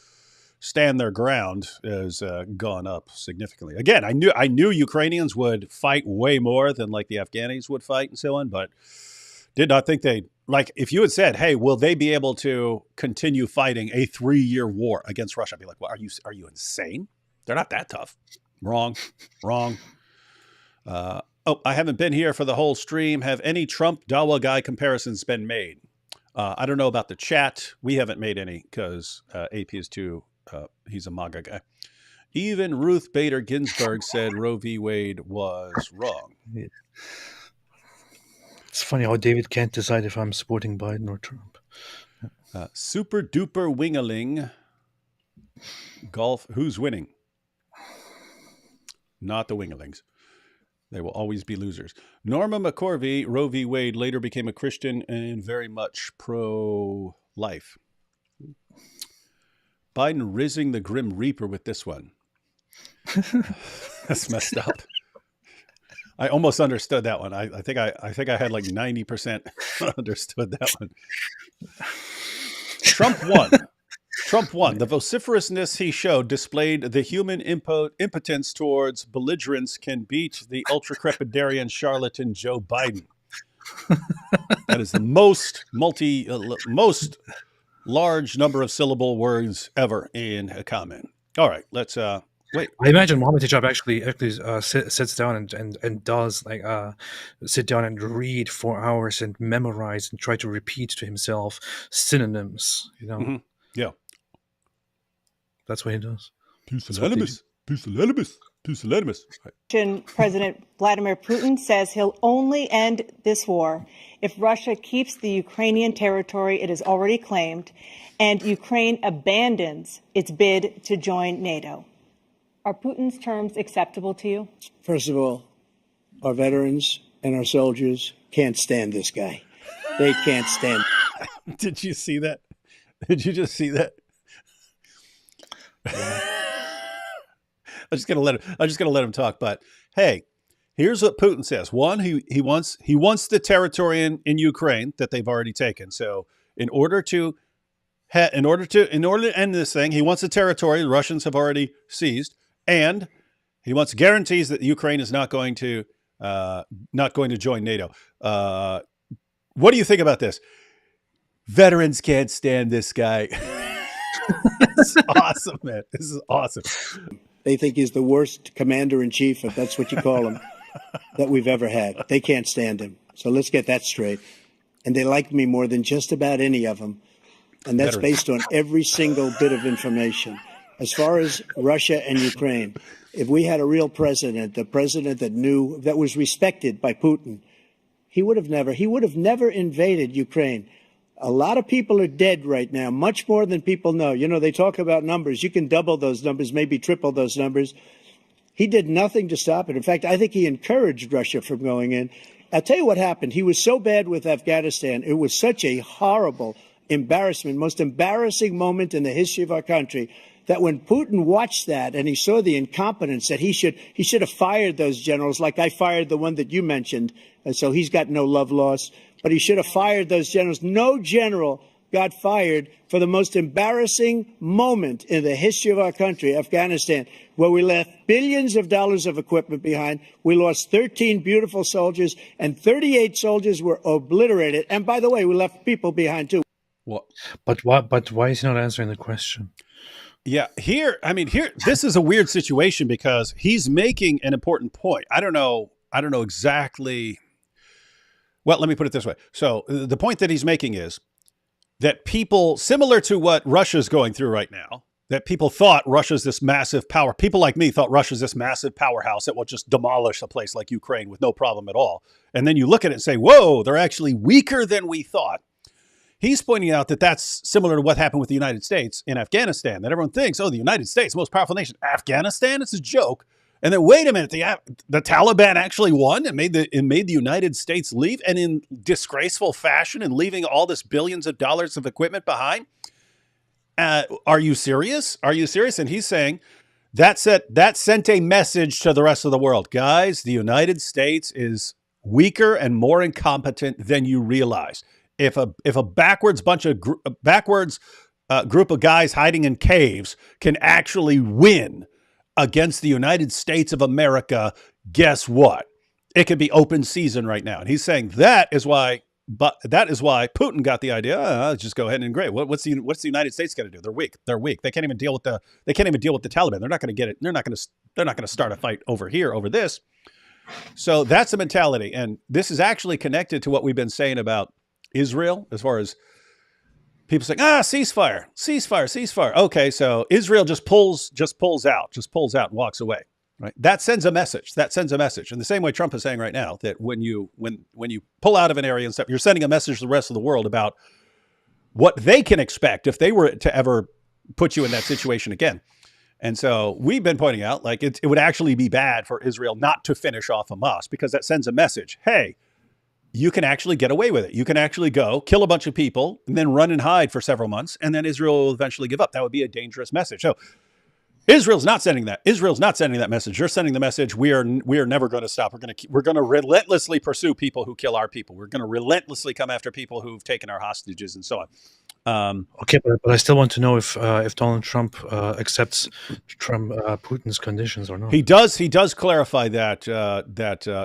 stand their ground has gone up significantly. Again, I knew Ukrainians would fight way more than like the Afghanis would fight and so on, but did not think they'd. Like, if you had said, hey, will they be able to continue fighting a 3-year war against Russia? I'd be like, well, are you insane? They're not that tough. Wrong. I haven't been here for the whole stream. Have any Trump Dawa guy comparisons been made? I don't know about the chat. We haven't made any because AP is too, he's a MAGA guy. Even Ruth Bader Ginsburg said Roe v. Wade was wrong. Yeah. It's funny how David can't decide if I'm supporting Biden or Trump. Super duper wingaling. Golf. Who's winning? Not the wingalings. They will always be losers. Norma McCorvey, Roe v. Wade, later became a Christian and very much pro-life. Biden rizzing the Grim Reaper with this one. That's messed up. I almost understood that one. I think I had like 90% understood that one. Trump won. The vociferousness he showed displayed the human impotence towards belligerence can beat the ultra-crepidarian charlatan Joe Biden. That is the most large number of syllable words ever in a comment. All right, let's wait. I imagine Mohammed Hijab actually sits down and does sit down and read for hours and memorize and try to repeat to himself synonyms. Mm-hmm. Yeah, that's what he does. Pusillanimous. Pusillanimous. Russian President Vladimir Putin says he'll only end this war if Russia keeps the Ukrainian territory it has already claimed and Ukraine abandons its bid to join NATO. Are Putin's terms acceptable to you? First of all, our veterans and our soldiers can't stand this guy. They can't stand. Did you see that? Did you just see that? I'm just gonna let him talk. But hey, here's what Putin says. One, he wants the territory in Ukraine that they've already taken. So in order to end this thing, he wants the territory the Russians have already seized, and he wants guarantees that Ukraine is not going to join NATO. What do you think about this? Veterans can't stand this guy. This is awesome, man. This is awesome. They think he's the worst commander-in-chief, if that's what you call him, that we've ever had. They can't stand him. So let's get that straight. And they like me more than just about any of them. And that's based on every single bit of information. As far as Russia and Ukraine, if we had a real president, the president that was respected by Putin, he would have never invaded Ukraine. A lot of people are dead right now, much more than people know. You know, they talk about numbers. You can double those numbers, maybe triple those numbers. He did nothing to stop it. In fact, I think he encouraged Russia from going in. I'll tell you what happened. He was so bad with Afghanistan. It was such a horrible embarrassment, most embarrassing moment in the history of our country, that when Putin watched that and he saw the incompetence, that he should have fired those generals, like I fired the one that you mentioned. And so he's got no love lost. But he should have fired those generals. No general got fired for the most embarrassing moment in the history of our country, Afghanistan, where we left billions of dollars of equipment behind. We lost 13 beautiful soldiers, and 38 soldiers were obliterated. And by the way, we left people behind, too. What? But why is he not answering the question? Yeah, here, this is a weird situation because he's making an important point. I don't know exactly. Well, let me put it this way. So the point that he's making is that people, similar to what Russia's going through right now, that people thought Russia's this massive power. People like me thought Russia's this massive powerhouse that will just demolish a place like Ukraine with no problem at all. And then you look at it and say, whoa, they're actually weaker than we thought. He's pointing out that that's similar to what happened with the United States in Afghanistan, that everyone thinks, oh, the United States, most powerful nation. Afghanistan, it's a joke. And then wait a minute, the Taliban actually won and made the United States leave, and in disgraceful fashion, and leaving all this billions of dollars of equipment behind. Are you serious? Are you serious? And he's saying that sent a message to the rest of the world, guys. The United States is weaker and more incompetent than you realize. If a backwards group of guys hiding in caves can actually win against the United States of America, guess what? It could be open season right now. And he's saying that is why Putin got the idea. Just go ahead and invade. What's the United States going to do? They're weak. They can't even deal with the Taliban. They're not going to get it. They're not going to start a fight over this. So that's the mentality. And this is actually connected to what we've been saying about Israel, as far as people saying, ceasefire. Okay, so Israel just pulls out and walks away. Right? That sends a message. In the same way Trump is saying right now, that when you pull out of an area and stuff, you're sending a message to the rest of the world about what they can expect if they were to ever put you in that situation again. And so we've been pointing out, like, it would actually be bad for Israel not to finish off Hamas, because that sends a message. Hey, you can actually get away with it. You can actually go kill a bunch of people and then run and hide for several months, and then Israel will eventually give up. That would be a dangerous message. So Israel's not sending that. Israel's not sending that message. You're sending the message, we are never going to stop. We're going to relentlessly pursue people who kill our people. We're going to relentlessly come after people who've taken our hostages and so on. Okay, but I still want to know if Donald Trump accepts Putin's conditions or not. He does clarify that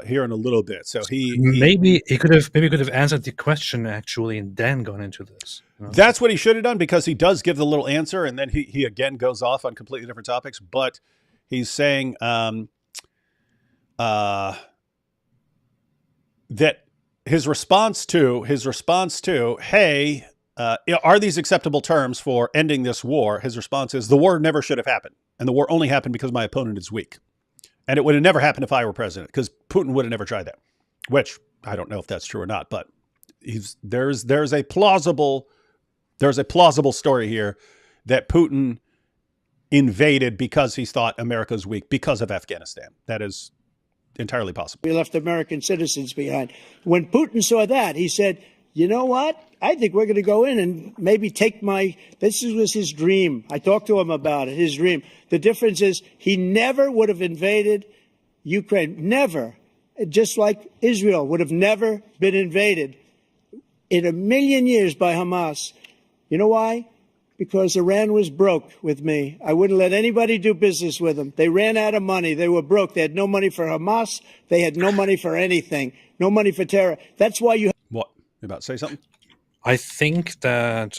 here in a little bit. So maybe he could have answered the question actually and then gone into this. You know? That's what he should have done, because he does give the little answer and then he again goes off on completely different topics. But he's saying that his response to hey. Are these acceptable terms for ending this war? His response is, the war never should have happened. And the war only happened because my opponent is weak. And it would have never happened if I were president, because Putin would have never tried that, which I don't know if that's true or not, but there's a plausible story here that Putin invaded because he thought America's weak because of Afghanistan. That is entirely possible. We left American citizens behind. When Putin saw that, he said, you know what? I think we're going to go in and maybe take this was his dream. I talked to him about it, his dream. The difference is he never would have invaded Ukraine. Never. Just like Israel would have never been invaded in a million years by Hamas. You know why? Because Iran was broke with me. I wouldn't let anybody do business with them. They ran out of money. They were broke. They had no money for Hamas. They had no money for anything. No money for terror. That's why you... What? You about to say something? I think that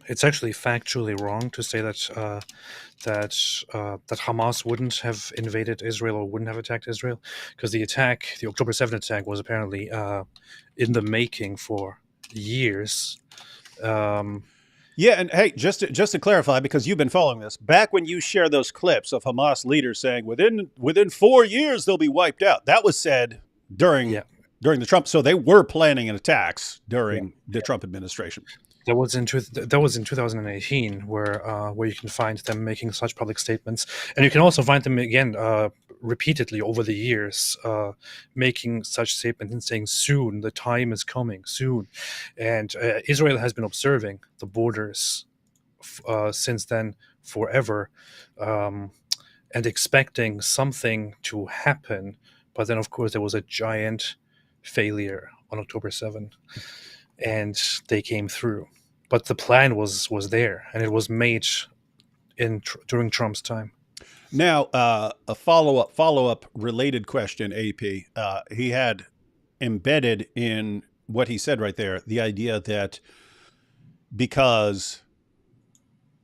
it's actually factually wrong to say that that Hamas wouldn't have invaded Israel or wouldn't have attacked Israel, because the October 7th attack, was apparently in the making for years. Yeah, and hey, just to clarify, because you've been following this, back when you share those clips of Hamas leaders saying within 4 years they'll be wiped out, that was said during the Trump. So they were planning attacks during the Trump administration. That was in 2018, where you can find them making such public statements, and you can also find them again repeatedly over the years, making such statements and saying, "Soon, the time is coming, soon." And Israel has been observing the borders since then forever, and expecting something to happen. But then, of course, there was a giant failure on October 7th. And they came through, but the plan was there, and it was made during Trump's time. Now, a follow-up related question, AP. He had embedded in what he said right there the idea that because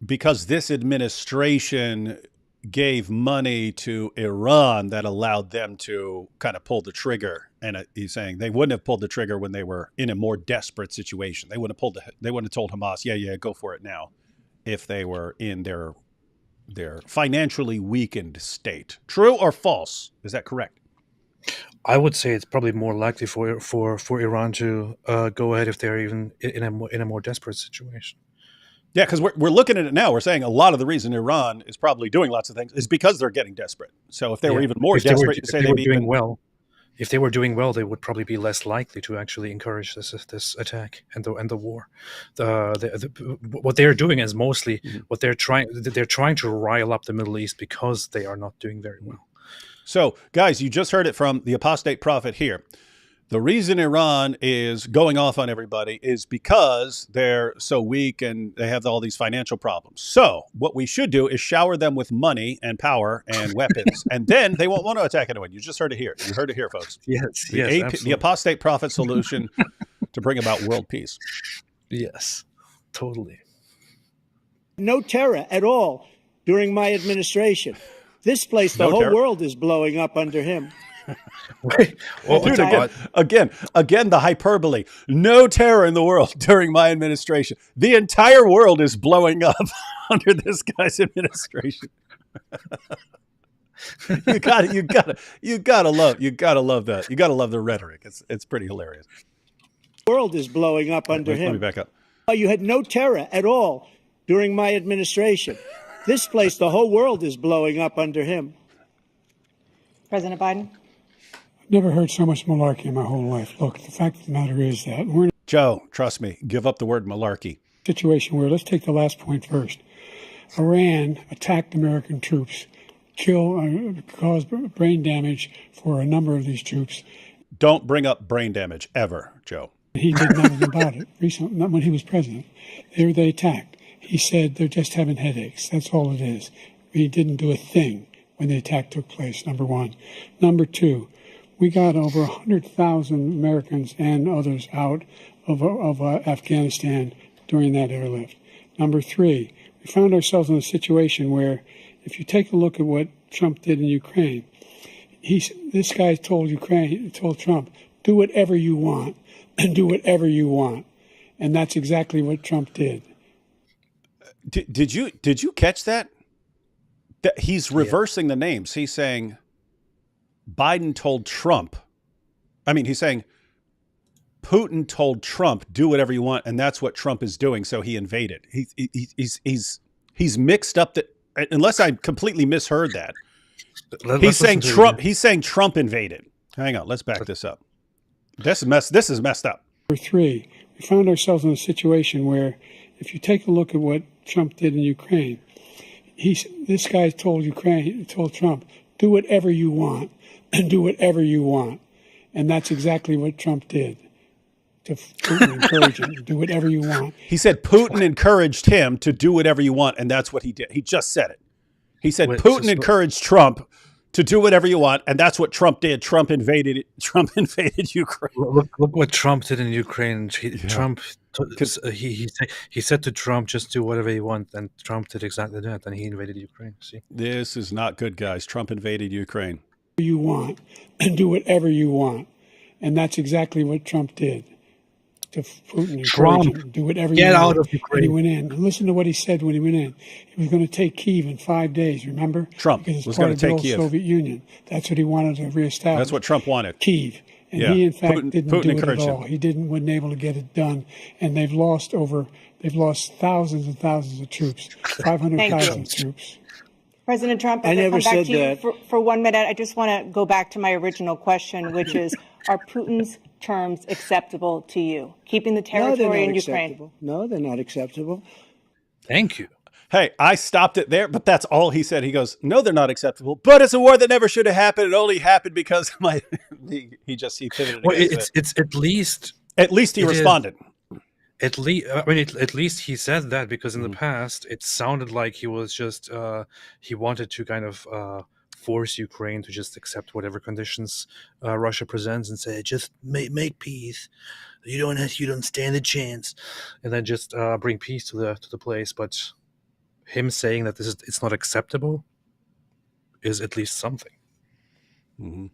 this administration gave money to Iran, that allowed them to kind of pull the trigger. And he's saying they wouldn't have pulled the trigger when they were in a more desperate situation. They wouldn't have told Hamas, yeah, go for it now, if they were in their financially weakened state. True or false? Is that correct? I would say it's probably more likely for Iran to go ahead if they're even in a more desperate situation. Yeah, because we're looking at it now. We're saying a lot of the reason Iran is probably doing lots of things is because they're getting desperate. So if they were even more desperate, if they were doing well, they would probably be less likely to actually encourage this attack and the war. What they're doing is mostly what they're trying to rile up the Middle East because they are not doing very well. So, guys, you just heard it from the apostate prophet here. The reason Iran is going off on everybody is because they're so weak and they have all these financial problems. So what we should do is shower them with money and power and weapons, and then they won't want to attack anyone. You just heard it here. You heard it here, folks. Yes, the apostate prophet solution to bring about world peace. Yes, totally. No terror at all during my administration. This place, the whole world is blowing up under him. Again, the hyperbole. No terror in the world during my administration. The entire world is blowing up under this guy's administration. You gotta love that. You gotta love the rhetoric. It's pretty hilarious. The world is blowing up under him. Let me back up. You had no terror at all during my administration. This place, the whole world is blowing up under him. President Biden? Never heard so much malarkey in my whole life. Look, the fact of the matter is that we're in Joe, trust me, give up the word malarkey. a situation where, let's take the last point first. Iran attacked American troops, caused brain damage for a number of these troops. Don't bring up brain damage ever, Joe. He did nothing about it recently, not when he was president. They attacked. He said they're just having headaches. That's all it is. He didn't do a thing when the attack took place, number one. Number two, we got over 100,000 Americans and others out of Afghanistan during that airlift. Number three, we found ourselves in a situation where, if you take a look at what Trump did in Ukraine, this guy told Trump, do whatever you want, and do whatever you want. And that's exactly what Trump did. Did you catch that? That he's reversing the names. He's saying, Biden told Trump, he's saying Putin told Trump, do whatever you want, and that's what Trump is doing, so he invaded. He's mixed up that, unless I completely misheard that. He's saying Trump invaded. Hang on, let's back this up. This is messed up. Number 3, we found ourselves in a situation where, if you take a look at what Trump did in Ukraine, this guy told Trump, do whatever you want, and do whatever you want. And that's exactly what Trump did. To Putin encourage him to do whatever you want. He said Putin encouraged him to do whatever you want, and that's what he did. He just said it. He said Putin encouraged Trump to do whatever you want, and that's what Trump did. Trump invaded Ukraine. Look what Trump did in Ukraine. Trump, he said to Trump, just do whatever you want, and Trump did exactly that, and he invaded Ukraine. See, this is not good, guys. Trump invaded Ukraine. You want, and do whatever you want, and that's exactly what Trump did. To Putin, encourage him to do whatever you want. Get out of Ukraine. And he went in. And listen to what he said when he went in. He was going to take Kyiv in 5 days. Remember? Trump was going to take Kyiv. Soviet Union. That's what he wanted to reestablish. That's what Trump wanted. Kyiv. And he, in fact, didn't do it at all. He wasn't able to get it done. And they've lost thousands and thousands of troops, 500,000 troops. President Trump, I never come back said to you that. for 1 minute. I just want to go back to my original question, which is, are Putin's terms acceptable to you? Keeping the territory in Ukraine? No, they're not acceptable. Thank you. Hey, I stopped it there, but that's all he said. He goes, no, they're not acceptable, but it's a war that never should have happened. It only happened because he pivoted. Well, it's at least he responded. At least he said that, because in the past it sounded like he was just he wanted to kind of force Ukraine to just accept whatever conditions Russia presents and say, just make peace. You don't stand a chance, and then just bring peace to the place. But him saying that it's not acceptable is at least something. Mm-hmm.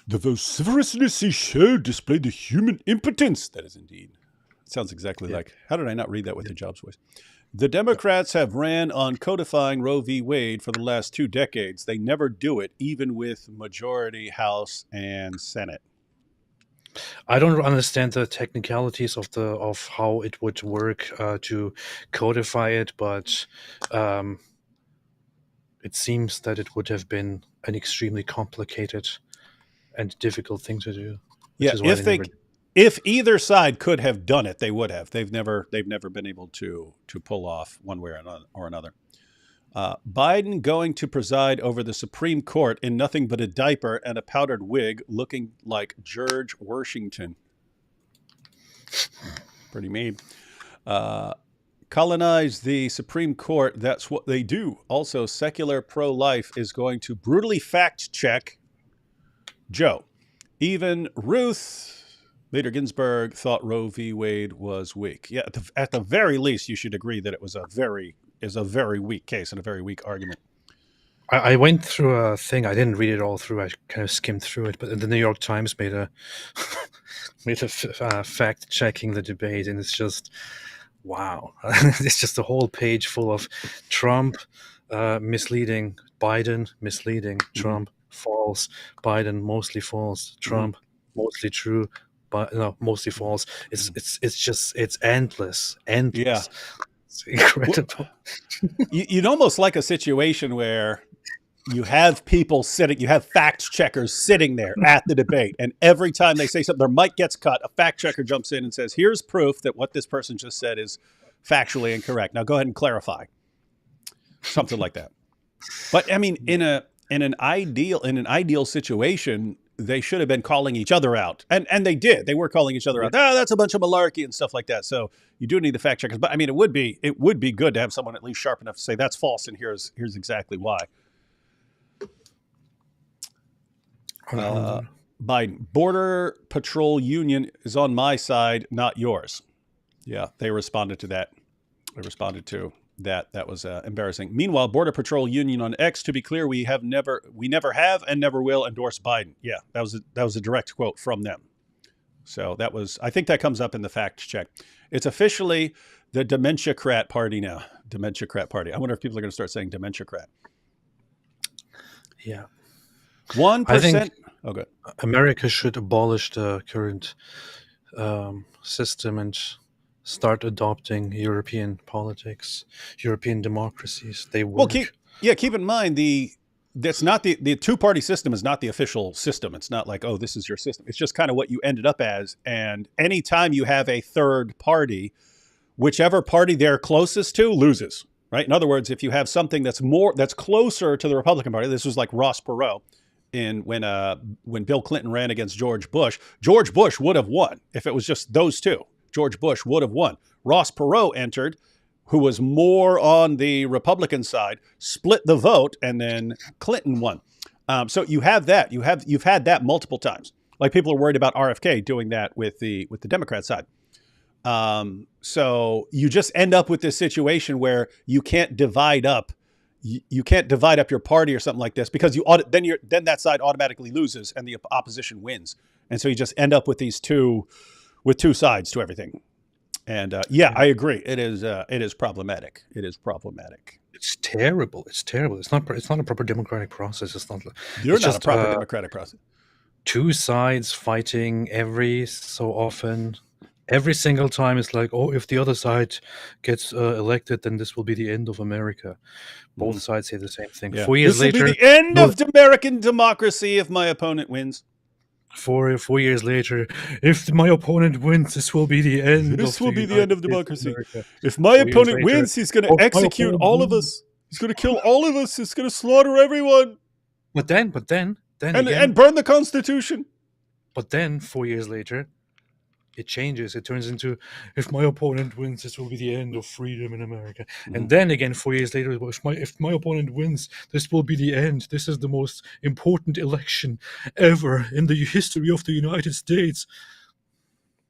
The vociferousness he showed displayed the human impotence. That is indeed. It sounds exactly like. How did I not read that with the Jobs voice? The Democrats have ran on codifying Roe v. Wade for the last 2 decades. They never do it, even with majority House and Senate. I don't understand the technicalities of how it would work to codify it, but it seems that it would have been an extremely complicated and difficult thing to do. Yeah, if either side could have done it, they would have. They've never been able to pull off one way or another. Biden going to preside over the Supreme Court in nothing but a diaper and a powdered wig, looking like George Washington. Pretty mean. Colonize the Supreme Court. That's what they do. Also, secular pro-life is going to brutally fact-check Joe. Even Ruth Bader Ginsburg thought Roe v. Wade was weak. Yeah, at the very least, you should agree that it was a very weak case and a very weak argument. I went through a thing. I didn't read it all through. I kind of skimmed through it. But the New York Times made a fact checking the debate, and it's just wow. It's just a whole page full of Trump misleading, Biden misleading, Trump false, Biden mostly false, Trump mostly true, but no, mostly false. It's endless. Yeah. It's incredible. You'd almost like a situation where you have people sitting, you have fact checkers sitting there at the debate, and every time they say something, their mic gets cut, a fact checker jumps in and says, here's proof that what this person just said is factually incorrect. Now go ahead and clarify. Something like that. But I mean, in an ideal situation, they should have been calling each other out. And they did. They were calling each other out. Oh, that's a bunch of malarkey and stuff like that. So you do need the fact checkers. But I mean, it would be good to have someone at least sharp enough to say that's false and here's exactly why. Biden, Border Patrol Union is on my side, not yours. Yeah, they responded to that. They responded to that. That was embarrassing. Meanwhile, Border Patrol Union on X, to be clear, we never have and never will endorse Biden. Yeah, that was a direct quote from them. So I think that comes up in the fact check. It's officially the Dementia-crat party now. Dementia-crat party. I wonder if people are going to start saying Dementia-crat. Yeah. I think 1%. Okay. America should abolish the current system and start adopting European politics, European democracies. They Well, work. keep in mind that's not the two-party system is not the official system. It's not like, oh, this is your system. It's just kind of what you ended up as. And anytime you have a third party, whichever party they're closest to loses, right? In other words, if you have something that's closer to the Republican Party, this was like Ross Perot when Bill Clinton ran against George Bush would have won if it was just those two. George Bush would have won. Ross Perot entered, who was more on the Republican side, split the vote, and then Clinton won. So you have that. You've had that multiple times. Like people are worried about RFK doing that with the Democrat side. So you just end up with this situation where you can't divide up. You can't divide up your party or something like this because then that side automatically loses and the opposition wins, and so you just end up with two sides to everything. And I agree. It is problematic. It is problematic. It's terrible. It's terrible. It's not a proper democratic process. It's not a proper democratic process. Two sides fighting every so often. Every single time it's like, oh, if the other side gets elected, then this will be the end of America. Both sides say the same thing. Yeah. 4 years later, this will be the end of American democracy if my opponent wins. 4 years later, if my opponent wins, this will be the end. This will be the end of democracy. If my opponent wins, he's going to execute all of us. He's going to kill all of us. He's going to slaughter everyone. But then, and burn the Constitution. But then, 4 years later, it changes. It turns into, if my opponent wins, this will be the end of freedom in America. And then again, 4 years later, if my opponent wins, this will be the end. This is the most important election ever in the history of the United States.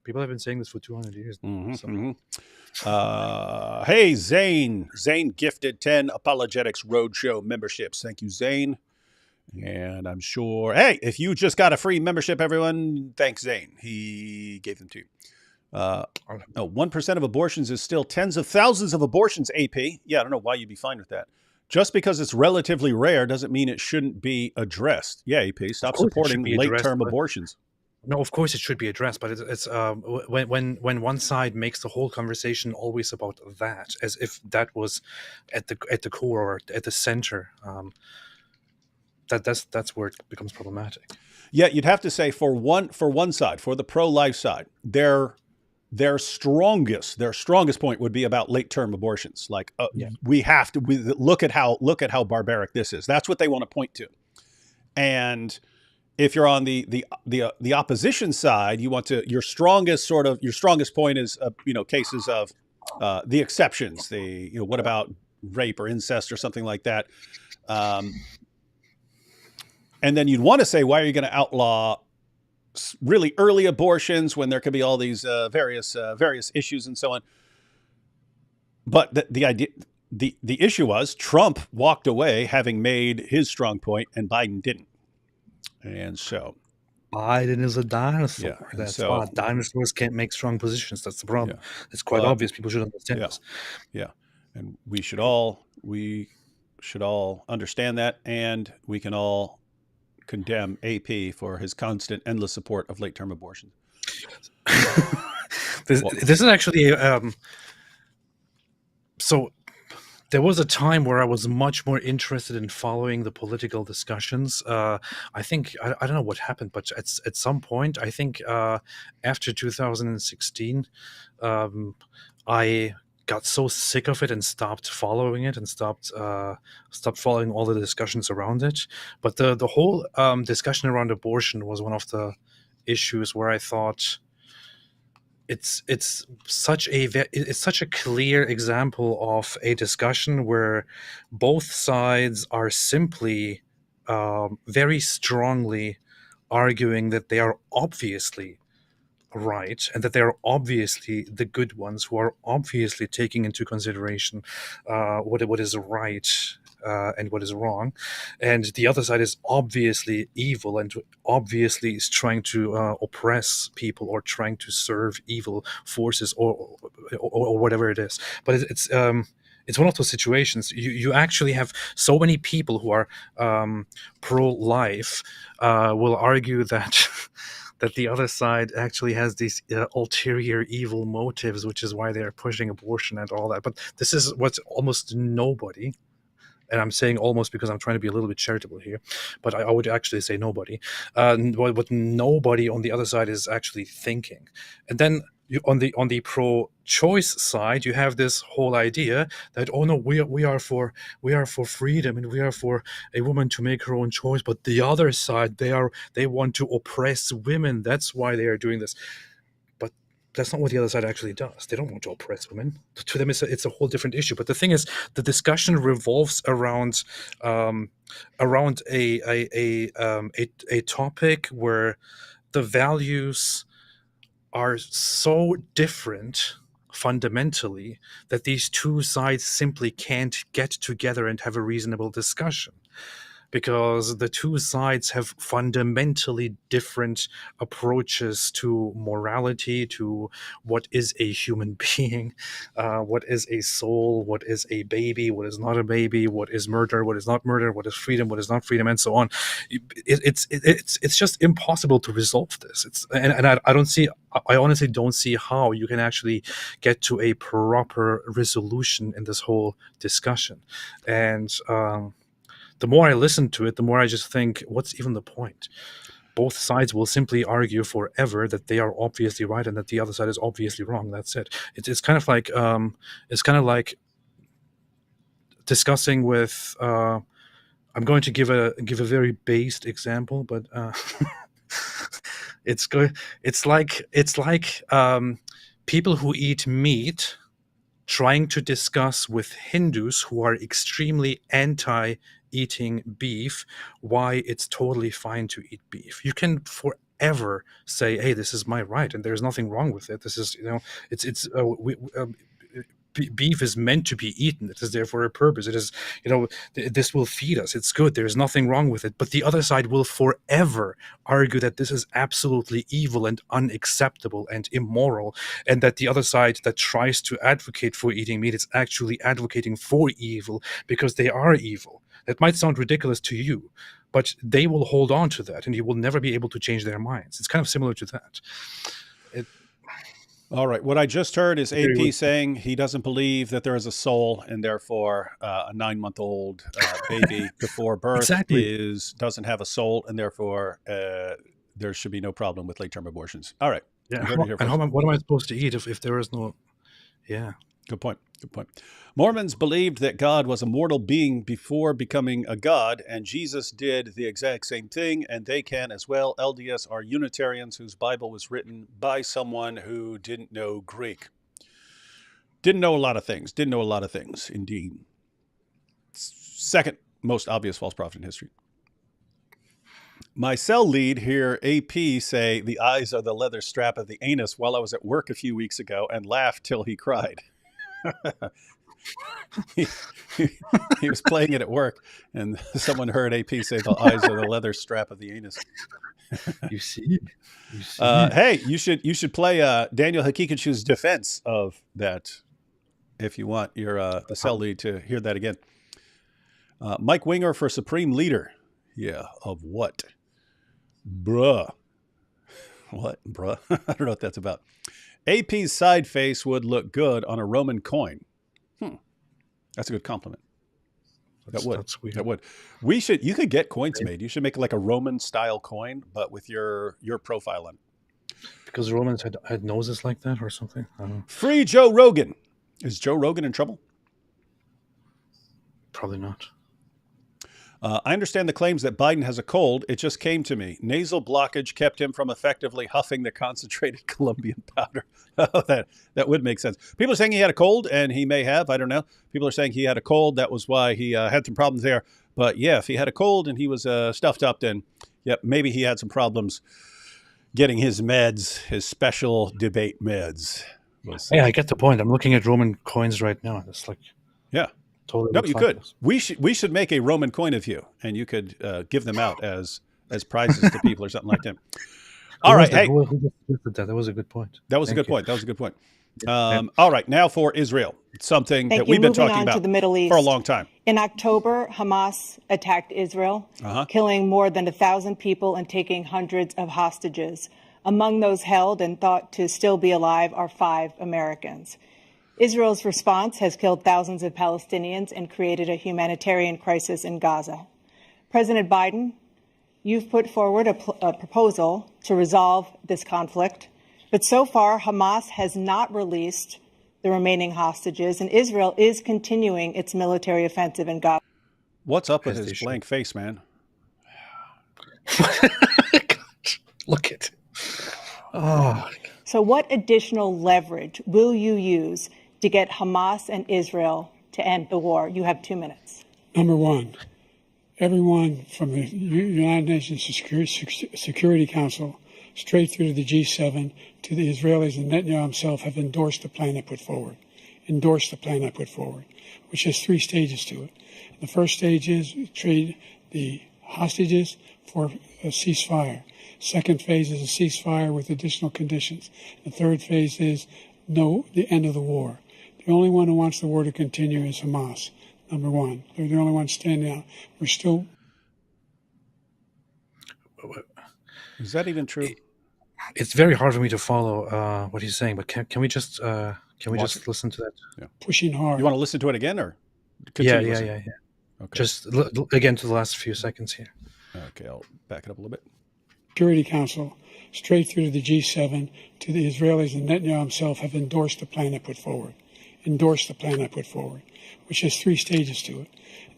People have been saying this for 200 years. Hey, Zane. Zane gifted 10 Apologetics Roadshow memberships. Thank you, Zane. And I'm sure, hey, if you just got a free membership, everyone, thanks, Zane. He gave them to you. 1% of abortions is still tens of thousands of abortions, AP. Yeah, I don't know why you'd be fine with that. Just because it's relatively rare doesn't mean it shouldn't be addressed. Yeah, AP, stop supporting late-term abortions. No, of course it should be addressed, but it's when one side makes the whole conversation always about that, as if that was at the core or at the center. That's where it becomes problematic. Yeah, you'd have to say for one side, for the pro-life side, their strongest point would be about late-term abortions. Like we look at how barbaric this is. That's what they want to point to. And if you're on the opposition side, you want to your strongest point is cases of the exceptions. What about rape or incest or something like that. And then you'd want to say, why are you going to outlaw really early abortions when there could be all these various issues and so on? But the issue was Trump walked away having made his strong point, and Biden didn't. And so Biden is a dinosaur. Yeah, That's so- why dinosaurs can't make strong positions. That's the problem. Yeah. It's quite Well, obvious. People should understand this. Yeah, and we should all understand that, and we can all condemn AP for his constant, endless support of late-term abortion. This is actually so there was a time where I was much more interested in following the political discussions. I think I don't know what happened, but at some point, I think after 2016, I got so sick of it and stopped following it and stopped following all the discussions around it. But the whole discussion around abortion was one of the issues where I thought it's such a clear example of a discussion where both sides are simply very strongly arguing that they are obviously right and that they are obviously the good ones who are obviously taking into consideration what is right and what is wrong, and the other side is obviously evil and obviously is trying to oppress people or trying to serve evil forces or whatever it is. But it's one of those situations. You actually have so many people who are pro-life will argue that that the other side actually has these ulterior evil motives, which is why they are pushing abortion and all that. But this is what almost nobody, and I'm saying almost because I'm trying to be a little bit charitable here, but I would actually say nobody, what nobody on the other side is actually thinking. And then on the pro-choice side, you have this whole idea that, oh no, we are for freedom, and we are for a woman to make her own choice. But the other side, they want to oppress women. That's why they are doing this. But that's not what the other side actually does. They don't want to oppress women. To them, it's a whole different issue. But the thing is, the discussion revolves around a topic where the values are so different fundamentally that these two sides simply can't get together and have a reasonable discussion, because the two sides have fundamentally different approaches to morality, to what is a human being, what is a soul, what is a baby, what is not a baby, what is murder, what is not murder, what is freedom, what is not freedom, and so on. It's just impossible to resolve this. I honestly don't see how you can actually get to a proper resolution in this whole discussion. And the more I listen to it, the more I just think, what's even the point? Both sides will simply argue forever that they are obviously right and that the other side is obviously wrong. That's it. It's kind of like discussing with. I'm going to give a very based example, but it's like people who eat meat trying to discuss with Hindus who are extremely anti-eating beef why it's totally fine to eat beef. You can forever say, hey, this is my right and there's nothing wrong with it. This is, beef is meant to be eaten. It is there for a purpose. It is, this will feed us. It's good. There's nothing wrong with it. But the other side will forever argue that this is absolutely evil and unacceptable and immoral, and that the other side that tries to advocate for eating meat is actually advocating for evil because they are evil. That might sound ridiculous to you, but they will hold on to that, and you will never be able to change their minds. It's kind of similar to that. All right. What I just heard is AP saying he doesn't believe that there is a soul, and therefore a 9-month-old baby before birth doesn't have a soul, and therefore there should be no problem with late-term abortions. All right. Yeah. What am I supposed to eat if there is no? Yeah. Good point. Good point. Mormons believed that God was a mortal being before becoming a god, and Jesus did the exact same thing, and they can as well. LDS are Unitarians whose Bible was written by someone who didn't know Greek. Didn't know a lot of things. Indeed. Second most obvious false prophet in history. My cell lead here, AP, say the eyes are the leather strap of the anus while I was at work a few weeks ago and laughed till he cried. he was playing it at work, and someone heard AP say the eyes are the leather strap of the anus. You see? Hey, you should play Daniel Hakikachu's defense of that if you want your the cell lead to hear that again. Mike Winger for Supreme Leader. Yeah, of what? Bruh. What, bruh? I don't know what that's about. AP's side face would look good on a Roman coin. That's a good compliment. That would. You could get coins made. You should make like a Roman style coin, but with your profile on. Because the Romans had noses like that or something. I don't know. Free Joe Rogan. Is Joe Rogan in trouble? Probably not. I understand the claims that Biden has a cold. It just came to me. Nasal blockage kept him from effectively huffing the concentrated Colombian powder. Oh, that would make sense. People are saying he had a cold, and he may have. I don't know. People are saying he had a cold. That was why he had some problems there. But yeah, if he had a cold and he was stuffed up, then maybe he had some problems getting his meds, his special debate meds. Yeah, I get the point. I'm looking at Roman coins right now. It's like, yeah. Totally. No, you could. We should make a Roman coin of you, and you could give them out as prizes to people or something like that. All right. Hey, that was a good point. That was a good point. All right, now for Israel, something Thank that you. we've been Moving talking on to about the Middle East. for a long time. In October, Hamas attacked Israel, killing more than 1,000 people and taking hundreds of hostages. Among those held and thought to still be alive are 5 Americans. Israel's response has killed thousands of Palestinians and created a humanitarian crisis in Gaza. President Biden, you've put forward a proposal to resolve this conflict, but so far Hamas has not released the remaining hostages, and Israel is continuing its military offensive in Gaza. What's up with his blank face, man? Look at it. Oh. So what additional leverage will you use to get Hamas and Israel to end the war? You have 2 minutes. Number one, everyone from the United Nations Security Council straight through to the G7 to the Israelis and Netanyahu himself have endorsed the plan I put forward, which has 3 stages to it. The first stage is trade the hostages for a ceasefire. Second phase is a ceasefire with additional conditions. The third phase is the end of the war. The only one who wants the war to continue is Hamas, number one. They're the only ones standing out. We're still... Is that even true? It's very hard for me to follow what he's saying, but can we just listen to that? Yeah. Pushing hard. You want to listen to it again, or Yeah. Okay. Just again to the last few seconds here. Okay, I'll back it up a little bit. Security Council, straight through to the G7, to the Israelis and Netanyahu himself have endorsed the plan I put forward, which has 3 stages to it.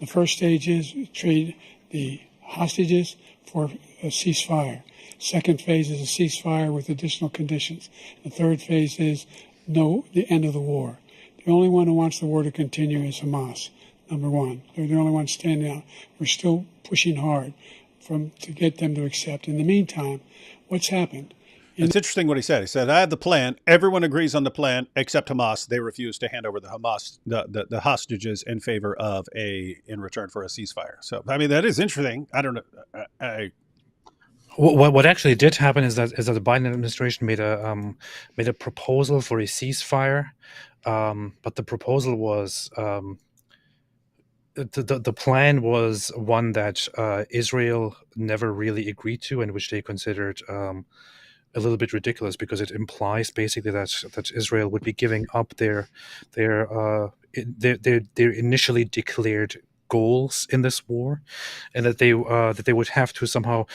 The first stage is trade the hostages for a ceasefire. Second phase is a ceasefire with additional conditions. The third phase is the end of the war. The only one who wants the war to continue is Hamas, number one. They're the only ones standing out. We're still pushing hard to get them to accept. In the meantime, what's happened? It's interesting what he said. He said, I have the plan. Everyone agrees on the plan except Hamas. They refuse to hand over the hostages in favor of in return for a ceasefire. So, I mean, that is interesting. I don't know. What actually did happen is that the Biden administration made a proposal for a ceasefire, but the proposal was the plan was one that Israel never really agreed to, and which they considered a little bit ridiculous because it implies basically that Israel would be giving up their initially declared goals in this war, and that they would have to somehow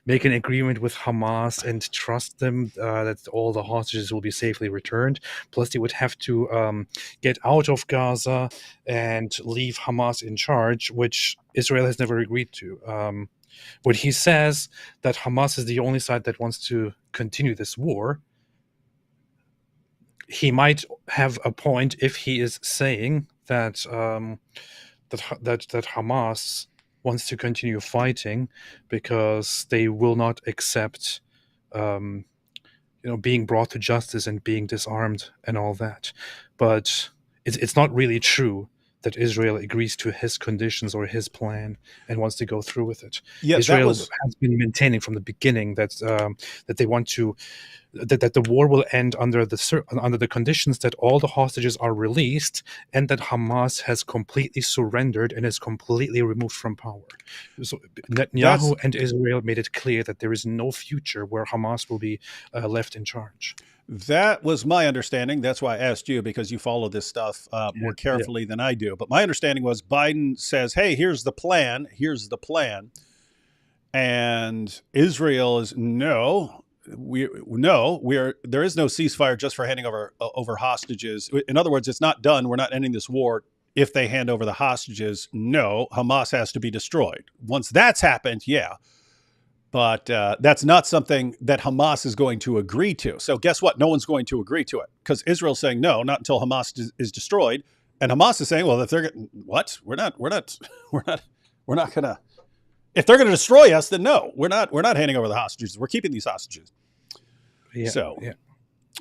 make an agreement with Hamas and trust them that all the hostages will be safely returned. Plus, they would have to get out of Gaza and leave Hamas in charge, which Israel has never agreed to. When he says that Hamas is the only side that wants to continue this war, he might have a point if he is saying that that Hamas wants to continue fighting because they will not accept being brought to justice and being disarmed and all that. But it's not really true that Israel agrees to his conditions or his plan and wants to go through with it. Yeah, Israel has been maintaining from the beginning that they want to that the war will end under the conditions that all the hostages are released and that Hamas has completely surrendered and is completely removed from power. So Netanyahu and Israel made it clear that there is no future where Hamas will be left in charge. That was my understanding. That's why I asked you, because you follow this stuff more carefully than I do. But my understanding was Biden says, hey, here's the plan. And Israel is there is no ceasefire just for handing over hostages. In other words, it's not done. We're not ending this war if they hand over the hostages. No, Hamas has to be destroyed. Once that's happened, yeah. But that's not something that Hamas is going to agree to. So guess what? No one's going to agree to it because Israel's saying no, not until Hamas is destroyed, and Hamas is saying, well, if they're we're not gonna. If they're going to destroy us, then no, we're not handing over the hostages. We're keeping these hostages. Yeah. So,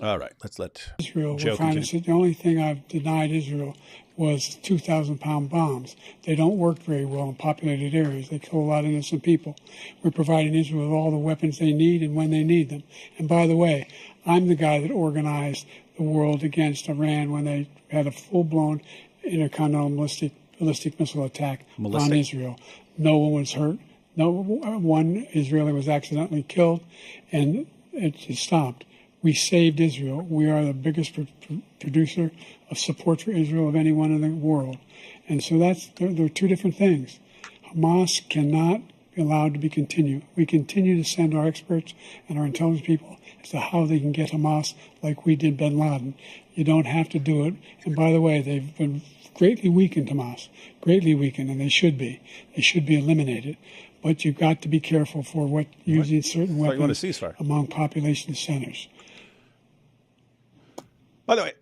All right, let's let Israel Joe were trying to continue. say the only thing I've denied Israel was 2,000-pound bombs. They don't work very well in populated areas. They kill a lot of innocent people. We're providing Israel with all the weapons they need and when they need them. And by the way, I'm the guy that organized the world against Iran when they had a full-blown intercontinental ballistic missile attack on Israel. No one was hurt. No one Israeli was accidentally killed, and it stopped. We saved Israel. We are the biggest producer of support for Israel of anyone in the world. And so there are two different things. Hamas cannot be allowed to be continued. We continue to send our experts and our intelligence people as to how they can get Hamas like we did bin Laden. You don't have to do it. And by the way, they've been greatly weakened, Hamas, greatly weakened, and they should be. They should be eliminated. But you've got to be careful for using certain weapons among population centers. By the way,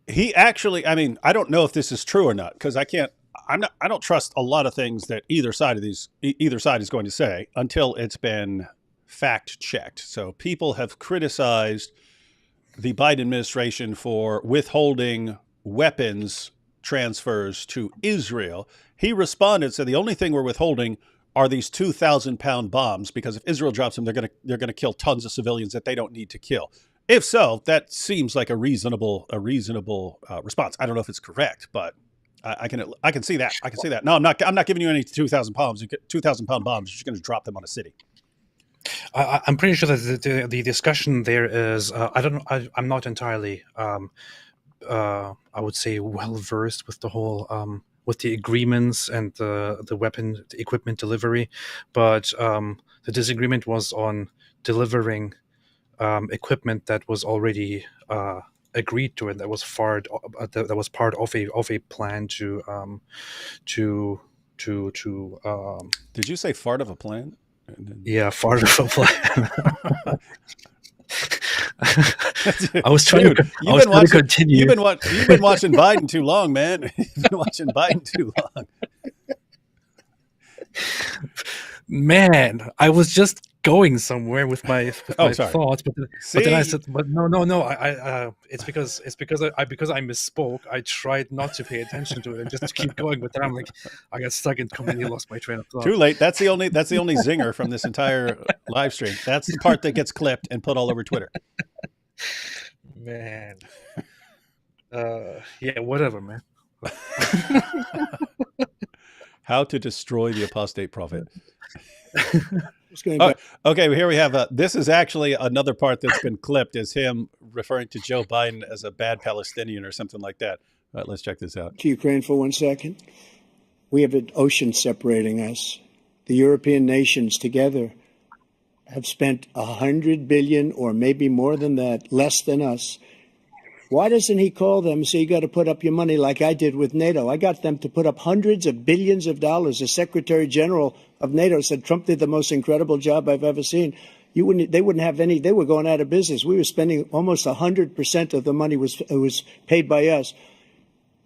he actually, I mean, I don't know if this is true or not, because I don't trust a lot of things that either side is going to say until it's been fact checked. So people have criticized the Biden administration for withholding weapons transfers to Israel. He responded, said the only thing we're withholding are these 2,000-pound bombs, because if Israel drops them, they're gonna kill tons of civilians that they don't need to kill. If so, that seems like a reasonable response. I don't know if it's correct, but I can see that. I can see that. No, I'm not giving you any 2,000 pounds. 2,000-pound bombs. You're just going to drop them on a city. I'm pretty sure that the discussion there is. I don't know. I'm not entirely. I would say well versed with the whole with the agreements and the weapon the equipment delivery, but the disagreement was on delivering equipment that was already agreed to, and that was part of a plan to. Did you say fart of a plan? Yeah, fart of a plan. I was trying to continue. You've been watching Biden too long, man. You've been watching Biden too long. Man, I was just going somewhere with my thoughts, but then I said, "But no, I it's because I misspoke. I tried not to pay attention to it and just to keep going, but then I'm like, I got stuck and completely lost my train of thought." Too late. That's the only zinger from this entire live stream. That's the part that gets clipped and put all over Twitter. Man, yeah, whatever, man. How to destroy the apostate prophet. Okay, well, here we have this is actually another part that's been clipped, is him referring to Joe Biden as a bad Palestinian or something like that. Let's check this out. To Ukraine for 1 second. We have an ocean separating us. The European nations together have spent $100 billion, or maybe more than that, less than us. Why doesn't he call them and say, you got to put up your money like I did with NATO? I got them to put up hundreds of billions of dollars. The Secretary General of NATO said Trump did the most incredible job I've ever seen. They wouldn't have any. They were going out of business. We were spending almost 100% of the money was paid by us.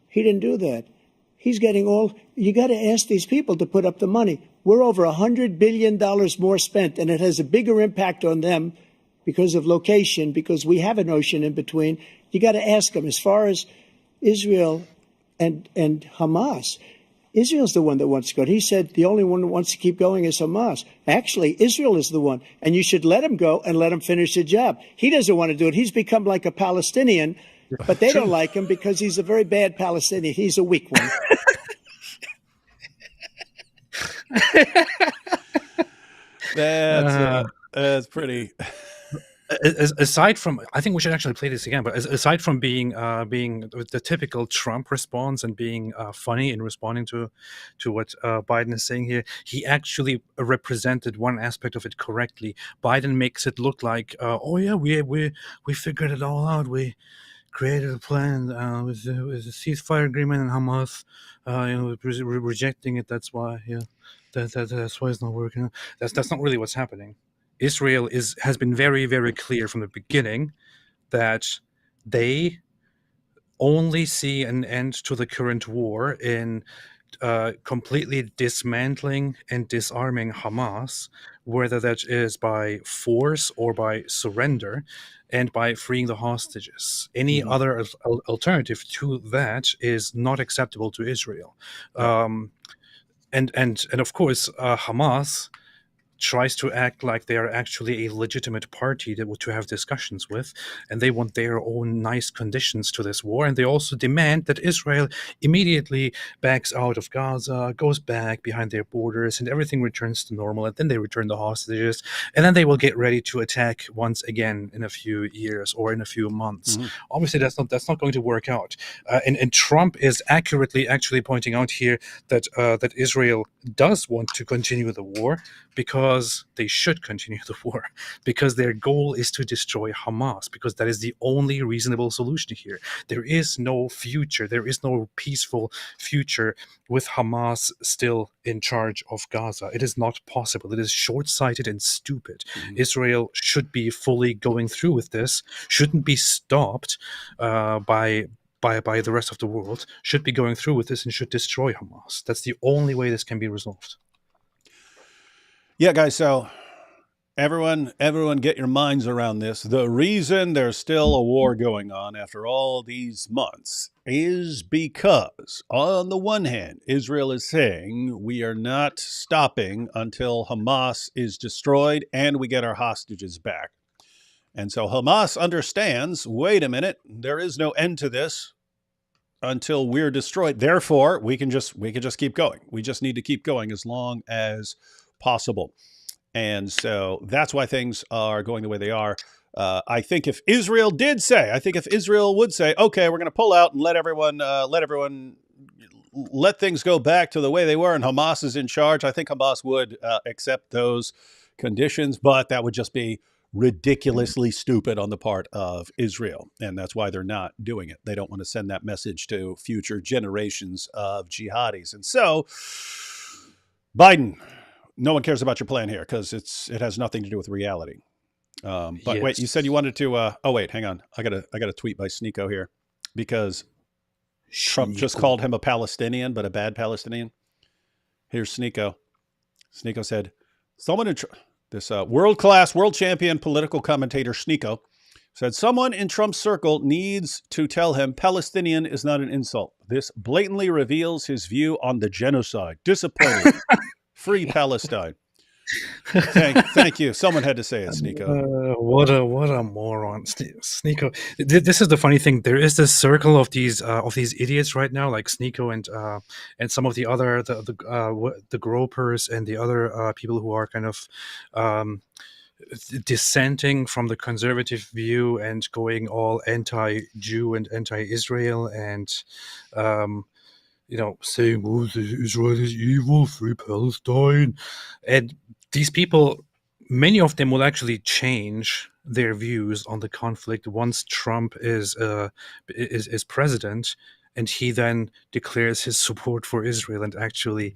He didn't do that. He's getting all. You got to ask these people to put up the money. We're over $100 billion more spent, and it has a bigger impact on them because of location, because we have an ocean in between. You got to ask them. As far as Israel and Hamas, Israel's the one that wants to go. He said the only one that wants to keep going is Hamas. Actually, Israel is the one, and you should let him go and let him finish the job. He doesn't want to do it. He's become like a Palestinian, but they don't like him because he's a very bad Palestinian. He's a weak one. That's pretty. Aside from, I think we should actually play this again. But aside from being the typical Trump response and being funny in responding to what Biden is saying here, he actually represented one aspect of it correctly. Biden makes it look like, oh yeah, we figured it all out. We created a plan with a ceasefire agreement, and Hamas, rejecting it. That's why, that's why it's not working. That's not really what's happening. Israel has been very, very clear from the beginning that they only see an end to the current war in completely dismantling and disarming Hamas, whether that is by force or by surrender, and by freeing the hostages. Any other alternative to that is not acceptable to Israel. And of course, Hamas tries to act like they are actually a legitimate party to have discussions with, and they want their own nice conditions to this war. And they also demand that Israel immediately backs out of Gaza, goes back behind their borders, and everything returns to normal. And then they return the hostages, and then they will get ready to attack once again in a few years or in a few months. Obviously, that's not going to work out. And Trump is accurately actually pointing out here that that Israel does want to continue the war, because they should continue the war, because their goal is to destroy Hamas, because that is the only reasonable solution here. There is no future, there is no peaceful future with Hamas still in charge of Gaza. It is not possible. It is short-sighted and stupid. Israel should be fully going through with this, shouldn't be stopped by the rest of the world, should be going through with this and should destroy Hamas. That's the only way this can be resolved. Yeah, guys, so everyone get your minds around this. The reason there's still a war going on after all these months is because, on the one hand, Israel is saying we are not stopping until Hamas is destroyed and we get our hostages back. And so Hamas understands, wait a minute, there is no end to this until we're destroyed. Therefore, we can just keep going. We just need to keep going as long as possible. And so that's why things are going the way they are. I think if Israel would say, okay, we're going to pull out and let things go back to the way they were and Hamas is in charge, I think Hamas would accept those conditions, but that would just be ridiculously stupid on the part of Israel. And that's why they're not doing it. They don't want to send that message to future generations of jihadis. And so, Biden, no one cares about your plan here because it has nothing to do with reality. But yes. Wait, you said you wanted to. Oh wait, hang on. I got a tweet by Sneeko here because Trump just called him a Palestinian, but a bad Palestinian. Here's Sneeko. Sneeko said, "Someone in this world-class, world champion political commentator Sneeko said someone in Trump's circle needs to tell him Palestinian is not an insult. This blatantly reveals his view on the genocide. Disappointing." Free Palestine. Thank you. Someone had to say it, Sneeko. What a moron, Sneeko. This is the funny thing. There is this circle of these idiots right now, like Sneeko and some of the other the gropers and the other people who are kind of dissenting from the conservative view and going all anti-Jew and anti-Israel and saying, oh, Israel is evil, free Palestine. And these people, many of them will actually change their views on the conflict once Trump is president, and he then declares his support for Israel and actually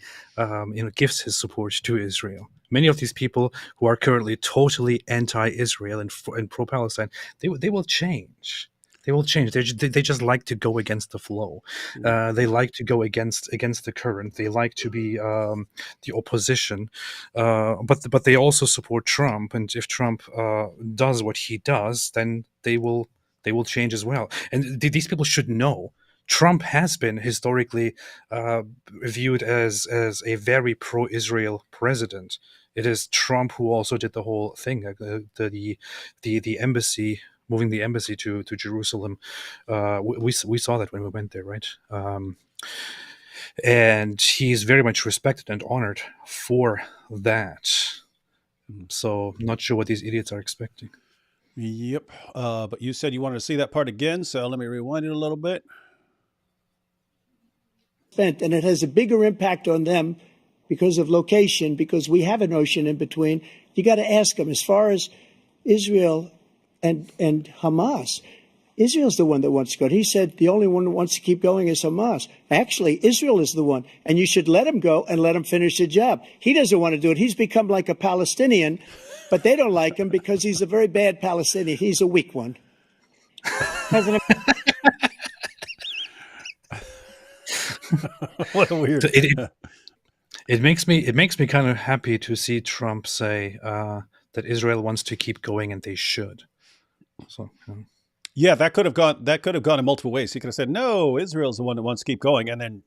gives his support to Israel. Many of these people who are currently totally anti-Israel and pro-Palestine, they will change. They will change. They just like to go against the flow. They like to go against the current. They like to be the opposition. But they also support Trump. And if Trump does what he does, then they will change as well. And these people should know. Trump has been historically viewed as a very pro-Israel president. It is Trump who also did the whole thing, the embassy. Moving the embassy to Jerusalem. We saw that when we went there, right? And he's very much respected and honored for that. So not sure what these idiots are expecting. Yep. But you said you wanted to see that part again, so let me rewind it a little bit. And it has a bigger impact on them because of location, because we have an ocean in between. You got to ask them, as far as Israel and Hamas, Israel's the one that wants to go. He said the only one that wants to keep going is Hamas. Actually, Israel is the one, and you should let him go and let him finish the job. He doesn't want to do it. He's become like a Palestinian, but they don't like him because he's a very bad Palestinian. He's a weak one. What a weird. It makes me kind of happy to see Trump say that Israel wants to keep going and they should. So Yeah, that could have gone in multiple ways. He could have said, "No, Israel's the one that wants to keep going," and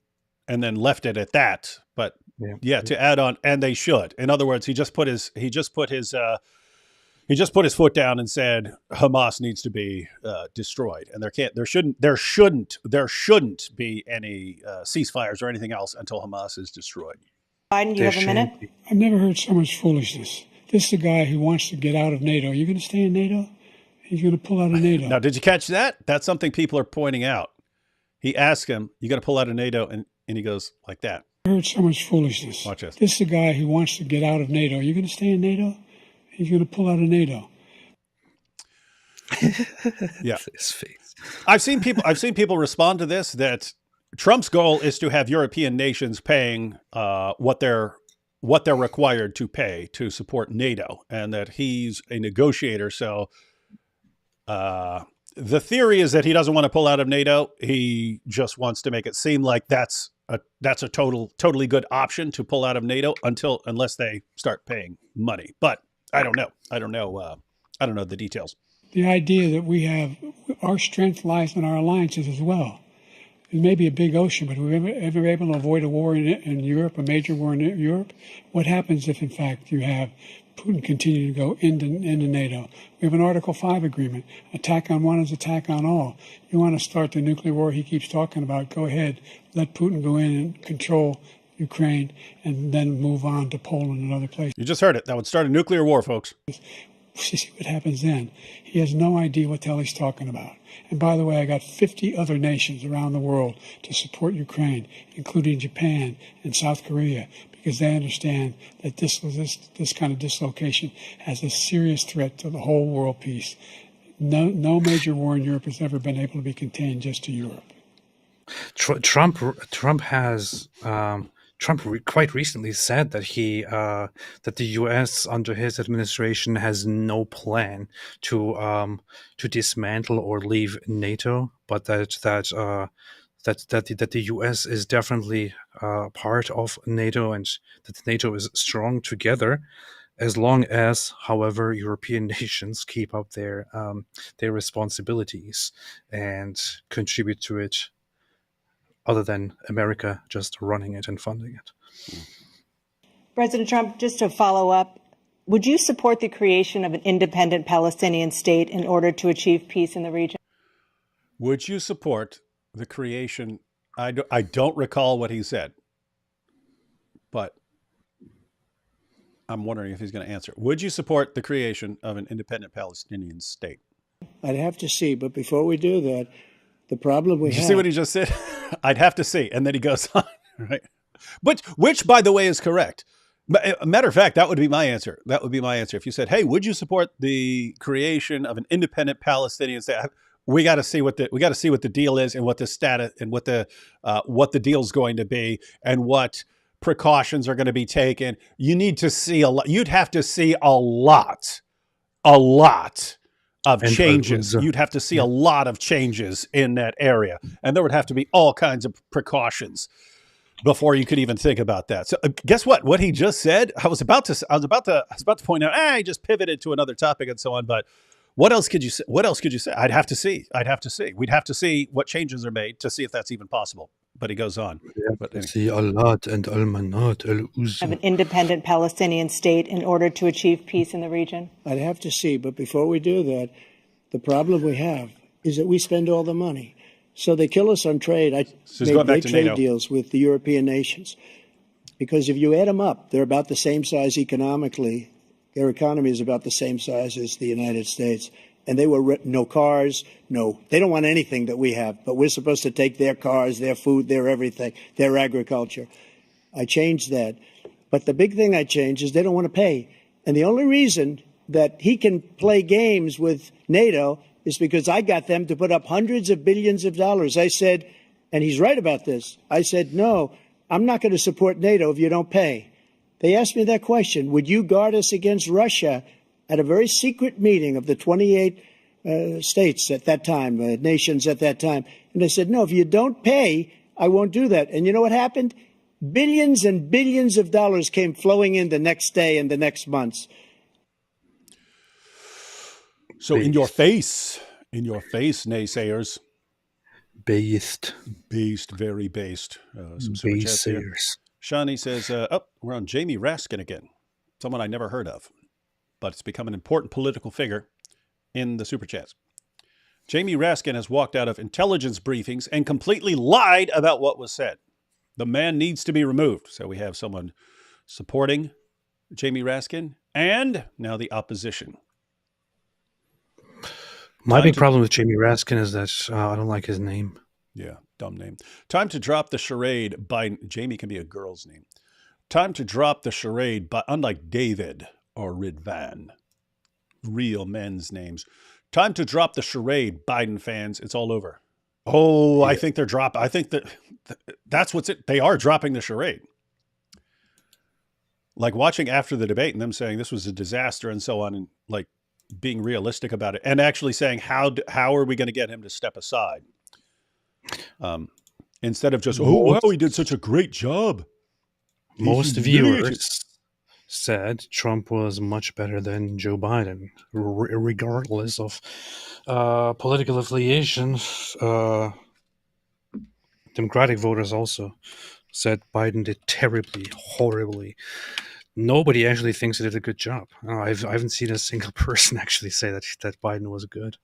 then left it at that. But yeah, to add on, and they should. In other words, he just put his foot down and said Hamas needs to be destroyed, and there shouldn't be any ceasefires or anything else until Hamas is destroyed. Biden, you have a minute? I've never heard so much foolishness. This is a guy who wants to get out of NATO. Are you going to stay in NATO? He's going to pull out of NATO. Now, did you catch that? That's something people are pointing out. He asked him, "You going to pull out of NATO?" And he goes like that. I heard so much foolishness. Watch this. This is a guy who wants to get out of NATO. Are you going to stay in NATO? He's going to pull out of NATO. Yeah. His face. I've seen people respond to this that Trump's goal is to have European nations paying what they're required to pay to support NATO, and that he's a negotiator. So the theory is that he doesn't want to pull out of NATO. He just wants to make it seem like that's a totally good option to pull out of NATO unless they start paying money. But I don't know. I don't know the details. The idea that we have our strength lies in our alliances as well. It may be a big ocean, but we're ever able to avoid a war in Europe, a major war in Europe? What happens if, in fact, you have Putin continue to go into NATO? We have an Article 5 agreement. Attack on one is attack on all. You want to start the nuclear war he keeps talking about, go ahead. Let Putin go in and control Ukraine and then move on to Poland and other places. You just heard it. That would start a nuclear war, folks. See what happens then. He has no idea what the hell he's talking about. And by the way, I got 50 other nations around the world to support Ukraine, including Japan and South Korea, because they understand that this kind of dislocation has a serious threat to the whole world peace. No major war in Europe has ever been able to be contained just to Europe. Trump quite recently said that that the U.S. under his administration has no plan to dismantle or leave NATO, but that the U.S. is definitely part of NATO, and that NATO is strong together, as long as, however, European nations keep up their responsibilities and contribute to it, other than America just running it and funding it. President Trump, just to follow up, would you support the creation of an independent Palestinian state in order to achieve peace in the region? Would you support the creation? I don't recall what he said, but I'm wondering if he's going to answer. Would you support the creation of an independent Palestinian state? I'd have to see, but before we do that, the problem we have... Did you see what he just said? I'd have to see. And then he goes on, right? But which, by the way, is correct. Matter of fact, that would be my answer. That would be my answer. If you said, hey, would you support the creation of an independent Palestinian state? We got to see what the deal is, and what the status, and what the deal's going to be, and what precautions are going to be taken. You need to see a lot. You'd have to see a lot of changes. You'd have to see a lot of changes in that area, and there would have to be all kinds of precautions before you could even think about that. So guess what? What he just said, I was about to point out, I just pivoted to another topic and so on, but what else could you say? I'd have to see. We'd have to see what changes are made to see if that's even possible. But he goes on. See Al-Lat and Al-Manat, Al-Uzza. Of an independent Palestinian state in order to achieve peace in the region? I'd have to see, but before we do that, the problem we have is that we spend all the money. So they kill us on trade. I made great trade deals with the European nations, because if you add them up, they're about the same size economically. Their economy is about the same size as the United States. And they were no cars, they don't want anything that we have, but we're supposed to take their cars, their food, their everything, their agriculture. I changed that. But the big thing I changed is they don't want to pay. And the only reason that he can play games with NATO is because I got them to put up hundreds of billions of dollars. I said, and he's right about this, I said, no, I'm not going to support NATO if you don't pay. They asked me that question, would you guard us against Russia, at a very secret meeting of the 28 states at that time, nations at that time. And I said, no, if you don't pay, I won't do that. And you know what happened? Billions and billions of dollars came flowing in the next day and the next months. So in your face, naysayers. Based. Based, very based. Some super chats here. Basers. Shawnee says, oh, we're on Jamie Raskin again. Someone I never heard of, but it's become an important political figure in the super chats. Jamie Raskin has walked out of intelligence briefings and completely lied about what was said. The man needs to be removed. So we have someone supporting Jamie Raskin and now the opposition. My big problem with Jamie Raskin is that I don't like his name. Yeah, dumb name. Time to drop the charade. Biden. Jamie can be a girl's name. Time to drop the charade, but unlike David or Ridvan, real men's names. Time to drop the charade, Biden fans. It's all over. Oh, yeah. I think they're dropping. I think that's what's it. They are dropping the charade. Like watching after the debate and them saying this was a disaster and so on, and like being realistic about it, and actually saying how are we going to get him to step aside, instead of just wow, he did such a great job. Most viewers said Trump was much better than Joe Biden, regardless of political affiliation. Democratic voters also said Biden did terribly, horribly. Nobody actually thinks he did a good job. I haven't seen a single person actually say that Biden was good.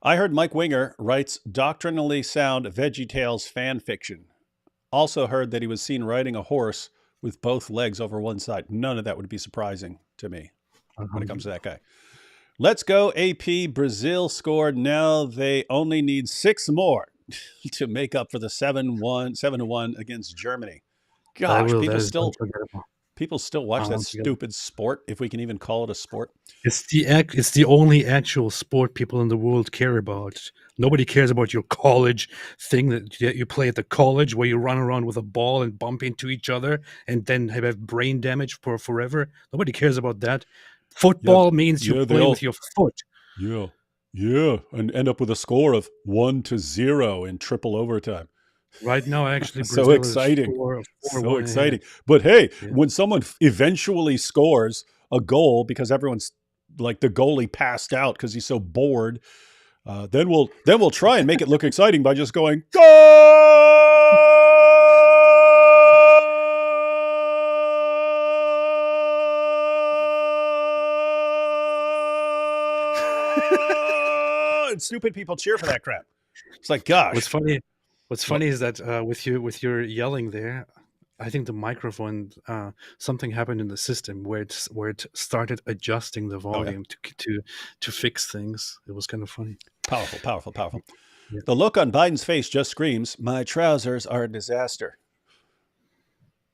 I heard Mike Winger writes doctrinally sound VeggieTales fan fiction. Also heard that he was seen riding a horse with both legs over one side. None of that would be surprising to me when it comes to that guy. Let's go, AP. Brazil scored. Now they only need 6 more to make up for the 7-1 against Germany. Gosh, people still watch that stupid sport, if we can even call it a sport. It's the only actual sport people in the world care about. Nobody cares about your college thing that you play at the college where you run around with a ball and bump into each other and then have brain damage for forever. Nobody cares about that. Football means you play with your foot. Yeah, and end up with a score of 1-0 in triple overtime. Right now, actually, so exciting. So exciting. But hey, when someone eventually scores a goal because everyone's like the goalie passed out because he's so bored, then we'll try and make it look exciting by just going goal. And stupid people cheer for that crap. It's like, gosh. What's funny is that with your yelling there, I think the microphone, something happened in the system where it started adjusting the volume to fix things. It was kind of funny. Powerful. Yeah. The look on Biden's face just screams, "My trousers are a disaster."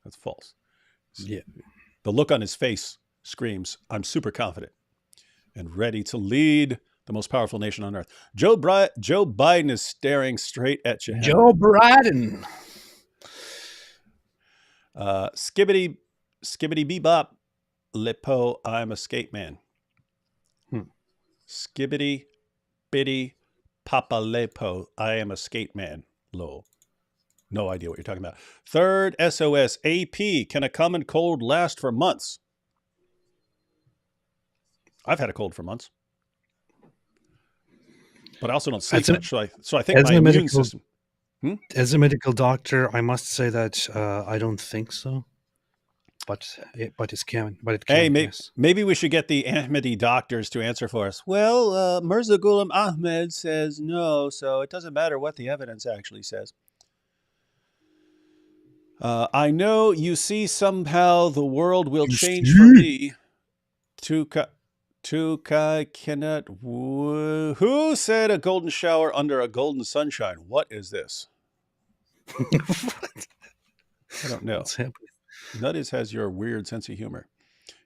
That's false. Yeah. The look on his face screams, "I'm super confident and ready to lead the most powerful nation on earth." Joe Biden is staring straight at you. Joe Biden. Skibbity bebop, lipo, I'm a skate man. Skibbity bitty papa lepo, I am a skate man. Lo. No idea what you're talking about. Third SOS, AP, can a common cold last for months? I've had a cold for months. But I also don't sleep much, so I think my immune system. As a medical doctor, I must say that I don't think so. But it can. Hey, yes. Maybe we should get the Ahmadi doctors to answer for us. Well, Mirza Ghulam Ahmed says no, so it doesn't matter what the evidence actually says. I know you see somehow the world will change for me. Tukai cannot. Who said a golden shower under a golden sunshine? What is this? I don't know. Nuttis has your weird sense of humor.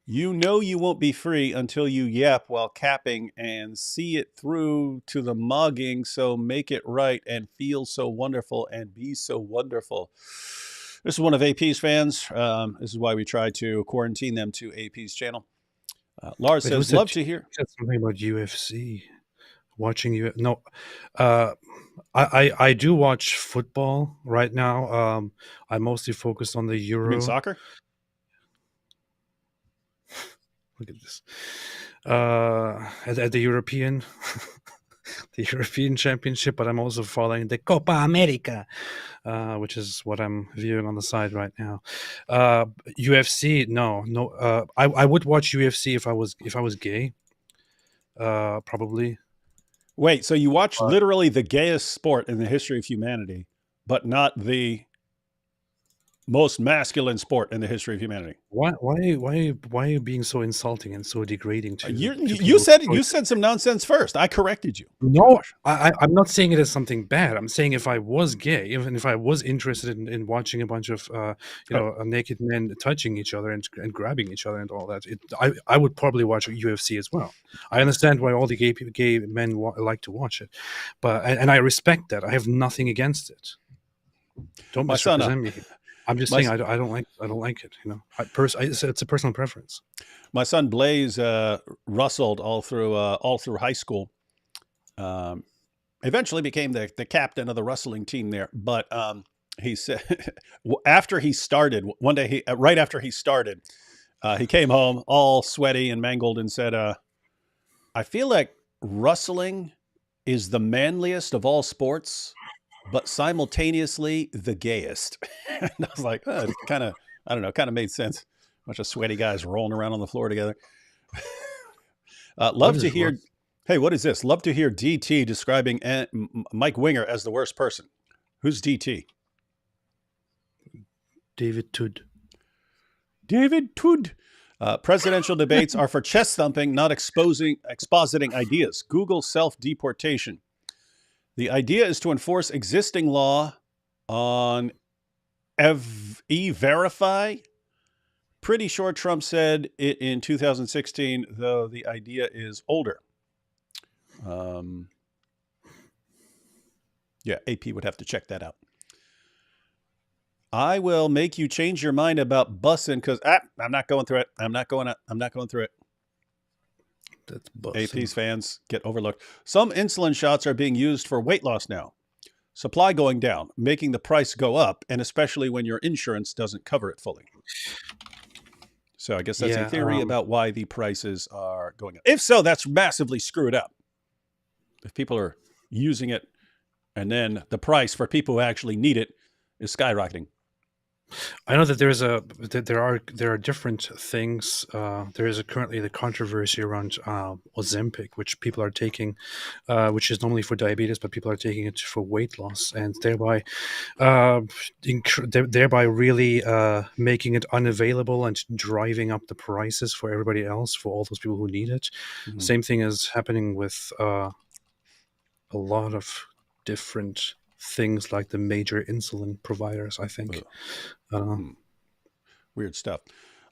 You know you won't be free until you yap while capping and see it through to the mugging. So make it right and feel so wonderful and be so wonderful. This is one of AP's fans. This is why we try to quarantine them to AP's channel. Lars says, love to hear. Something about UFC. watching you. No, uh, I do watch football right now. I'm mostly focused on the You mean Euro. soccer? Look at this. At the European, the European Championship, but I'm also following the Copa America, which is what I'm viewing on the side right now. UFC, no. I would watch UFC if I was gay, probably. Wait, so you watch literally the gayest sport in the history of humanity, but not the most masculine sport in the history of humanity? Why are you being so insulting and so degrading to You people? said some nonsense first. I corrected you. No, I'm not saying it as something bad. I'm saying if I was gay, even if I was interested in watching a bunch of naked men touching each other and grabbing each other and all that, I would probably watch UFC as well. I understand why all the gay men like to watch it, but and I respect that. I have nothing against it. Don't My son, misrepresent me. I'm just saying I don't like it. You know, it's a personal preference. My son Blaze wrestled all through high school. Eventually became the captain of the wrestling team there. But he said after he started one day, right after he started, he came home all sweaty and mangled and said, "I feel like wrestling is the manliest of all sports, but simultaneously the gayest." And I was like, oh, kind of made sense. A bunch of sweaty guys rolling around on the floor together. Love to hear. Hey, what is this? Love to hear DT describing Mike Winger as the worst person. Who's DT? David Tudd. David Tudd. Presidential debates are for chest thumping, not expositing ideas. Google self-deportation. The idea is to enforce existing law on E-Verify. Pretty sure Trump said it in 2016, though the idea is older. Yeah, AP would have to check that out. I will make you change your mind about busing because I'm not going through it. I'm not going through it. That's busing. AP's fans get overlooked. Some insulin shots are being used for weight loss now. Supply going down, making the price go up, and especially when your insurance doesn't cover it fully. So I guess that's a theory about why the prices are going up. If so, that's massively screwed up. If people are using it and then the price for people who actually need it is skyrocketing. I know that there are different things. There is currently the controversy around Ozempic, which people are taking, which is normally for diabetes, but people are taking it for weight loss, and thereby really making it unavailable and driving up the prices for everybody else, for all those people who need it. Mm-hmm. Same thing is happening with a lot of different things like the major insulin providers, I think. Weird stuff.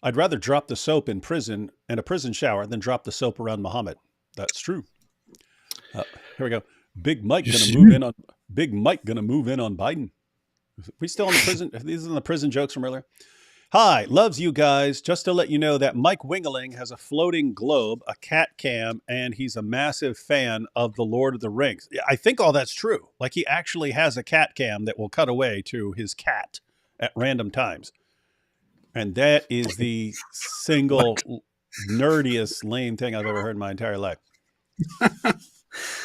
I'd rather drop the soap in prison and a prison shower than drop the soap around Muhammad. That's true. Here we go. Big Mike gonna move in on Biden. We still in the prison? These are the prison jokes from earlier. Hi, loves you guys. Just to let you know that Mike Wingeling has a floating globe, a cat cam, and he's a massive fan of The Lord of the Rings. I think all that's true. Like he actually has a cat cam that will cut away to his cat at random times. And that is the single nerdiest lame thing I've ever heard in my entire life.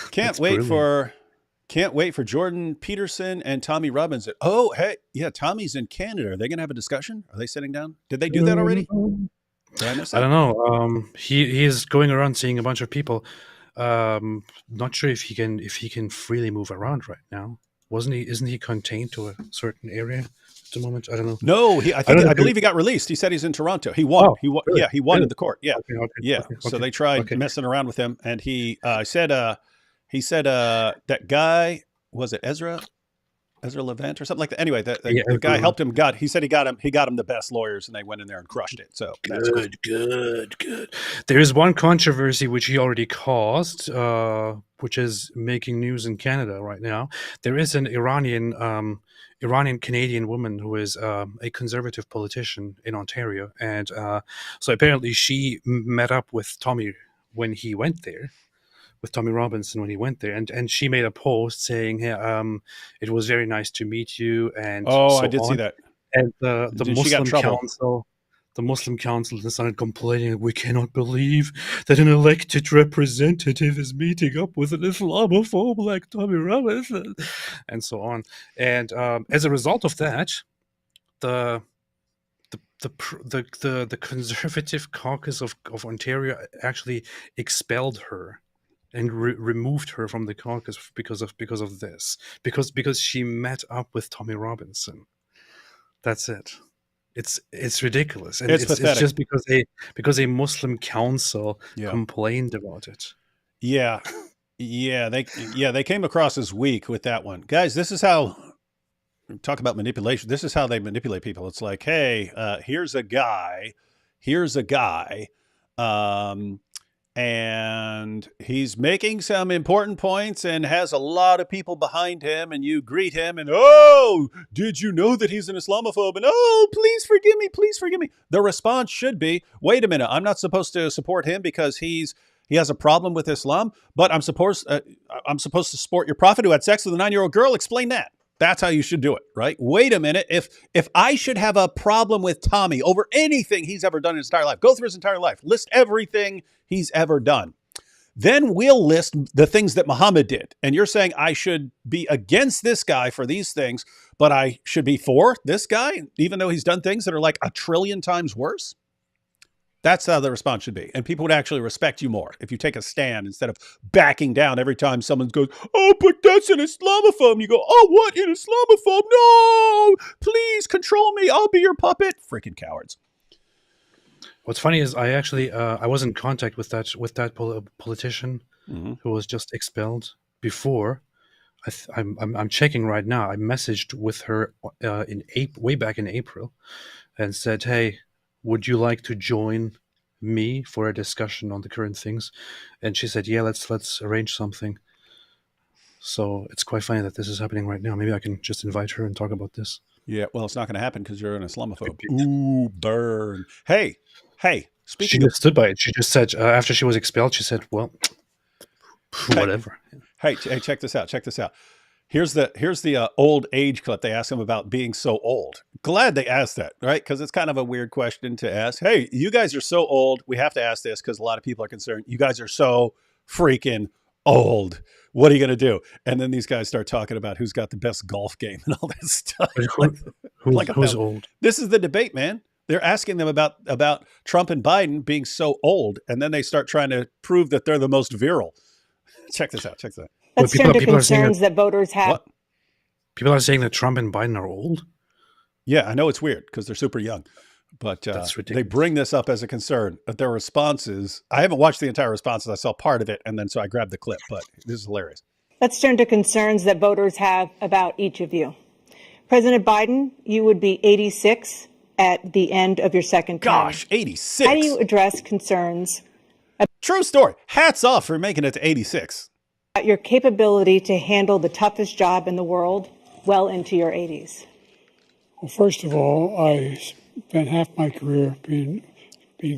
Can't wait for Jordan Peterson and Tommy Robinson. Oh, hey, yeah, Tommy's in Canada. Are they going to have a discussion? Are they sitting down? Did they do that already? I don't know. He is going around seeing a bunch of people. Not sure if he can freely move around right now. Isn't he contained to a certain area at the moment? I don't know. No, I believe he got released. He said he's in Toronto. He won. He won. Really? Yeah, he won really? In the court. Yeah. Okay. So they tried messing around with him, and he said that guy, was it Ezra Levant or something like that? Anyway, the guy helped him. He said he got him the best lawyers, and they went in there and crushed it. So that's good. There is one controversy which he already caused, which is making news in Canada right now. There is an Iranian Canadian woman who is a conservative politician in Ontario, and so apparently she met up with Tommy when he went there. with Tommy Robinson when he went there, and she made a post saying, "Hey, it was very nice to meet you," and I did see that. And the She got in Muslim trouble. Council. The Muslim Council started complaining, "We cannot believe that an elected representative is meeting up with an Islamophobe like Tommy Robinson," and so on. And as a result of that, the Conservative Caucus of Ontario actually expelled her and removed her from the caucus because of this, because she met up with Tommy Robinson. That's it. It's ridiculous, and It's it's pathetic. just because a Muslim council complained about it. Yeah, they came across as weak with that one, guys. This is how talk about manipulation. This is how they manipulate people. It's like, hey, here's a guy, and he's making some important points and has a lot of people behind him, and you greet him and, "Oh, did you know that he's an Islamophobe?" And, "Oh, please forgive me, please forgive me." The response should be, "Wait a minute, I'm not supposed to support him because he has a problem with Islam, but I'm supposed to support your prophet who had sex with a 9-year-old girl. Explain that." That's how you should do it, right? Wait a minute. If I should have a problem with Tommy over anything he's ever done in his entire life, go through his entire life, list everything he's ever done. Then we'll list the things that Muhammad did. And you're saying I should be against this guy for these things, but I should be for this guy, even though he's done things that are like 1 trillion times worse? That's how the response should be. And people would actually respect you more if you take a stand instead of backing down every time someone goes, "Oh, but that's an Islamophobe." And you go, "Oh, what? An Islamophobe? No, please control me. I'll be your puppet." Freaking cowards. What's funny is I actually I was in contact with that politician who was just expelled before. I'm checking right now. I messaged with her way back in April and said, "Hey, would you like to join me for a discussion on the current things?" And she said, "Yeah, let's arrange something." So it's quite funny that this is happening right now. Maybe I can just invite her and talk about this. Yeah, well, it's not going to happen because you're an Islamophobe. Ooh, burn. Hey, She speaking of... just stood by it. She just said, after she was expelled, she said, "Well, whatever." Hey, check this out. Here's the old age clip. They asked him about being so old. Glad they asked that, right? Because it's kind of a weird question to ask. Hey, you guys are so old. We have to ask this because a lot of people are concerned. You guys are so freaking old. What are you going to do? And then these guys start talking about who's got the best golf game and all that stuff. Who's old? This is the debate, man. They're asking them about Trump and Biden being so old, and then they start trying to prove that they're the most virile. Check this out. Let's turn to concerns that voters have. What? People are saying that Trump and Biden are old? Yeah, I know it's weird because they're super young, but That's they ridiculous. bring this up as a concern. But their responses, I haven't watched the entire responses. I saw part of it, and then so I grabbed the clip, but this is hilarious. Let's turn to concerns that voters have about each of you. President Biden, you would be 86 at the end of your second term. Gosh, 86. How do you address concerns True story. Hats off for making it to 86. about your capability to handle the toughest job in the world well into your 80s? Well, first of all, I spent half my career being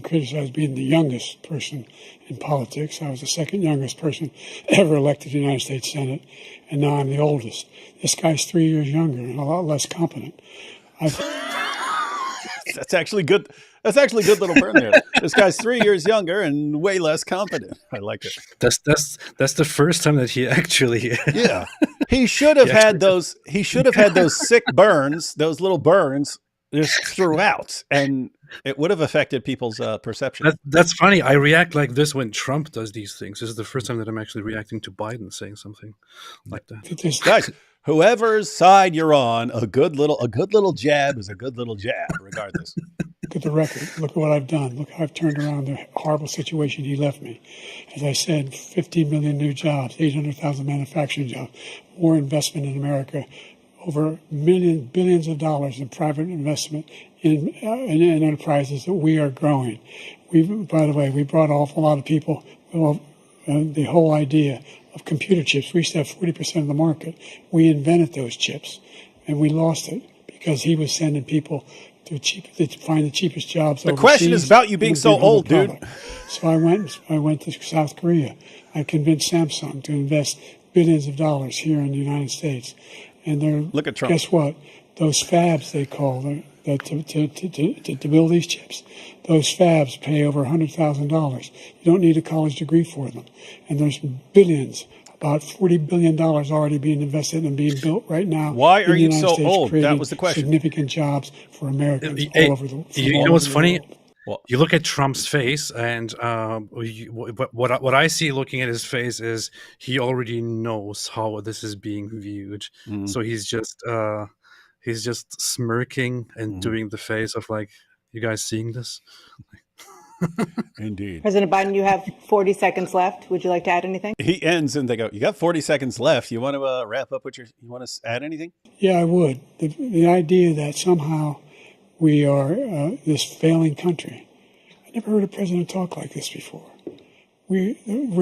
criticized being the youngest person in politics. I was the second youngest person ever elected to the United States Senate, and now I'm the oldest. This guy's 3 years younger and a lot less competent. That's actually good. That's actually a good little burn there. This guy's 3 years younger and way less competent. I like it. That's the first time that he actually Yeah. He should have had those sick burns, those little burns just throughout, and it would have affected people's perception. That's funny. I react like this when Trump does these things. This is the first time that I'm actually reacting to Biden saying something like that. Guys, whoever's side you're on, a good little jab is a good little jab, regardless. Look at the record. Look at what I've done. Look how I've turned around the horrible situation he left me. As I said, 15 million new jobs, 800,000 manufacturing jobs, more investment in America, over billions of dollars in private investment in enterprises that we are growing. By the way, we brought an awful lot of people. Well, the whole idea of computer chips. We used to have 40% of the market. We invented those chips, and we lost it because he was sending people to find the cheapest jobs. The question is about you being so old, dude. So I went to South Korea. I convinced Samsung to invest billions of dollars here in the United States. And they're, Look at Trump. guess what? Those fabs, they call them, to build these chips, those fabs pay over $100,000. You don't need a college degree for them. And there's billions, about $40 billion already being invested and being built right now. Why are in the you United so States, old? That creating was the question. Significant jobs for Americans Hey, all over the world. you know what's funny? Well, You look at Trump's face, and what I see looking at his face is he already knows how this is being viewed. mhm, So he's just smirking and mhm. doing the face of like, you guys seeing this? Indeed. President Biden, you have 40 seconds left. Would you like to add anything? He ends and they go, you got 40 seconds left. You want to wrap up you want to add anything? Yeah, I would. The idea that somehow we are this failing country. I never heard a president talk like this before. We're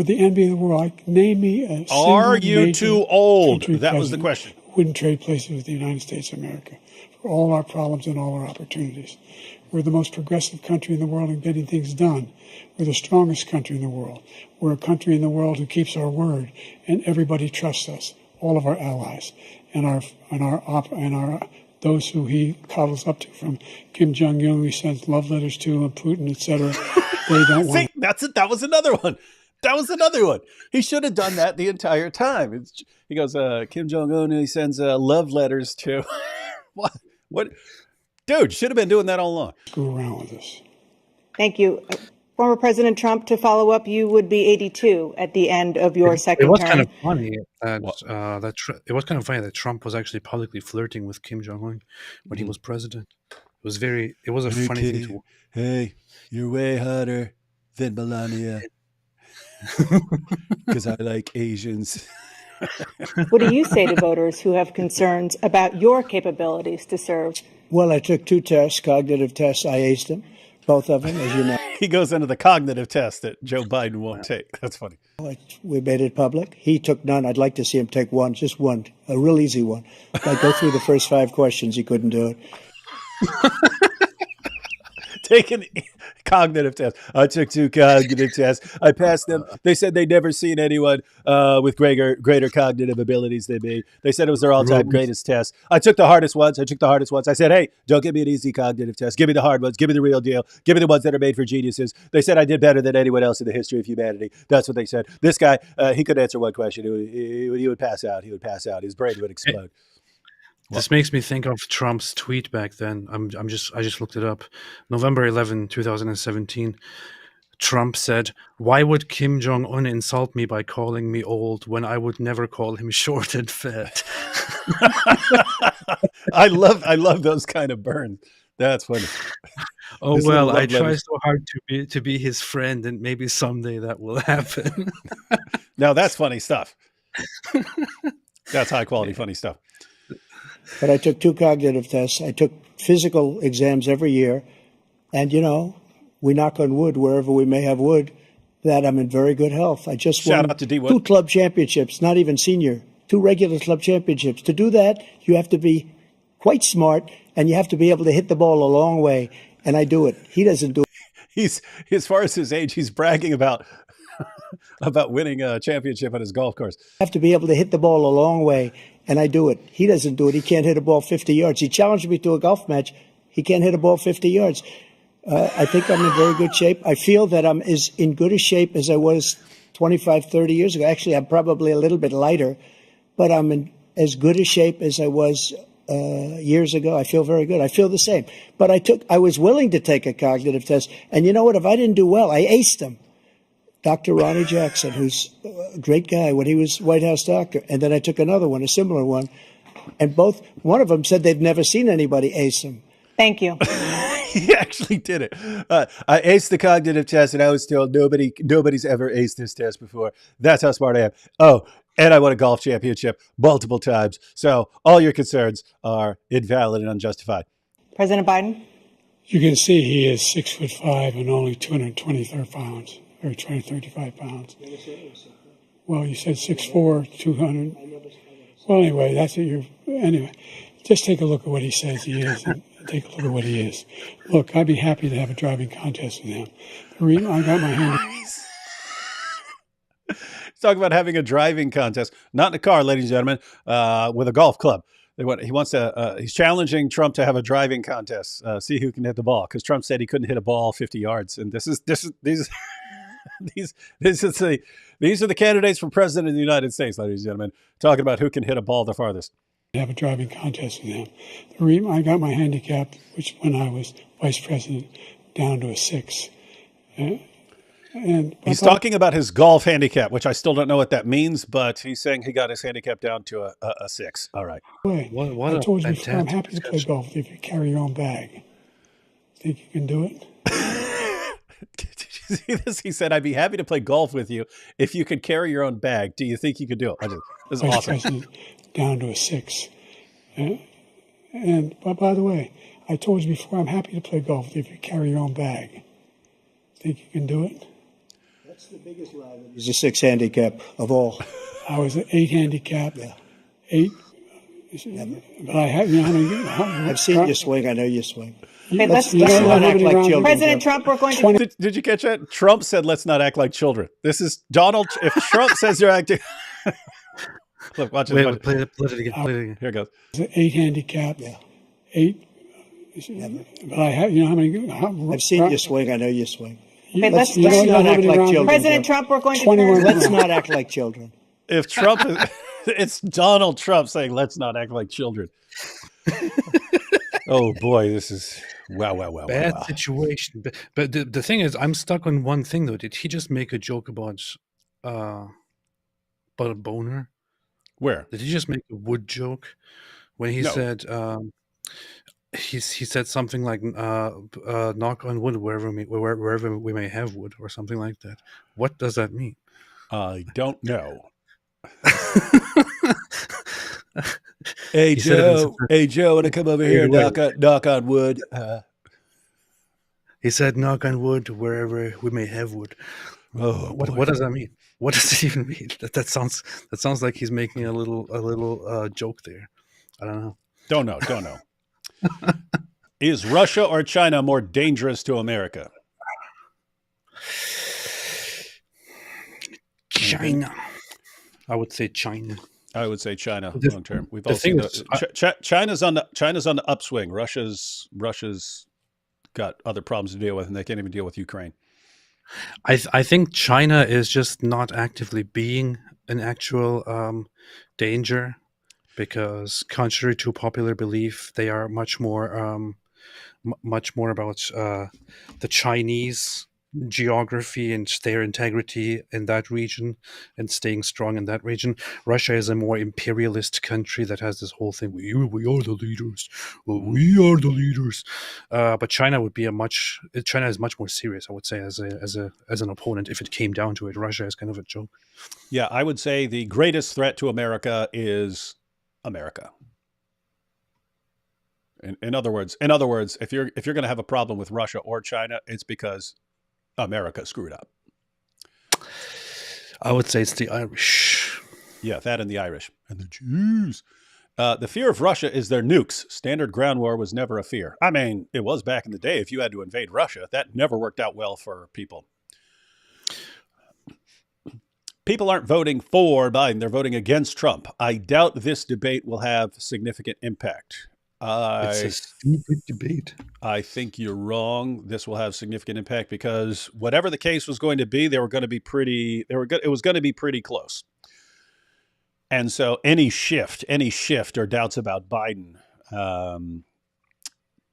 the envy of the world. Name me a single Are you major too old? country That was the president question. who wouldn't trade places with the United States of America for all our problems and all our opportunities. We're the most progressive country in the world in getting things done. We're the strongest country in the world. We're a country in the world who keeps our word, and everybody trusts us. All of our allies and our those who he coddles up to, from Kim Jong Un, he sends love letters to, and Putin, etc. They don't want. See, that's it. That was another one. That was another one. He should have done that the entire time. He goes, Kim Jong Un, he sends love letters to. What? Dude, should have been doing that all along. Screw around with us. Thank you. Former President Trump, to follow up, you would be 82 at the end of your second It was term. kind of funny it was kind of funny that Trump was actually publicly flirting with Kim Jong Un when he was president. It was a Hey, funny thing kitty. to. Hey, you're way hotter than Melania because I like Asians. What do you say to voters who have concerns about your capabilities to serve? Well, I took 2 tests, cognitive tests. I aced them, both of them, as you know. He goes into the cognitive test that Joe Biden won't take. That's funny. We made it public. He took none. I'd like to see him take one, just one, a real easy one. If I go through the first 5 questions, he couldn't do it. Take a cognitive test. I took 2 cognitive tests. I passed them. They said they'd never seen anyone with greater cognitive abilities than me. They said it was their all-time greatest test. I took the hardest ones. I said, hey, don't give me an easy cognitive test. Give me the hard ones. Give me the real deal. Give me the ones that are made for geniuses. They said I did better than anyone else in the history of humanity. That's what they said. This guy, he could answer one question. He would pass out. He would pass out. His brain would explode. This makes me think of Trump's tweet back then. I just looked it up. November 11, 2017. Trump said, "Why would Kim Jong Un insult me by calling me old when I would never call him short and fat?" I love those kind of burns. That's funny. Oh His well, little I love try letters. so hard to be his friend, and maybe someday that will happen. Now that's funny stuff. That's high quality funny stuff. But I took 2 cognitive tests. I took physical exams every year. And, we knock on wood wherever we may have wood, that I'm in very good health. I just Shout won out to D. 2 Wood. club championships, not even senior, 2 regular club championships. To do that, you have to be quite smart, and you have to be able to hit the ball a long way. And I do it. He doesn't do it. He's, as far as his age, he's bragging about winning a championship on his golf course. Have to be able to hit the ball a long way, and I do it. He doesn't do it. He can't hit a ball 50 yards. He challenged me to a golf match. He can't hit a ball 50 yards. I think I'm in very good shape. I feel that I'm as in good a shape as I was 25, 30 years ago. Actually, I'm probably a little bit lighter, but I'm in as good a shape as I was years ago. I feel very good. I feel the same. But I was willing to take a cognitive test. And you know what? If I didn't do well, I aced them. Dr. Ronnie Jackson, who's a great guy when he was White House doctor. And then I took another one, a similar one. And one of them said they'd never seen anybody ace them. Thank you. He actually did it. I aced the cognitive test, and I was told nobody's ever aced this test before. That's how smart I am. Oh, and I won a golf championship multiple times. So all your concerns are invalid and unjustified. President Biden? You can see he is 6'5" and only 223 pounds, or 235 pounds. Well, you said 6'4", 200. Well, anyway, that's it. Anyway, just take a look at what he says he is. And take a look at what he is. Look, I'd be happy to have a driving contest with him. The reason I got my hand. talking about having a driving contest, not in a car, ladies and gentlemen, with a golf club. He wants to. He's challenging Trump to have a driving contest, see who can hit the ball, because Trump said he couldn't hit a ball 50 yards, and these are the candidates for president of the United States, ladies and gentlemen, talking about who can hit a ball the farthest. Have a driving contest with him. I got my handicap, which when I was vice president, down to a 6. And he's talking about his golf handicap, which I still don't know what that means, but he's saying he got his handicap down to a 6. All right. What I told you before, I'm happy to play golf if you carry your own bag. Think you can do it? Did you see this? He said, I'd be happy to play golf with you if you could carry your own bag. Do you think you could do it? This is Vice awesome. President, down to a 6. But by the way, I told you before, I'm happy to play golf if you carry your own bag. Think you can do it? That's the biggest lie. He's a 6 handicap of all. I was an 8 handicap. Yeah. 8. But I have, I've seen you swing. I know you swing. Okay, let's not act like children. President Trump, we're going to. Did you catch that? Trump said, let's not act like children. This is Donald. If Trump says you're acting. Look, watch it. Wait, play it again. Here it goes. It's an 8 handicap. Yeah. 8. But I have, how many? I've seen you swing. I know you swing. Okay, Let's you know not how act many like rounds- children. President Joe. Trump, we're going to. 21 turn- Let's not act like children. If Trump is, it's Donald Trump saying, let's not act like children. Oh boy, this is wow. Bad situation. But the thing is, I'm stuck on one thing though. Did he just make a joke about a boner? Where? Did he just make a wood joke when he No. said he said something like knock on wood wherever we may have wood or something like that? What does that mean? I don't know. Hey He said it was- Joe, want to come over here and knock on wood? He said knock on wood wherever we may have wood. Oh, boy. What does that mean? What does it even mean? That sounds like he's making a little joke there. I don't know. Don't know. Is Russia or China more dangerous to America? China. I would say China. I would say China The- long term. We've the all seen thing is, China's on the upswing. Russia's got other problems to deal with, and they can't even deal with Ukraine. I think China is just not actively being an actual danger because, contrary to popular belief, they are much more about the Chinese geography and their integrity in that region and staying strong in that region. Russia is a more imperialist country that has this whole thing. We are the leaders. Well, we are the leaders. But China is much more serious, I would say, as an opponent. If it came down to it, Russia is kind of a joke. Yeah, I would say the greatest threat to America is America. In other words, if you're going to have a problem with Russia or China, it's because America screwed up. I would say it's the Irish. Yeah, that and the Irish and the Jews. The fear of Russia is their nukes. Standard ground war was never a fear. I mean, it was back in the day. If you had to invade Russia, that never worked out well for people. People aren't voting for Biden. They're voting against Trump. I doubt this debate will have significant impact. It's a stupid debate. I think you're wrong. This will have significant impact because whatever the case was going to be, it was going to be pretty close. And so any shift or doubts about Biden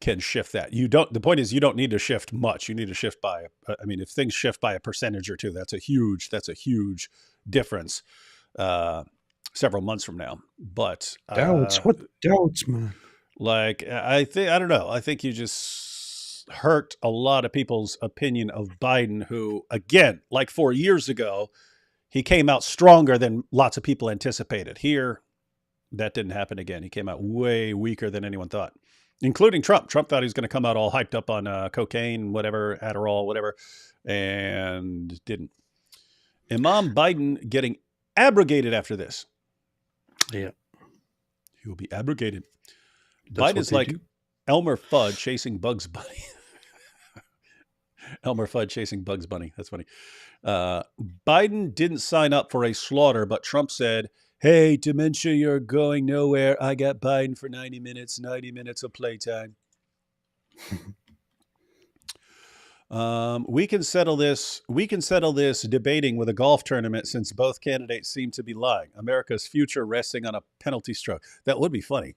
can shift that. The point is you don't need to shift much. You need to shift by, if things shift by a percentage or two, that's a huge difference several months from now. But What doubts, man? I don't know. I think you just hurt a lot of people's opinion of Biden, who, again, like 4 years ago, he came out stronger than lots of people anticipated. Here, that didn't happen again. He came out way weaker than anyone thought, including Trump. Trump thought he was going to come out all hyped up on cocaine, whatever, Adderall, whatever, and didn't. Imam Biden getting abrogated after this. Yeah. He will be abrogated. That's Biden's what like they do. Elmer Fudd chasing Bugs Bunny. Elmer Fudd chasing Bugs Bunny. That's funny. Biden didn't sign up for a slaughter, but Trump said, "Hey, dementia, you're going nowhere. I got Biden for 90 minutes of playtime." We can settle this debating with a golf tournament since both candidates seem to be lying. America's future resting on a penalty stroke. That would be funny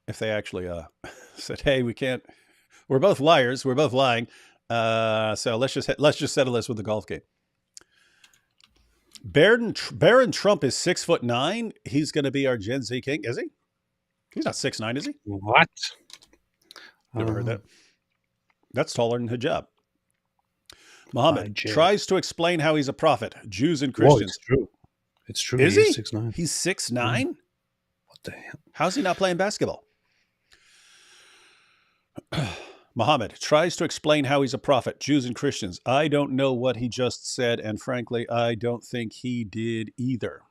if they actually said, "Hey, we can't. We're both liars. We're both lying. So let's just settle this with the golf game." Barron Trump is 6'9". He's going to be our Gen Z king, is he? He's not 6'9", is he? What? Never heard that. That's taller than hijab. Muhammad tries to explain how he's a prophet. Jews and Christians. Whoa, it's true. It's true. Is he? 6'9". He's 6'9"? What the hell? How's he not playing basketball? Muhammad tries to explain how he's a prophet. Jews and Christians. I don't know what he just said, and frankly, I don't think he did either.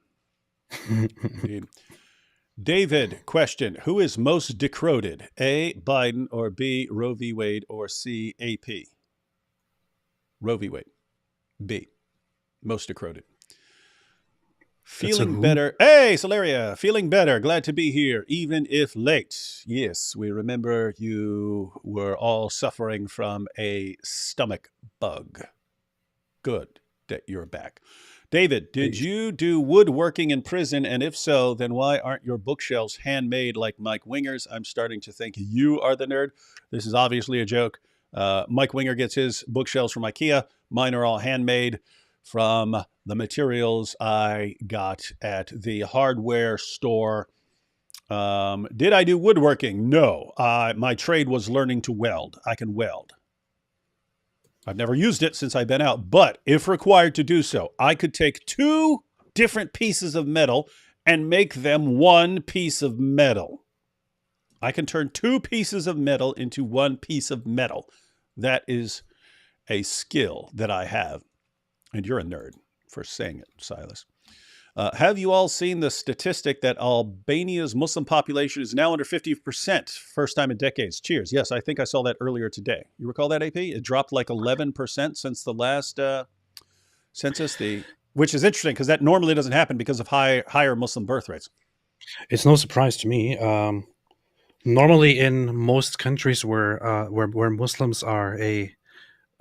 Indeed. David, question. Who is most decroded? A, Biden, or B, Roe v. Wade, or C, AP? Roe v. Wade. B, most decroded. Feeling better. Hey, Solaria, feeling better. Glad to be here, even if late. Yes, we remember you were all suffering from a stomach bug. Good that you're back. David, did you do woodworking in prison? And if so, then why aren't your bookshelves handmade like Mike Winger's? I'm starting to think you are the nerd. This is obviously a joke. Mike Winger gets his bookshelves from IKEA. Mine are all handmade from the materials I got at the hardware store. Did I do woodworking? No. My trade was learning to weld. I can weld. I've never used it since I've been out, but if required to do so, I could take two different pieces of metal and make them one piece of metal. I can turn two pieces of metal into one piece of metal. That is a skill that I have. And you're a nerd for saying it, Silas. Have you all seen the statistic that Albania's Muslim population is now under 50%? First time in decades. Cheers. Yes, I think I saw that earlier today. You recall that, AP? It dropped like 11% since the last census, which is interesting because that normally doesn't happen because of higher Muslim birth rates. It's no surprise to me. Normally, in most countries where Muslims are a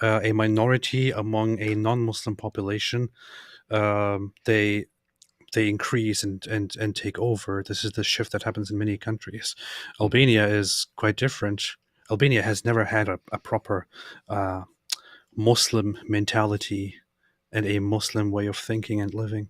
minority among a non-Muslim population, they increase and take over. This is the shift that happens in many countries. Albania is quite different. Albania has never had a proper Muslim mentality and a Muslim way of thinking and living.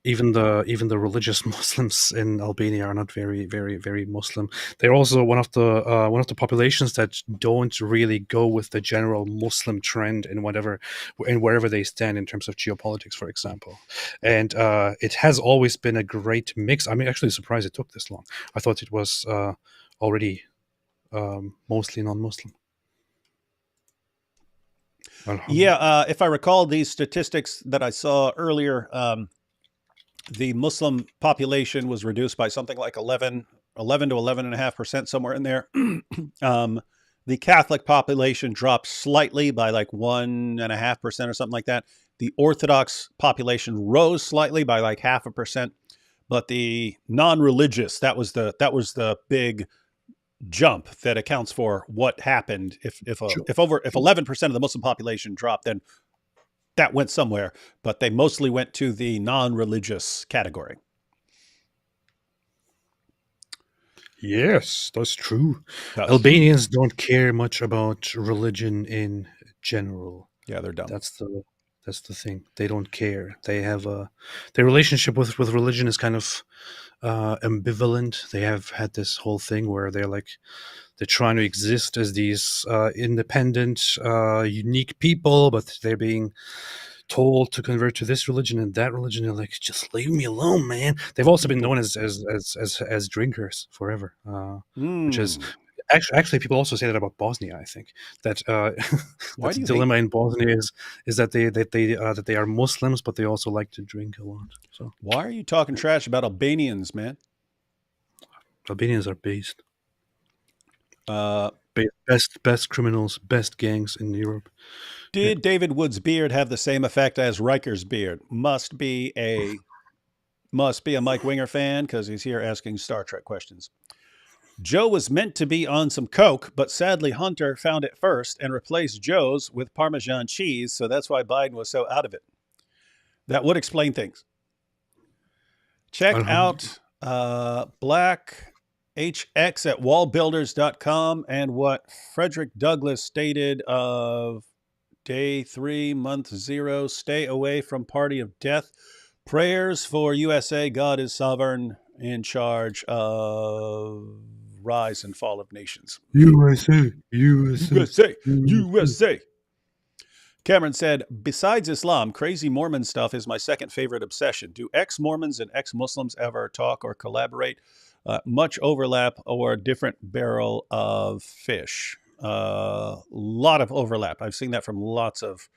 Even the religious Muslims in Albania are not very, very, very Muslim. They're also one of the populations that don't really go with the general Muslim trend in wherever they stand in terms of geopolitics, for example. And it has always been a great mix. I'm actually surprised it took this long. I thought it was already mostly non-Muslim. Yeah, if I recall these statistics that I saw earlier, the Muslim population was reduced by something like 11 to 11.5%, somewhere in there. The Catholic population dropped slightly by like 1.5% or something like that. The Orthodox population rose slightly by like 0.5%, but the non-religious, that was the big jump that accounts for what happened. If 11% of the Muslim population dropped, then that went somewhere, but they mostly went to the non-religious category. Yes, that's true. Albanians don't care much about religion in general. Yeah, they're dumb. That's the thing. They don't care. They have their relationship with religion is kind of ambivalent. They have had this whole thing where they're trying to exist as these independent, unique people, but they're being told to convert to this religion and that religion. They're like, just leave me alone, man. They've also been known as drinkers forever, which is actually people also say that about Bosnia. I think that that's the dilemma in Bosnia is that they are Muslims, but they also like to drink a lot. So why are you talking trash about Albanians, man? Albanians are based. best criminals, best gangs in Europe. Did David Wood's beard have the same effect as Riker's beard? Must be a Mike Winger fan because he's here asking Star Trek questions. Joe was meant to be on some Coke, but sadly Hunter found it first and replaced Joe's with Parmesan cheese, so that's why Biden was so out of it. That would explain things. Check out Black HX at wallbuilders.com and what Frederick Douglass stated of day 3, month 0, stay away from party of death. Prayers for USA. God is sovereign, in charge of rise and fall of nations. USA. Cameron said, besides Islam, crazy Mormon stuff is my second favorite obsession. Do ex-Mormons and ex-Muslims ever talk or collaborate? Much overlap or different barrel of fish? Lot of overlap. I've seen that from lots of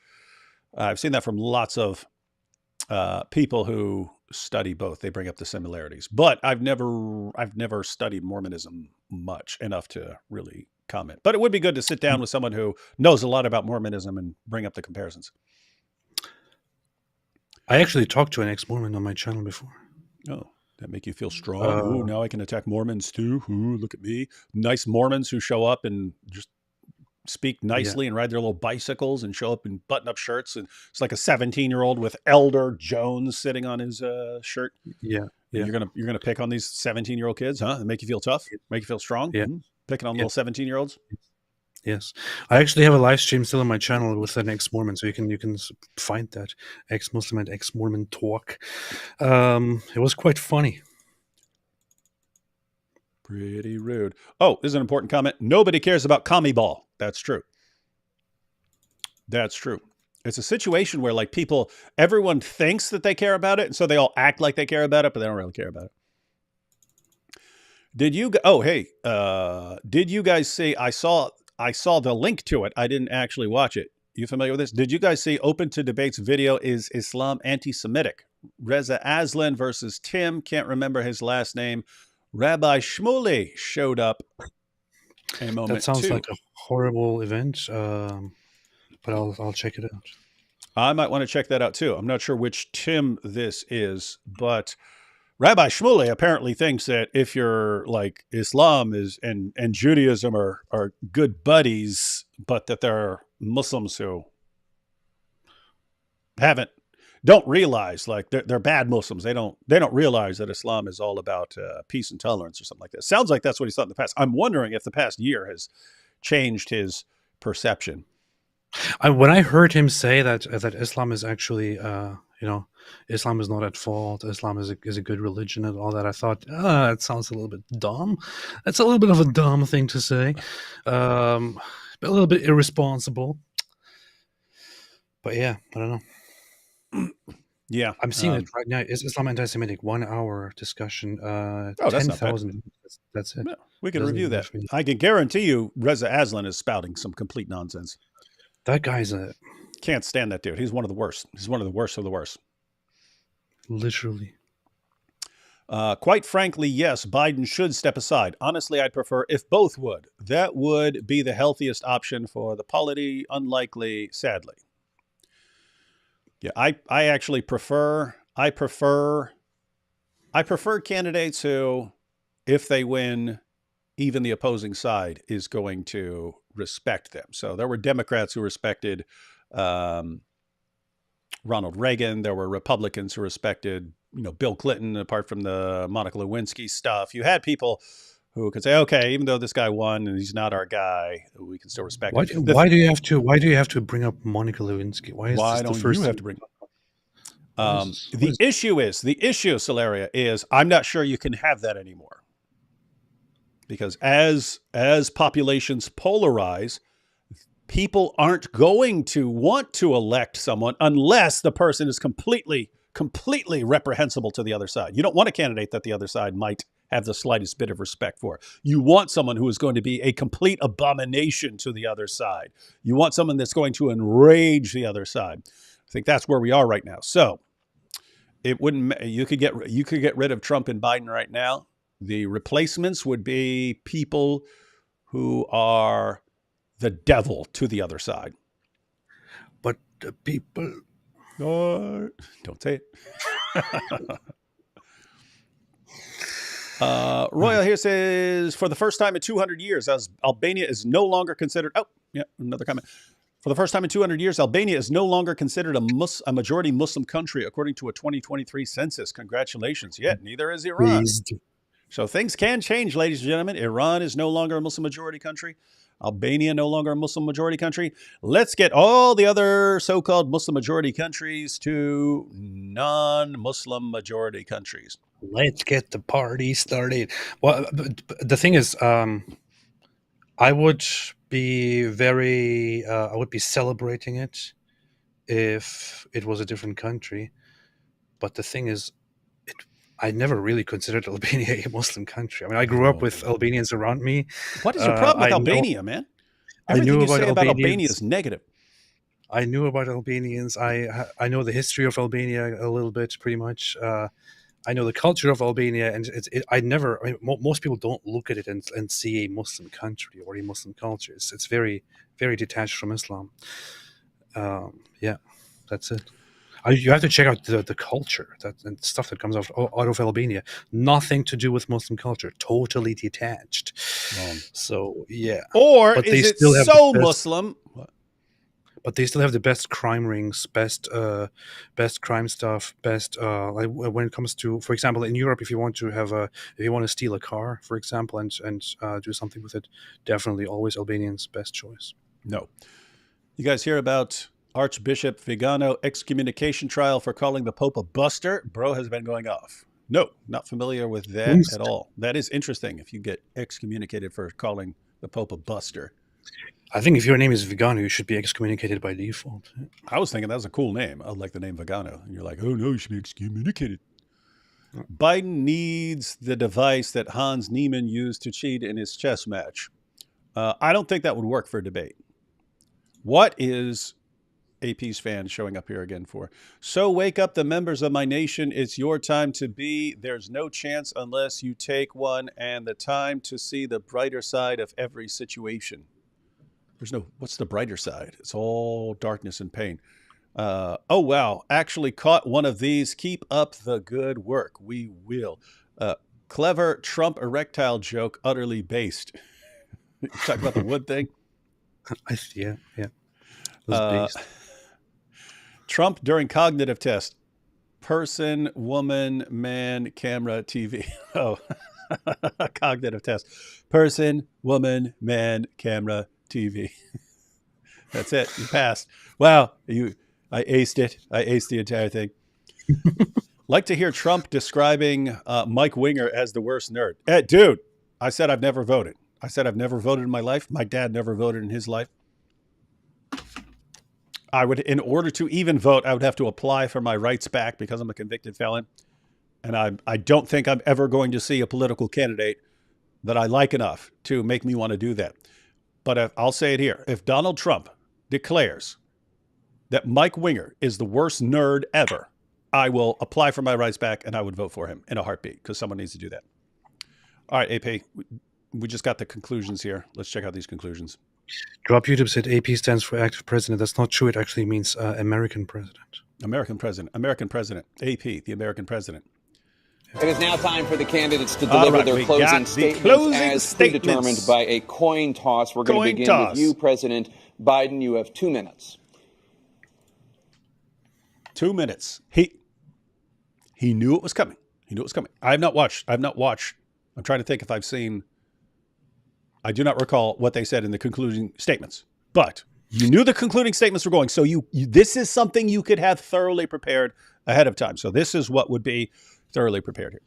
people who study both. They bring up the similarities, but I've never studied Mormonism much enough to really comment. But it would be good to sit down with someone who knows a lot about Mormonism and bring up the comparisons. I actually talked to an ex-Mormon on my channel before. Oh, that make you feel strong? Ooh, now I can attack Mormons too. Ooh, look at me. Nice Mormons who show up and just speak nicely and ride their little bicycles and show up in button-up shirts. And it's like a 17-year-old with Elder Jones sitting on his shirt. Yeah. You're gonna pick on these 17-year-old kids, huh? And make you feel tough, make you feel strong. Yeah. Picking on little 17-year-olds. Yes, I actually have a live stream still on my channel with an ex-Mormon, so you can find that ex-Muslim and ex-Mormon talk. It was quite funny. Pretty rude. Oh, this is an important comment. Nobody cares about commie ball. That's true. That's true. It's a situation where like everyone thinks that they care about it, and so they all act like they care about it, but they don't really care about it. Did you guys see, I saw the link to it. I didn't actually watch it. You familiar with this? Did you guys see Open to Debate's video, Is Islam Anti-Semitic? Reza Aslan versus Tim, can't remember his last name. Rabbi Shmuley showed up a moment. That sounds like a horrible event, but I'll check it out. I might want to check that out too. I'm not sure which Tim this is, but Rabbi Shmuley apparently thinks that if you're like Islam and Judaism are good buddies, but that there are Muslims who don't realize, like they're bad Muslims. They don't realize that Islam is all about peace and tolerance or something like that. Sounds like that's what he thought in the past. I'm wondering if the past year has changed his perception. When I heard him say that Islam is actually, Islam is not at fault. Islam is a good religion and all that. I thought, that sounds a little bit dumb. That's a little bit of a dumb thing to say, but a little bit irresponsible. But yeah, I don't know. Yeah, I'm seeing it right now. Is Islam anti-Semitic? 1 hour discussion. That's not bad. 10,000. That's it. Yeah, we can review that. I can guarantee you, Reza Aslan is spouting some complete nonsense. That guy's can't stand that dude. He's one of the worst. He's one of the worst of the worst. Literally. Quite frankly, yes, Biden should step aside. Honestly, I'd prefer if both would. That would be the healthiest option for the polity. Unlikely, sadly. Yeah, I actually prefer candidates who, if they win, even the opposing side is going to respect them. So there were Democrats who respected Ronald Reagan. There were Republicans who respected, Bill Clinton, apart from the Monica Lewinsky stuff. You had people who could say, okay, even though this guy won and he's not our guy, we can still respect him. Why do you have to bring up Monica Lewinsky? Why don't you have to bring the issue, Solaria, is I'm not sure you can have that anymore. Because as populations polarize, people aren't going to want to elect someone unless the person is completely reprehensible to the other side. You don't want a candidate that the other side might have the slightest bit of respect for. You want someone who is going to be a complete abomination to the other side. You want someone that's going to enrage the other side. I think that's where we are right now. So it wouldn't. You could get rid of Trump and Biden right now. The replacements would be people who are the devil to the other side. But the people... Don't say it. Royal here says, for the first time in 200 years, as Albania is no longer considered... Oh, yeah, another comment. For the first time in 200 years, Albania is no longer considered a majority Muslim country, according to a 2023 census. Congratulations. Yet, neither is Iran. Pleased. So things can change, ladies and gentlemen. Iran is no longer a Muslim majority country. Albania no longer a Muslim majority country. Let's get all the other so-called Muslim majority countries to non-Muslim majority countries. Let's get the party started. Well, the thing is, I would be celebrating it if it was a different country. But the thing is, I never really considered Albania a Muslim country. I mean, I grew up with Albanians around me. What is your problem with Albania, man? Everything you say about Albania is negative. I knew about Albanians. I know the history of Albania a little bit, pretty much. I know the culture of Albania, and most people don't look at it and see a Muslim country or a Muslim culture. It's very, very detached from Islam. Yeah, that's it. You have to check out the culture and stuff that comes out of Albania. Nothing to do with Muslim culture. Totally detached. So yeah. Or but is it so Muslim? But they still have the best crime rings, best crime stuff, best like when it comes to, for example, in Europe, if you want to steal a car, for example, and do something with it, definitely always Albanians best choice. No, you guys hear about Archbishop Vigano excommunication trial for calling the Pope a buster? Bro has been going off. No, not familiar with that at all. That is interesting if you get excommunicated for calling the Pope a buster. I think if your name is Vigano, you should be excommunicated by default. I was thinking that was a cool name. I like the name Vigano. And you're like, oh no, you should be excommunicated. Biden needs the device that Hans Niemann used to cheat in his chess match. I don't think that would work for a debate. What is AP's fan showing up here again for? So wake up the members of my nation. It's your time to be. There's no chance unless you take one, and the time to see the brighter side of every situation. What's the brighter side? It's all darkness and pain. Oh, wow. Actually caught one of these. Keep up the good work. We will. Clever Trump erectile joke, utterly based. You talk about the wood thing? Yeah. Trump during cognitive test. Person, woman, man, camera, TV. Oh, cognitive test. Person, woman, man, camera, TV. That's it. You passed. Wow. I aced it. I aced the entire thing. Like to hear Trump describing Mike Winger as the worst nerd. Dude, I said I've never voted. I said I've never voted in my life. My dad never voted in his life. In order to even vote, I would have to apply for my rights back because I'm a convicted felon. And I don't think I'm ever going to see a political candidate that I like enough to make me want to do that. But I'll say it here. If Donald Trump declares that Mike Winger is the worst nerd ever, I will apply for my rights back and I would vote for him in a heartbeat because someone needs to do that. All right, AP, we just got the conclusions here. Let's check out these conclusions. Drop YouTube said AP stands for active president. That's not true. It actually means American president. American president. American president. AP, the American president. It is now time for the candidates to deliver their closing statements as predetermined by a coin toss. We're going to begin with you, President Biden. You have 2 minutes. 2 minutes. He knew it was coming. He knew it was coming. I have not watched. I'm trying to think if I've seen. I do not recall what they said in the concluding statements, but you knew the concluding statements were going. So this is something you could have thoroughly prepared ahead of time. So this is what would be thoroughly prepared here.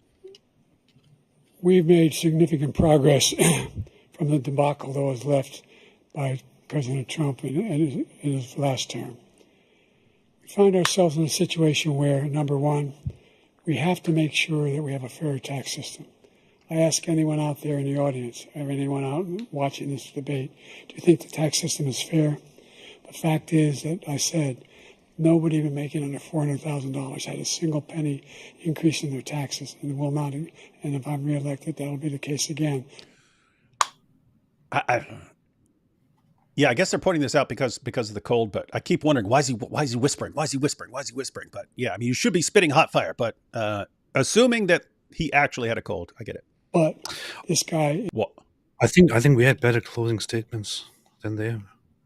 We've made significant progress from the debacle that was left by President Trump in his last term. We find ourselves in a situation where, number one, we have to make sure that we have a fair tax system. I ask anyone out there in the audience, or anyone out watching this debate, do you think the tax system is fair? The fact is that I said nobody even making under $400,000 had a single penny increase in their taxes, and will not. And if I'm reelected, that'll be the case again. Yeah, I guess they're pointing this out because of the cold, but I keep wondering why is he whispering? Why is he whispering? Why is he whispering? But yeah, I mean, you should be spitting hot fire, but assuming that he actually had a cold, I get it. But this guy, What? I think we had better closing statements than they have.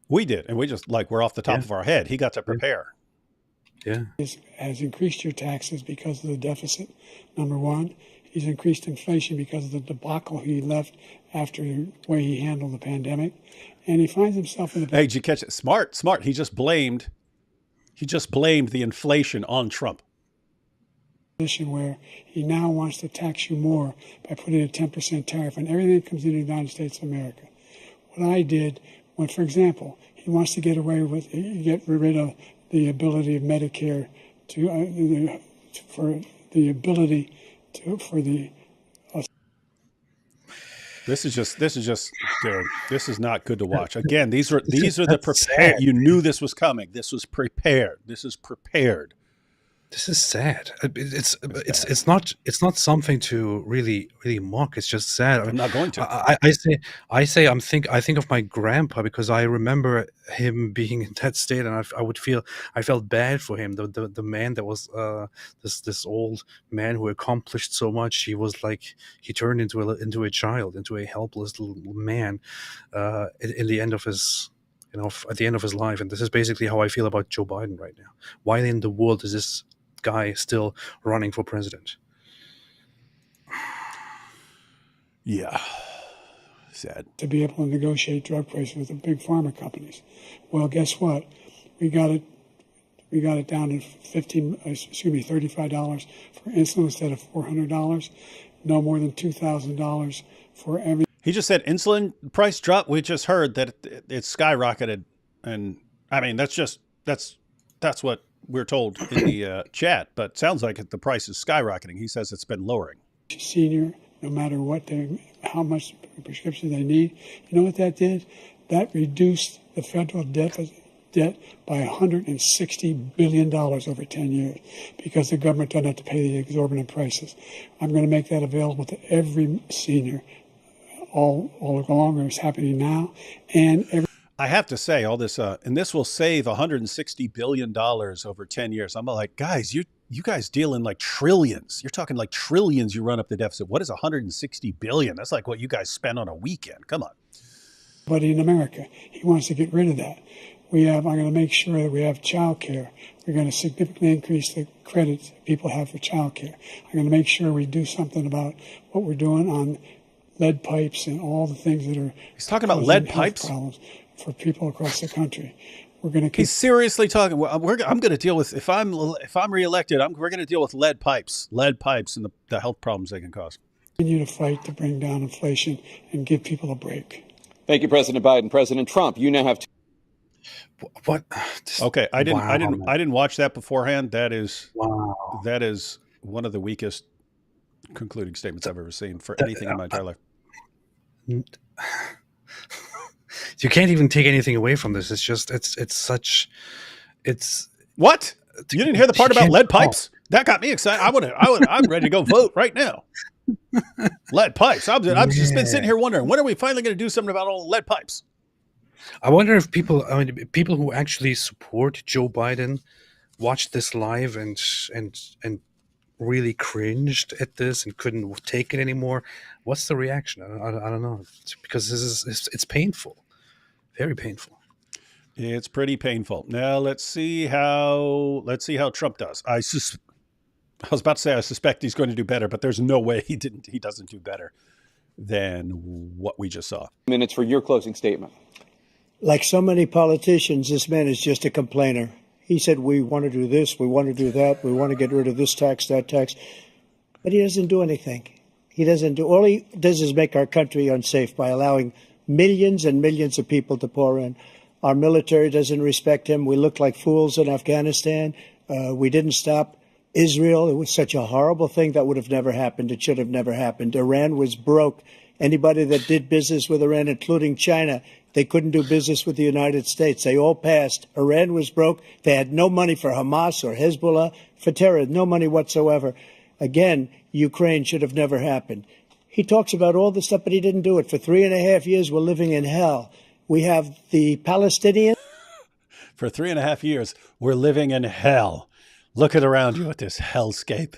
We did, and we just we're off the top Yeah. of our head. He got to prepare. Yeah. has increased your taxes because of the deficit, number one. He's increased inflation because of the debacle he left after the way he handled the pandemic. And he finds himself in a Hey, did you catch it? Smart. He just blamed the inflation on Trump. position where he now wants to tax you more by putting a 10% tariff on everything that comes into the United States of America. What I did when, for example, he wants to get rid of the ability of Medicare for the This is just dude, this is not good to watch. Again, these are the prepared. You knew this was coming. This was prepared. This is prepared. This is sad. It's not something to really mock. It's just sad. I'm not going to. I think of my grandpa because I remember him being in that state, and I felt bad for him. The man that was this old man who accomplished so much. He was like he turned into a child, into a helpless little man, in the end of his. At the end of his life. And this is basically how I feel about Joe Biden right now. Why in the world is this guy still running for president? Yeah. Sad. to be able to negotiate drug prices with the big pharma companies. Well, guess what? We got it down to $35 for insulin instead of $400. No more than $2,000 for every. He just said insulin price drop. We just heard that it's skyrocketed, and I mean that's what we're told in the chat. But sounds like the price is skyrocketing. He says it's been lowering. Senior, no matter how much prescription they need. You know what that did? That reduced the federal debt by $160 billion over 10 years because the government doesn't have to pay the exorbitant prices. I'm going to make that available to every senior all along. It's happening now. And I have to say all this, and this will save $160 billion over 10 years. I'm like, guys, you guys deal in like trillions. You're talking like trillions you run up the deficit. What is $160 billion? That's like what you guys spend on a weekend. Come on. But in America, he wants to get rid of that. I'm going to make sure that we have child care. We're going to significantly increase the credits people have for child care. I'm going to make sure we do something about what we're doing on lead pipes and all the things that are. He's talking about lead health pipes problems for people across the country. We're going to. He's seriously talking. Well, I'm going to deal with if I'm reelected. We're going to deal with lead pipes and the health problems they can cause. Continue to fight to bring down inflation and give people a break. Thank you, President Biden. President Trump, you now have. What? Okay, I didn't Wow. watch that beforehand. That is Wow. that is one of the weakest concluding statements I've ever seen for anything in my entire life. You can't even take anything away from this. It's just it's What? You didn't hear the part about can't- lead pipes? That got me excited. I'm ready to go vote right now. Lead pipes. I've just been sitting here wondering, when are we finally going to do something about all the lead pipes? I wonder if people who actually support Joe Biden watched this live and really cringed at this and couldn't take it anymore. What's the reaction? I don't know. Because it's painful, very painful. It's pretty painful. Now let's see how Trump does. I was about to say I suspect he's going to do better, but there's no way he doesn't do better than what we just saw. Minutes for your closing statement. Like so many politicians, this man is just a complainer. He said, we want to do this, we want to do that, we want to get rid of this tax, that tax. But he doesn't do anything. All he does is make our country unsafe by allowing millions and millions of people to pour in. Our military doesn't respect him. We look like fools in Afghanistan. We didn't stop Israel. It was such a horrible thing that would have never happened. It should have never happened. Iran was broke. Anybody that did business with Iran, including China, they couldn't do business with the United States. They all passed. Iran was broke. They had no money for Hamas or Hezbollah, for terror, no money whatsoever. Again, Ukraine should have never happened. He talks about all the stuff, but he didn't do it. For 3.5 years, we're living in hell. We have the Palestinians. For 3.5 years, we're living in hell. Look at around you at this hellscape.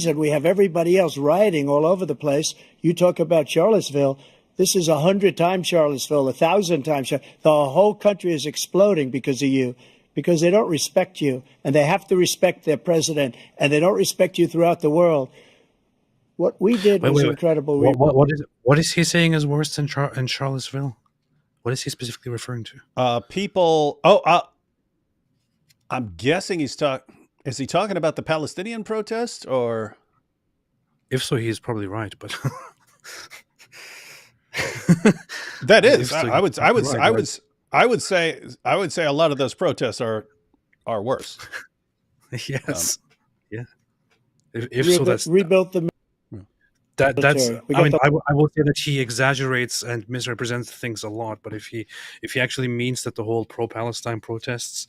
And we have everybody else rioting all over the place. You talk about Charlottesville. This is 100 times Charlottesville, 1,000 times. The whole country is exploding because of you, because they don't respect you, and they have to respect their president, and they don't respect you throughout the world. What we did was incredible. What is he saying is worse than in Charlottesville? What is he specifically referring to? People. I'm guessing is he talking about the Palestinian protest, or? If so, he's probably right. But that is. I would say a lot of those protests are worse. Yes. Yeah. If so, that's rebuilt the. That's. I mean, I will say that he exaggerates and misrepresents things a lot. But if he actually means that the whole pro-Palestine protests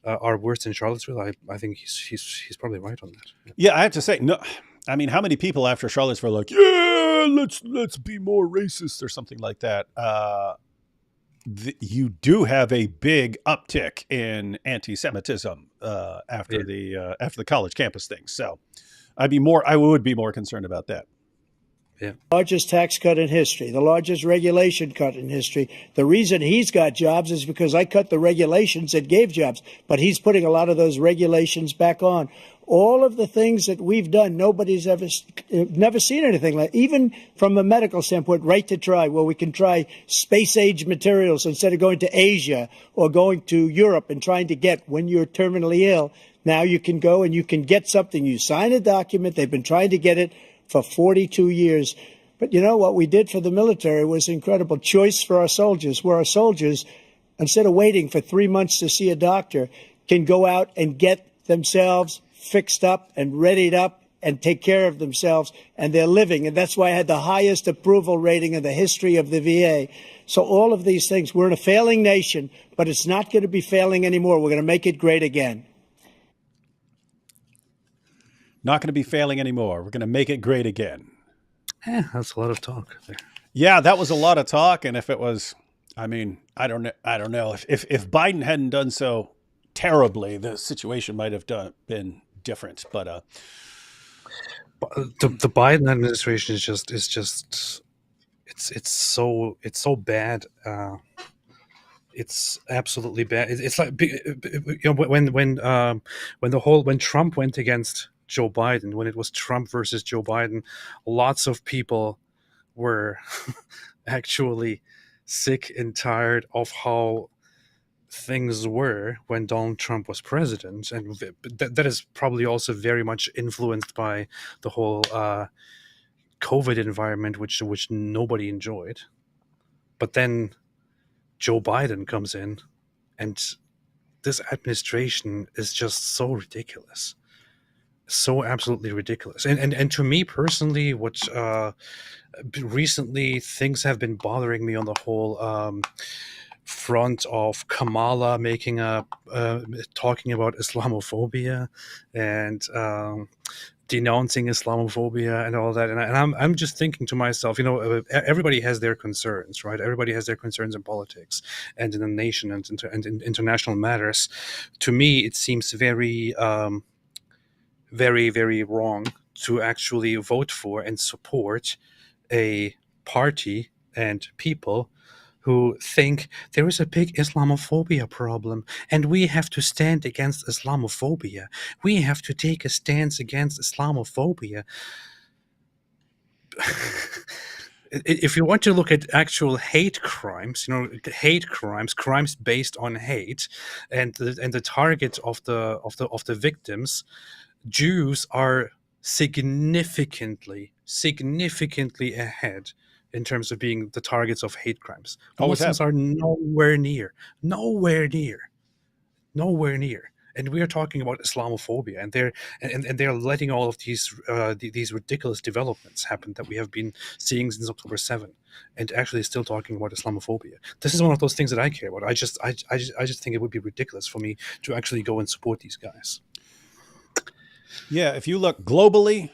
are worse than Charlottesville, I think he's probably right on that. Yeah, I have to say, no. I mean, how many people after Charlottesville are like, yeah, let's be more racist or something like that? You do have a big uptick in anti-Semitism after the college campus thing. So I would be more concerned about that. Yeah. Largest tax cut in history, the largest regulation cut in history. The reason he's got jobs is because I cut the regulations that gave jobs, but he's putting a lot of those regulations back on. All of the things that we've done, nobody's never seen anything like, even from a medical standpoint, right to try, where we can try space-age materials instead of going to Asia or going to Europe and trying to get when you're terminally ill. Now you can go and you can get something. You sign a document. They've been trying to get it for 42 years. But you know what we did for the military was incredible. Choice for our soldiers, where our soldiers, instead of waiting for 3 months to see a doctor, can go out and get themselves fixed up and readied up and take care of themselves, and they're living. And that's why I had the highest approval rating in the history of the VA. So all of these things, we're in a failing nation, but it's not going to be failing anymore. We're going to make it great again. Not going to be failing anymore. We're going to make it great again. Yeah, that's a lot of talk there. Yeah, that was a lot of talk. And if it was, I mean, I don't know. If Biden hadn't done so terribly, the situation might have been different. But the Biden administration is just it's so bad. It's absolutely bad. It's like, you know, when Trump went against Joe Biden, when it was Trump versus Joe Biden, lots of people were actually sick and tired of how things were when Donald Trump was president, and that is probably also very much influenced by the whole COVID environment, which nobody enjoyed. But then Joe Biden comes in, and this administration is just so ridiculous. So absolutely ridiculous. And to me personally, what recently things have been bothering me on the whole front of Kamala talking about Islamophobia and denouncing Islamophobia and all that. And I'm just thinking to myself, you know, everybody has their concerns, right? Everybody has their concerns in politics and in the nation and in international matters. To me, it seems very, very wrong to actually vote for and support a party and people who think there is a big Islamophobia problem and we have to stand against Islamophobia. We have to take a stance against Islamophobia. If you want to look at actual hate crimes, you know, crimes based on hate, and the target of the victims, Jews are significantly ahead in terms of being the targets of hate crimes. Muslims are nowhere near. And we are talking about Islamophobia, and they're letting all of these ridiculous developments happen that we have been seeing since October 7, and actually still talking about Islamophobia. This is one of those things that I care about. I just think it would be ridiculous for me to actually go and support these guys. Yeah, if you look globally,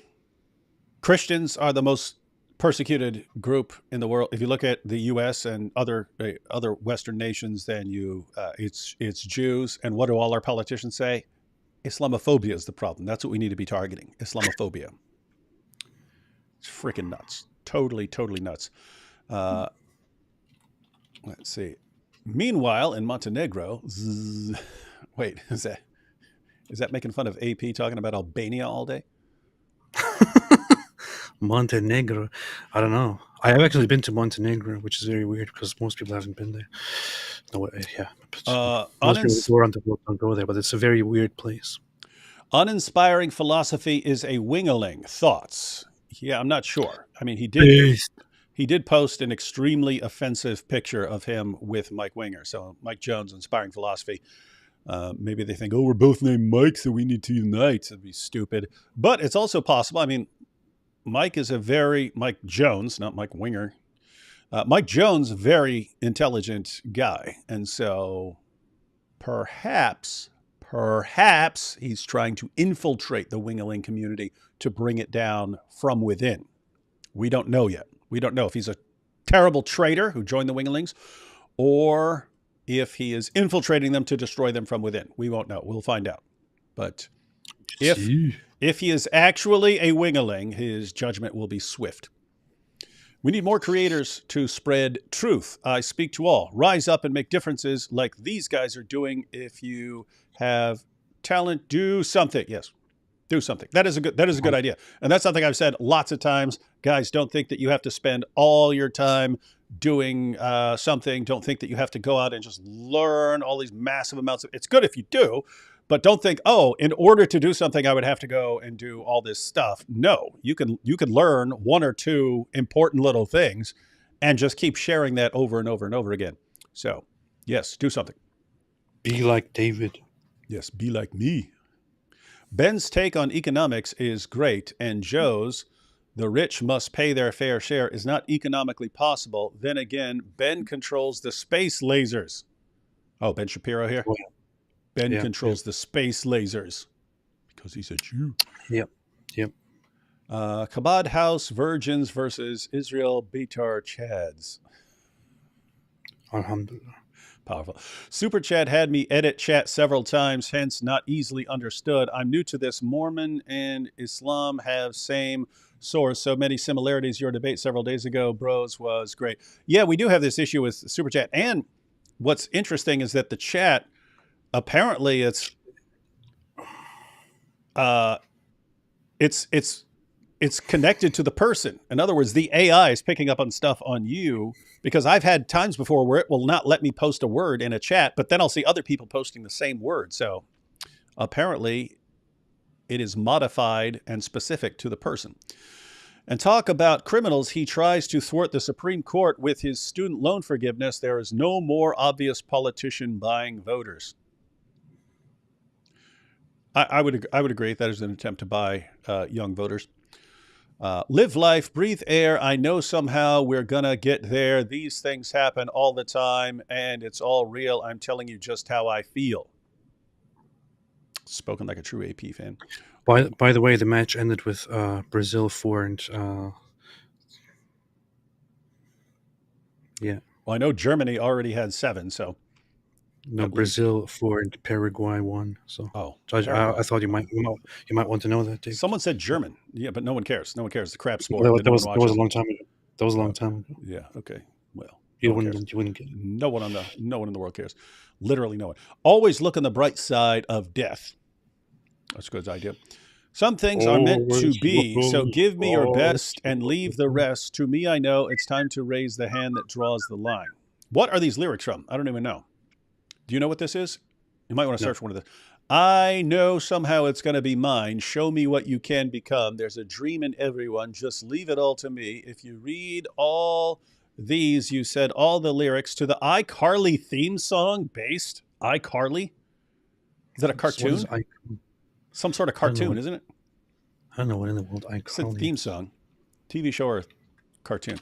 Christians are the most persecuted group in the world. If you look at the U.S. and other Western nations, then it's Jews. And what do all our politicians say? Islamophobia is the problem. That's what we need to be targeting. Islamophobia. It's freaking nuts. Totally nuts. Let's see. Meanwhile, in Montenegro, wait, is that making fun of AP talking about Albania all day? Montenegro. I don't know. I have actually been to Montenegro, which is very weird because most people haven't been there. No, yeah. Most people who are on the world don't go there, but it's a very weird place. Uninspiring philosophy is a wingaling. Thoughts? Yeah, I'm not sure. I mean, he did post an extremely offensive picture of him with Mike Winger. So Mike Jones, inspiring philosophy. Maybe they think, we're both named Mike, so we need to unite. It'd be stupid. But it's also possible. I mean, Mike Jones, not Mike Winger. Mike Jones, very intelligent guy. And so perhaps he's trying to infiltrate the wingaling community to bring it down from within. We don't know yet. We don't know if he's a terrible traitor who joined the wingalings or if he is infiltrating them to destroy them from within. We won't know. We'll find out. But if he is actually a wingaling, his judgment will be swift. We need more creators to spread truth. I speak to all. Rise up and make differences like these guys are doing. If you have talent, do something. Yes, do something. That is a good idea. And that's something I've said lots of times. Guys, don't think that you have to spend all your time doing something. Don't think that you have to go out and just learn all these massive amounts of. It's good if you do, but don't think, in order to do something, I would have to go and do all this stuff. No, you can learn one or two important little things and just keep sharing that over and over and over again. So, yes, do something. Be like David. Yes, be like me. Ben's take on economics is great, and Joe's, the rich must pay their fair share, is not economically possible. Then again, Ben controls the space lasers. Oh, Ben Shapiro here? Ben controls the space lasers because he's a Jew. Yep. Chabad House Virgins versus Israel Beitar Chads. Alhamdulillah. Powerful. Super Chat had me edit chat several times, hence not easily understood. I'm new to this. Mormon and Islam have same source, so many similarities. Your debate several days ago, bros, was great. Yeah, we do have this issue with Super Chat. And what's interesting is that the chat, apparently it's connected to the person. In other words, the AI is picking up on stuff on you, because I've had times before where it will not let me post a word in a chat, but then I'll see other people posting the same word. So apparently it is modified and specific to the person. And talk about criminals. He tries to thwart the Supreme Court with his student loan forgiveness. There is no more obvious politician buying voters. I would agree that is an attempt to buy young voters. Live life, breathe air. I know somehow we're going to get there. These things happen all the time, and it's all real. I'm telling you just how I feel. Spoken like a true AP fan. By the way, the match ended with Brazil 4 and yeah. Well, I know Germany already had 7, so. No, Brazil 4 and Paraguay 1. So, I thought you might want to know that, Dave. Someone said German, yeah, but no one cares. No one cares. The crap sport. That was a long time ago. That was a long time ago. Yeah. Okay. Well, you wouldn't get it. No one in the world cares. Literally no one. Always look on the bright side of death. That's a good idea. Some things are meant to be, so give me your best and leave the rest. To me, I know it's time to raise the hand that draws the line. What are these lyrics from? I don't even know. Do you know what this is? You might want to search one of this. I know somehow it's going to be mine. Show me what you can become. There's a dream in everyone. Just leave it all to me. If you read all these, you said all the lyrics to the iCarly theme song based. iCarly? Is that a cartoon? Some sort of cartoon, isn't it? I don't know what in the world iCarly. It's a theme song. TV show or cartoon.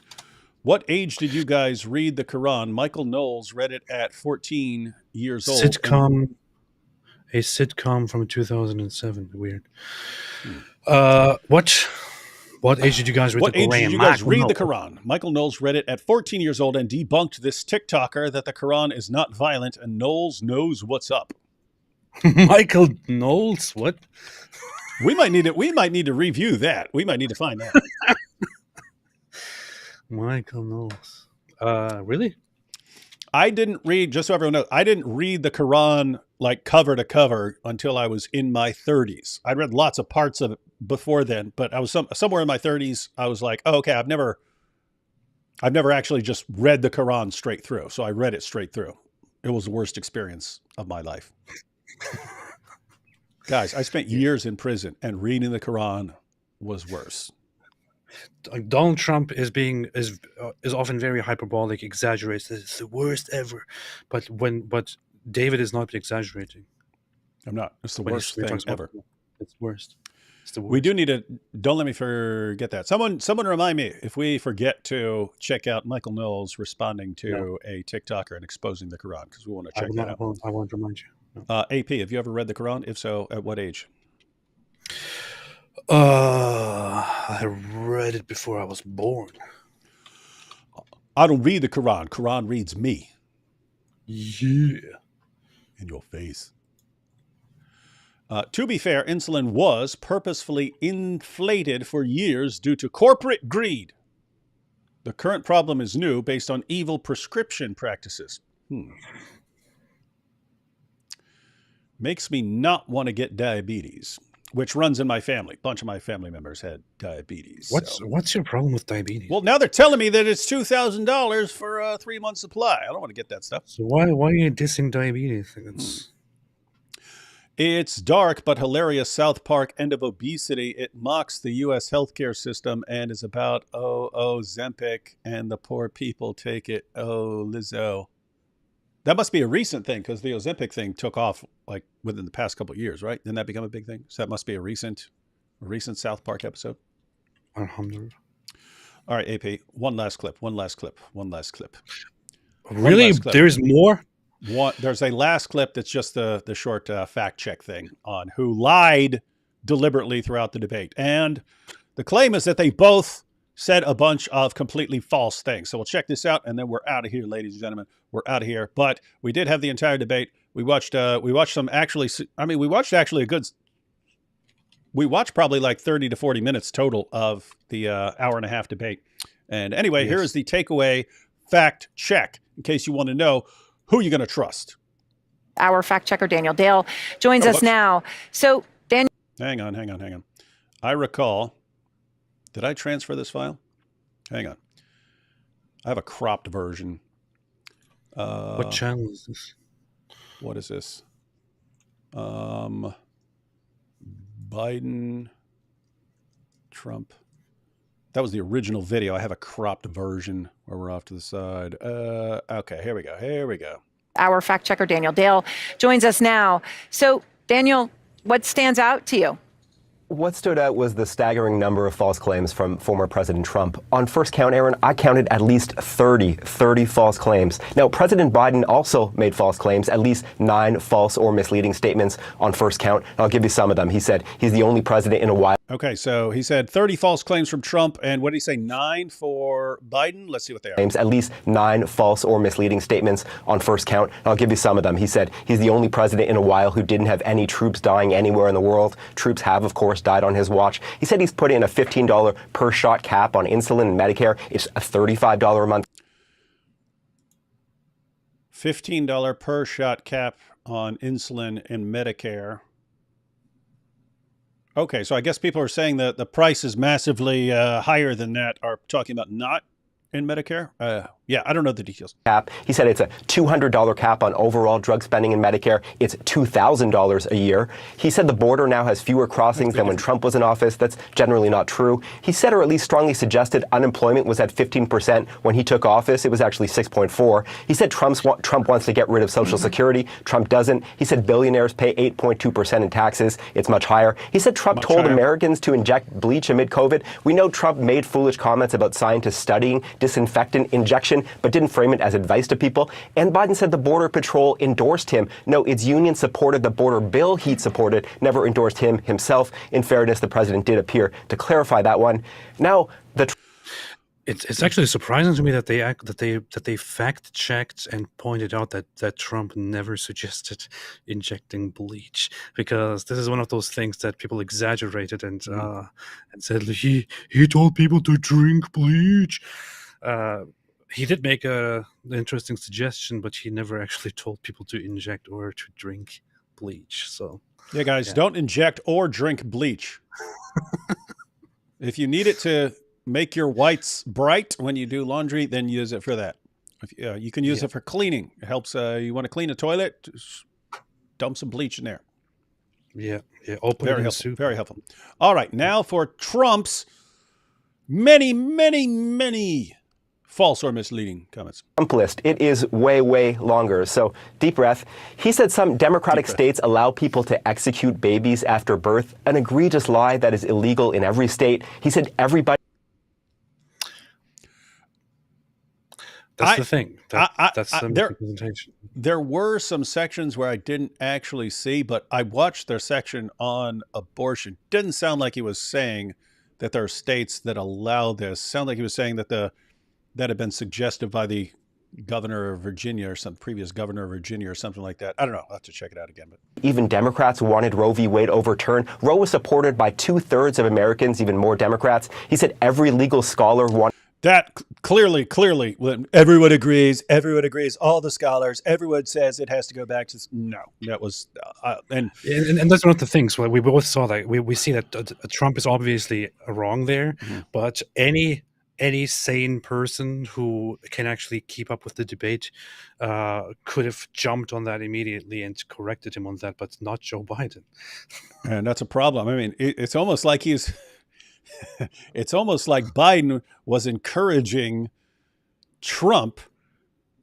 What age did you guys read the Quran? Michael Knowles read it at 14 years old. A sitcom from 2007. Weird. What What age did you guys read What the age Quran? did you guys Michael read the Knowles. Quran? Michael Knowles read it at 14 years old and debunked this TikToker that the Quran is not violent, and Knowles knows what's up. Michael Knowles? What? We might need to review that. We might need to find that. Michael Knowles. Really? I didn't read, just so everyone knows, I didn't read the Quran like cover to cover until I was in my 30s. I read lots of parts of it before then, but I was somewhere in my 30s. I was like, oh, okay, I've never actually just read the Quran straight through. So I read it straight through. It was the worst experience of my life. Guys, I spent years in prison, and reading the Quran was worse. Donald Trump is often very hyperbolic, exaggerates. It's the worst ever, but David is not exaggerating. I'm not. It's the When worst he thing talks about ever. It's worst. It's the worst. We do need to. Don't let me forget that. Someone remind me if we forget to check out Michael Knowles responding to a TikToker and exposing the Quran, because we want to check that out. I won't remind you. No. AP, have you ever read the Quran? If so, at what age? I read it before I was born. I don't read the Quran. Quran reads me. Yeah. In your face. To be fair, insulin was purposefully inflated for years due to corporate greed. The current problem is new, based on evil prescription practices. Makes me not want to get diabetes, which runs in my family. A bunch of my family members had diabetes. What's your problem with diabetes? Well, now they're telling me that it's $2,000 for a 3-month supply. I don't want to get that stuff. So why are you dissing diabetes? It's dark but hilarious South Park end of obesity. It mocks the U.S. healthcare system and is about, Ozempic, and the poor people take it. Oh, Lizzo. That must be a recent thing, because the Ozempic thing took off like within the past couple of years, right? Didn't that become a big thing? So that must be a recent South Park episode. Alhamdulillah. All right, AP, one last clip. Really? There's more? There's a last clip that's just the short fact check thing on who lied deliberately throughout the debate. And the claim is that they both said a bunch of completely false things. So we'll check this out, and then we're out of here, ladies and gentlemen. We're out of here. But we did have the entire debate. We watched probably like 30 to 40 minutes total of the hour and a half debate. And anyway, Here is the takeaway fact check, in case you want to know who you're going to trust. Our fact checker, Daniel Dale, joins us now. So, Daniel. Hang on. I recall. Did I transfer this file? Hang on. I have a cropped version. What channel is this? What is this? Biden, Trump. That was the original video. I have a cropped version where we're off to the side. Okay, here we go. Our fact checker, Daniel Dale, joins us now. So, Daniel, what stands out to you? What stood out was the staggering number of false claims from former President Trump. On first count, Aaron, I counted at least 30 false claims. Now, President Biden also made false claims, at least 9 false or misleading statements on first count. I'll give you some of them. He said he's the only president in a while. Okay, so he said 30 false claims from Trump, and what did he say, 9 for Biden? Let's see what they are. At least 9 false or misleading statements on first count. I'll give you some of them. He said he's the only president in a while who didn't have any troops dying anywhere in the world. Troops have, of course, died on his watch. He said he's put in a $15 per shot cap on insulin and Medicare. It's a $35 a month. $15 per shot cap on insulin and Medicare. Okay, so I guess people are saying that the price is massively higher than that, are talking about not in Medicare? Yeah, I don't know the details. Cap. He said it's a $200 cap on overall drug spending in Medicare. It's $2,000 a year. He said the border now has fewer crossings than when Trump was in office. That's generally not true. He said, or at least strongly suggested, unemployment was at 15% when he took office. It was actually 6.4. He said Trump wants to get rid of Social Security. Trump doesn't. He said billionaires pay 8.2% in taxes. It's much higher. He said Trump told Americans to inject bleach amid COVID. We know Trump made foolish comments about scientists studying disinfectant injection action, but didn't frame it as advice to people. And Biden said the Border Patrol endorsed him. No, its union supported the border bill he'd supported, never endorsed him himself. In fairness, the president did appear to clarify that one. Now, It's actually surprising to me that they fact checked and pointed out that Trump never suggested injecting bleach, because this is one of those things that people exaggerated and said he told people to drink bleach. He did make an interesting suggestion, but he never actually told people to inject or to drink bleach. So yeah, guys, don't inject or drink bleach. If you need it to make your whites bright when you do laundry, then use it for that. You can use it for cleaning. It helps. You want to clean a toilet, just dump some bleach in there. Yeah. Open Very it in helpful. soup. Very helpful. All right, now for Trump's many false or misleading comments. Trump list. It is way, way longer. So deep breath. He said some Democratic states allow people to execute babies after birth, an egregious lie that is illegal in every state. He said everybody. That's the thing. That's the misrepresentation. There were some sections where I didn't actually see, but I watched their section on abortion. Didn't sound like he was saying that there are states that allow this. Sounded like he was saying that that had been suggested by the governor of Virginia or some previous governor of Virginia or something like that. I don't know. I'll have to check it out again. But even Democrats wanted Roe v. Wade overturned. Roe was supported by 2/3 of Americans, even more Democrats. He said every legal scholar wanted. That clearly, when everyone agrees, all the scholars, everyone says it has to go back to, no, that was, and that's one of the things where we both saw that we see that Trump is obviously wrong there, but any sane person who can actually keep up with the debate could have jumped on that immediately and corrected him on that, but not Joe Biden. And that's a problem. I mean, it's almost like it's almost like Biden was encouraging Trump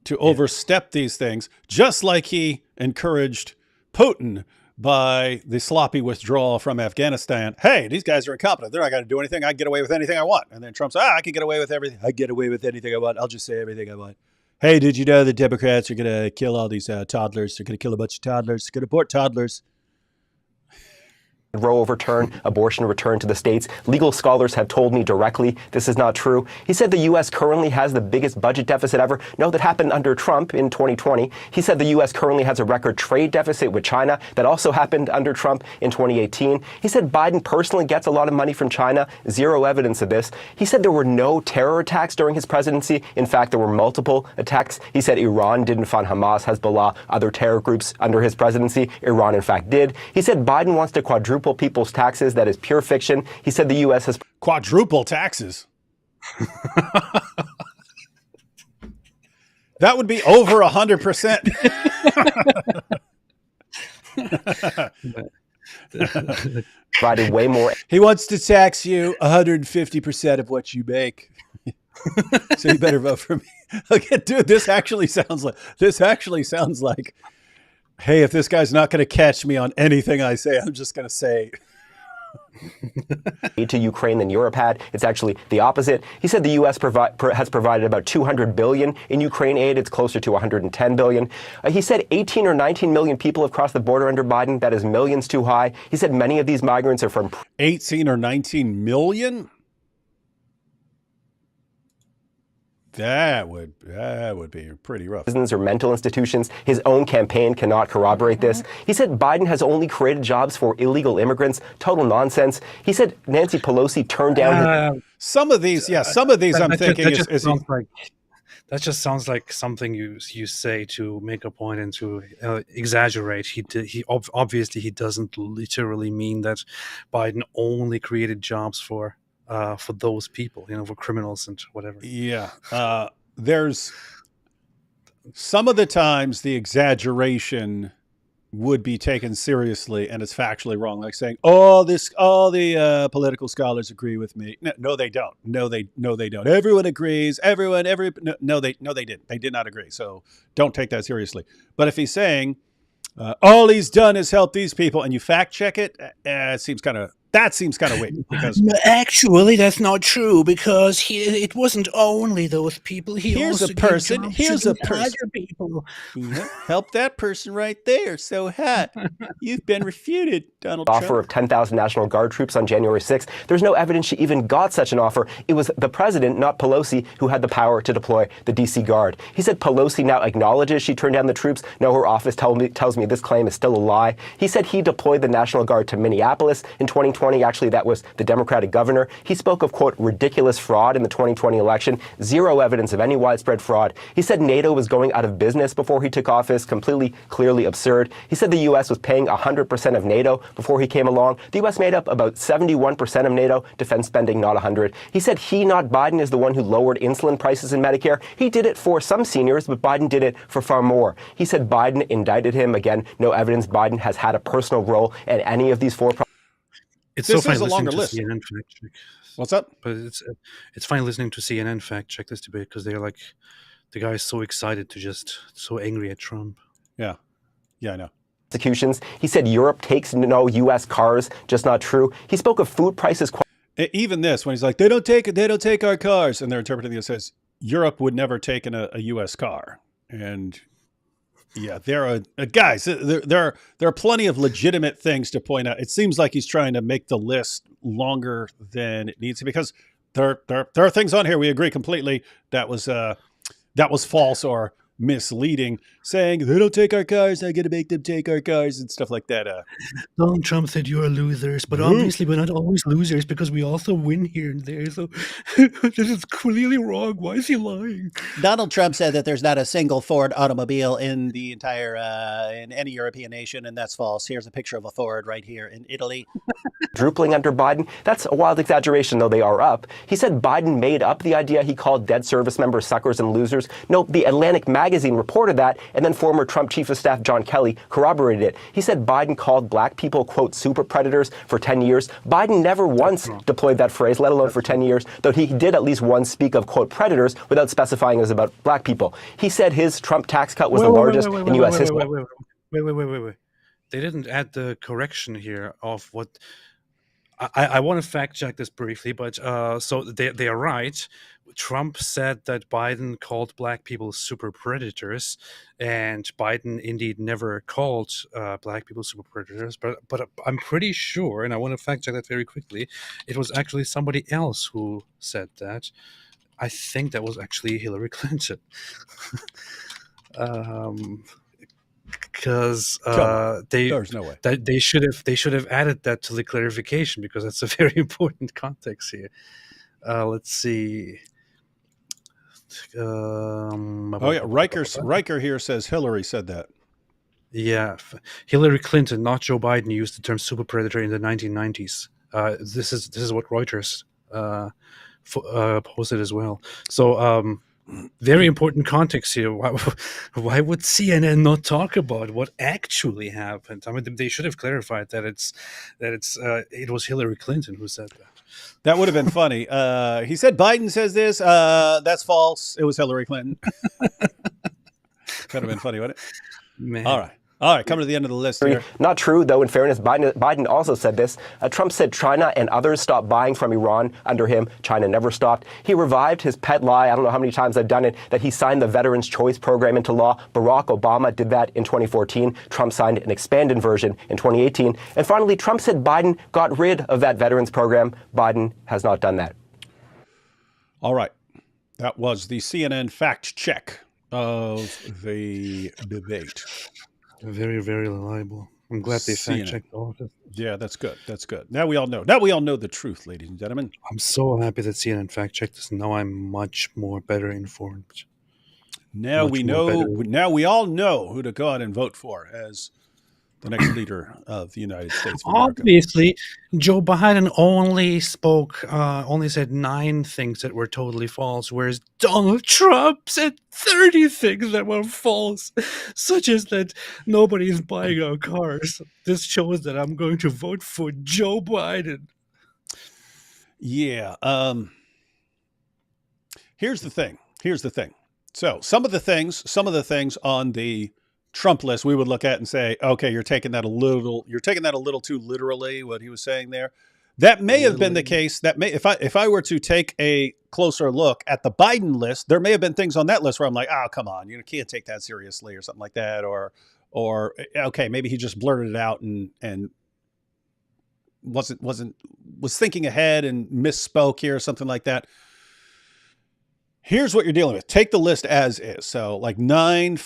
to overstep these things, just like he encouraged Putin by the sloppy withdrawal from Afghanistan. Hey, these guys are incompetent. They're not going to do anything. I can get away with anything I want. And then Trump's, I can get away with everything. I get away with anything I want. I'll just say everything I want. Hey, did you know the Democrats are going to kill all these toddlers? They're going to kill a bunch of toddlers. They're going to abort toddlers. Roe overturn, abortion returned to the states. Legal scholars have told me directly this is not true. He said the U.S. currently has the biggest budget deficit ever. No, that happened under Trump in 2020. He said the U.S. currently has a record trade deficit with China. That also happened under Trump in 2018. He said Biden personally gets a lot of money from China. Zero evidence of this. He said there were no terror attacks during his presidency. In fact, there were multiple attacks. He said Iran didn't fund Hamas, Hezbollah, other terror groups under his presidency. Iran, in fact, did. He said Biden wants to quadruple people's taxes. That is pure fiction. He said the U.S. has quadruple taxes. That would be over 100%. Provided way more. He wants to tax you 150% of what you make. So you better vote for me. Okay, dude, this actually sounds like, hey, if this guy's not going to catch me on anything I say, I'm just going to say. To Ukraine than Europe had. It's actually the opposite. He said the U.S. has provided about $200 billion in Ukraine aid. It's closer to $110 billion. He said 18 or 19 million people have crossed the border under Biden. That is millions too high. He said many of these migrants are from 18 or 19 million. That would be pretty rough. Prisons or mental institutions. His own campaign cannot corroborate this. He said Biden has only created jobs for illegal immigrants. Total nonsense. He said Nancy Pelosi turned down some of these. Yeah, some of these. I'm thinking that just sounds like something you say to make a point and to exaggerate. He obviously doesn't literally mean that Biden only created jobs for those people, for criminals and whatever. Yeah. There's some of the times the exaggeration would be taken seriously and it's factually wrong. Like saying, all the political scholars agree with me. No, they don't. No, they don't. Everyone agrees. No, they didn't. They did not agree. So don't take that seriously. But if he's saying, all he's done is help these people, and you fact check it, it seems kind of That seems kind of weak because No, actually, that's not true because it wasn't only those people. He here's also a person. gave jobs Here's to a these person. other people. Yeah, help that person right there. So hot. You've been refuted, Donald offer Trump. of 10,000 National Guard troops on January 6th. There's no evidence she even got such an offer. It was the president, not Pelosi, who had the power to deploy the D.C. Guard. He said Pelosi now acknowledges she turned down the troops. No, her office tells me this claim is still a lie. He said he deployed the National Guard to Minneapolis in 2020. Actually, that was the Democratic governor. He spoke of, quote, ridiculous fraud in the 2020 election. Zero evidence of any widespread fraud. He said NATO was going out of business before he took office. Completely, clearly absurd. He said the U.S. was paying 100% of NATO before he came along. The U.S. made up about 71% of NATO defense spending, not 100. He said he, not Biden, is the one who lowered insulin prices in Medicare. He did it for some seniors, but Biden did it for far more. He said Biden indicted him. Again, no evidence Biden has had a personal role in any of these four. It's This so fine is a listening longer to list. CNN fact check, What's up? but it's fine listening to CNN fact check this debate because they're like, the guy is so excited to just so angry at Trump. Yeah. Yeah, I know. Executions. He said Europe takes no U.S. cars. Just not true. He spoke of food prices. Even this, when he's like, they don't take our cars, and they're interpreting it says Europe would never take in a U.S. car. And yeah, there are guys. There are plenty of legitimate things to point out. It seems like he's trying to make the list longer than it needs to because there are things on here we agree completely that was false or misleading, saying they don't take our cars, I got to make them take our cars and stuff like that. Donald Trump said you're losers, but obviously we're not always losers because we also win here and there. So this is clearly wrong. Why is he lying? Donald Trump said that there's not a single Ford automobile in the entire in any European nation, and that's false. Here's a picture of a Ford right here in Italy. Quadrupling under Biden. That's a wild exaggeration, though they are up. He said Biden made up the idea he called dead service members suckers and losers. No, the Atlantic magazine reported that, and then former Trump Chief of Staff John Kelly corroborated it. He said Biden called black people, quote, super predators for 10 years. Biden never once deployed that phrase, let alone for 10 years, though he did at least once speak of, quote, predators without specifying it was about black people. He said his Trump tax cut was the largest in U.S. history. Wait. They didn't add the correction here of what... I want to fact check this briefly, but so they are right. Trump said that Biden called black people super predators, and Biden indeed never called black people super predators. But I'm pretty sure, and I want to fact check that very quickly, it was actually somebody else who said that. I think that was actually Hillary Clinton. Because There's no way. they should have added that to the clarification because that's a very important context here. Let's see. Oh yeah, Riker here says Hillary said that. Yeah, Hillary Clinton, not Joe Biden, used the term super predator in the 1990s. This is what Reuters posted as well. So. Very important context here. Why would CNN not talk about what actually happened? I mean, they should have clarified that it was Hillary Clinton who said that. That would have been funny. He said Biden says this. That's false. It was Hillary Clinton. Could have been funny, wouldn't it? Man. All right, coming to the end of the list here. Not true, though. In fairness, Biden also said this. Trump said China and others stopped buying from Iran under him. China never stopped. He revived his pet lie. I don't know how many times I've done it, that he signed the Veterans Choice Program into law. Barack Obama did that in 2014. Trump signed an expanded version in 2018. And finally, Trump said Biden got rid of that Veterans Program. Biden has not done that. All right. That was the CNN fact check of the debate. Very, very reliable. I'm glad they fact checked all of it. Yeah, that's good. That's good. Now we all know. Now we all know the truth, ladies and gentlemen. I'm so happy that CNN fact checked this. Now I'm much more better informed. Now we know. Now we all know who to go out and vote for as the next leader of the United States of America. Obviously, Joe Biden only said 9 things that were totally false, whereas Donald Trump said 30 things that were false, such as that nobody is buying our cars. This shows that I'm going to vote for Joe Biden. Yeah. Here's the thing. So some of the things on the Trump list we would look at and say, okay, you're taking that a little too literally, what he was saying there. That may have been the case. That may, if I were to take a closer look at the Biden list, there may have been things on that list where I'm like, oh, come on, you can't take that seriously or something like that. Or okay, maybe he just blurted it out and was thinking ahead and misspoke here or something like that. Here's what you're dealing with. Take the list as is. So like 9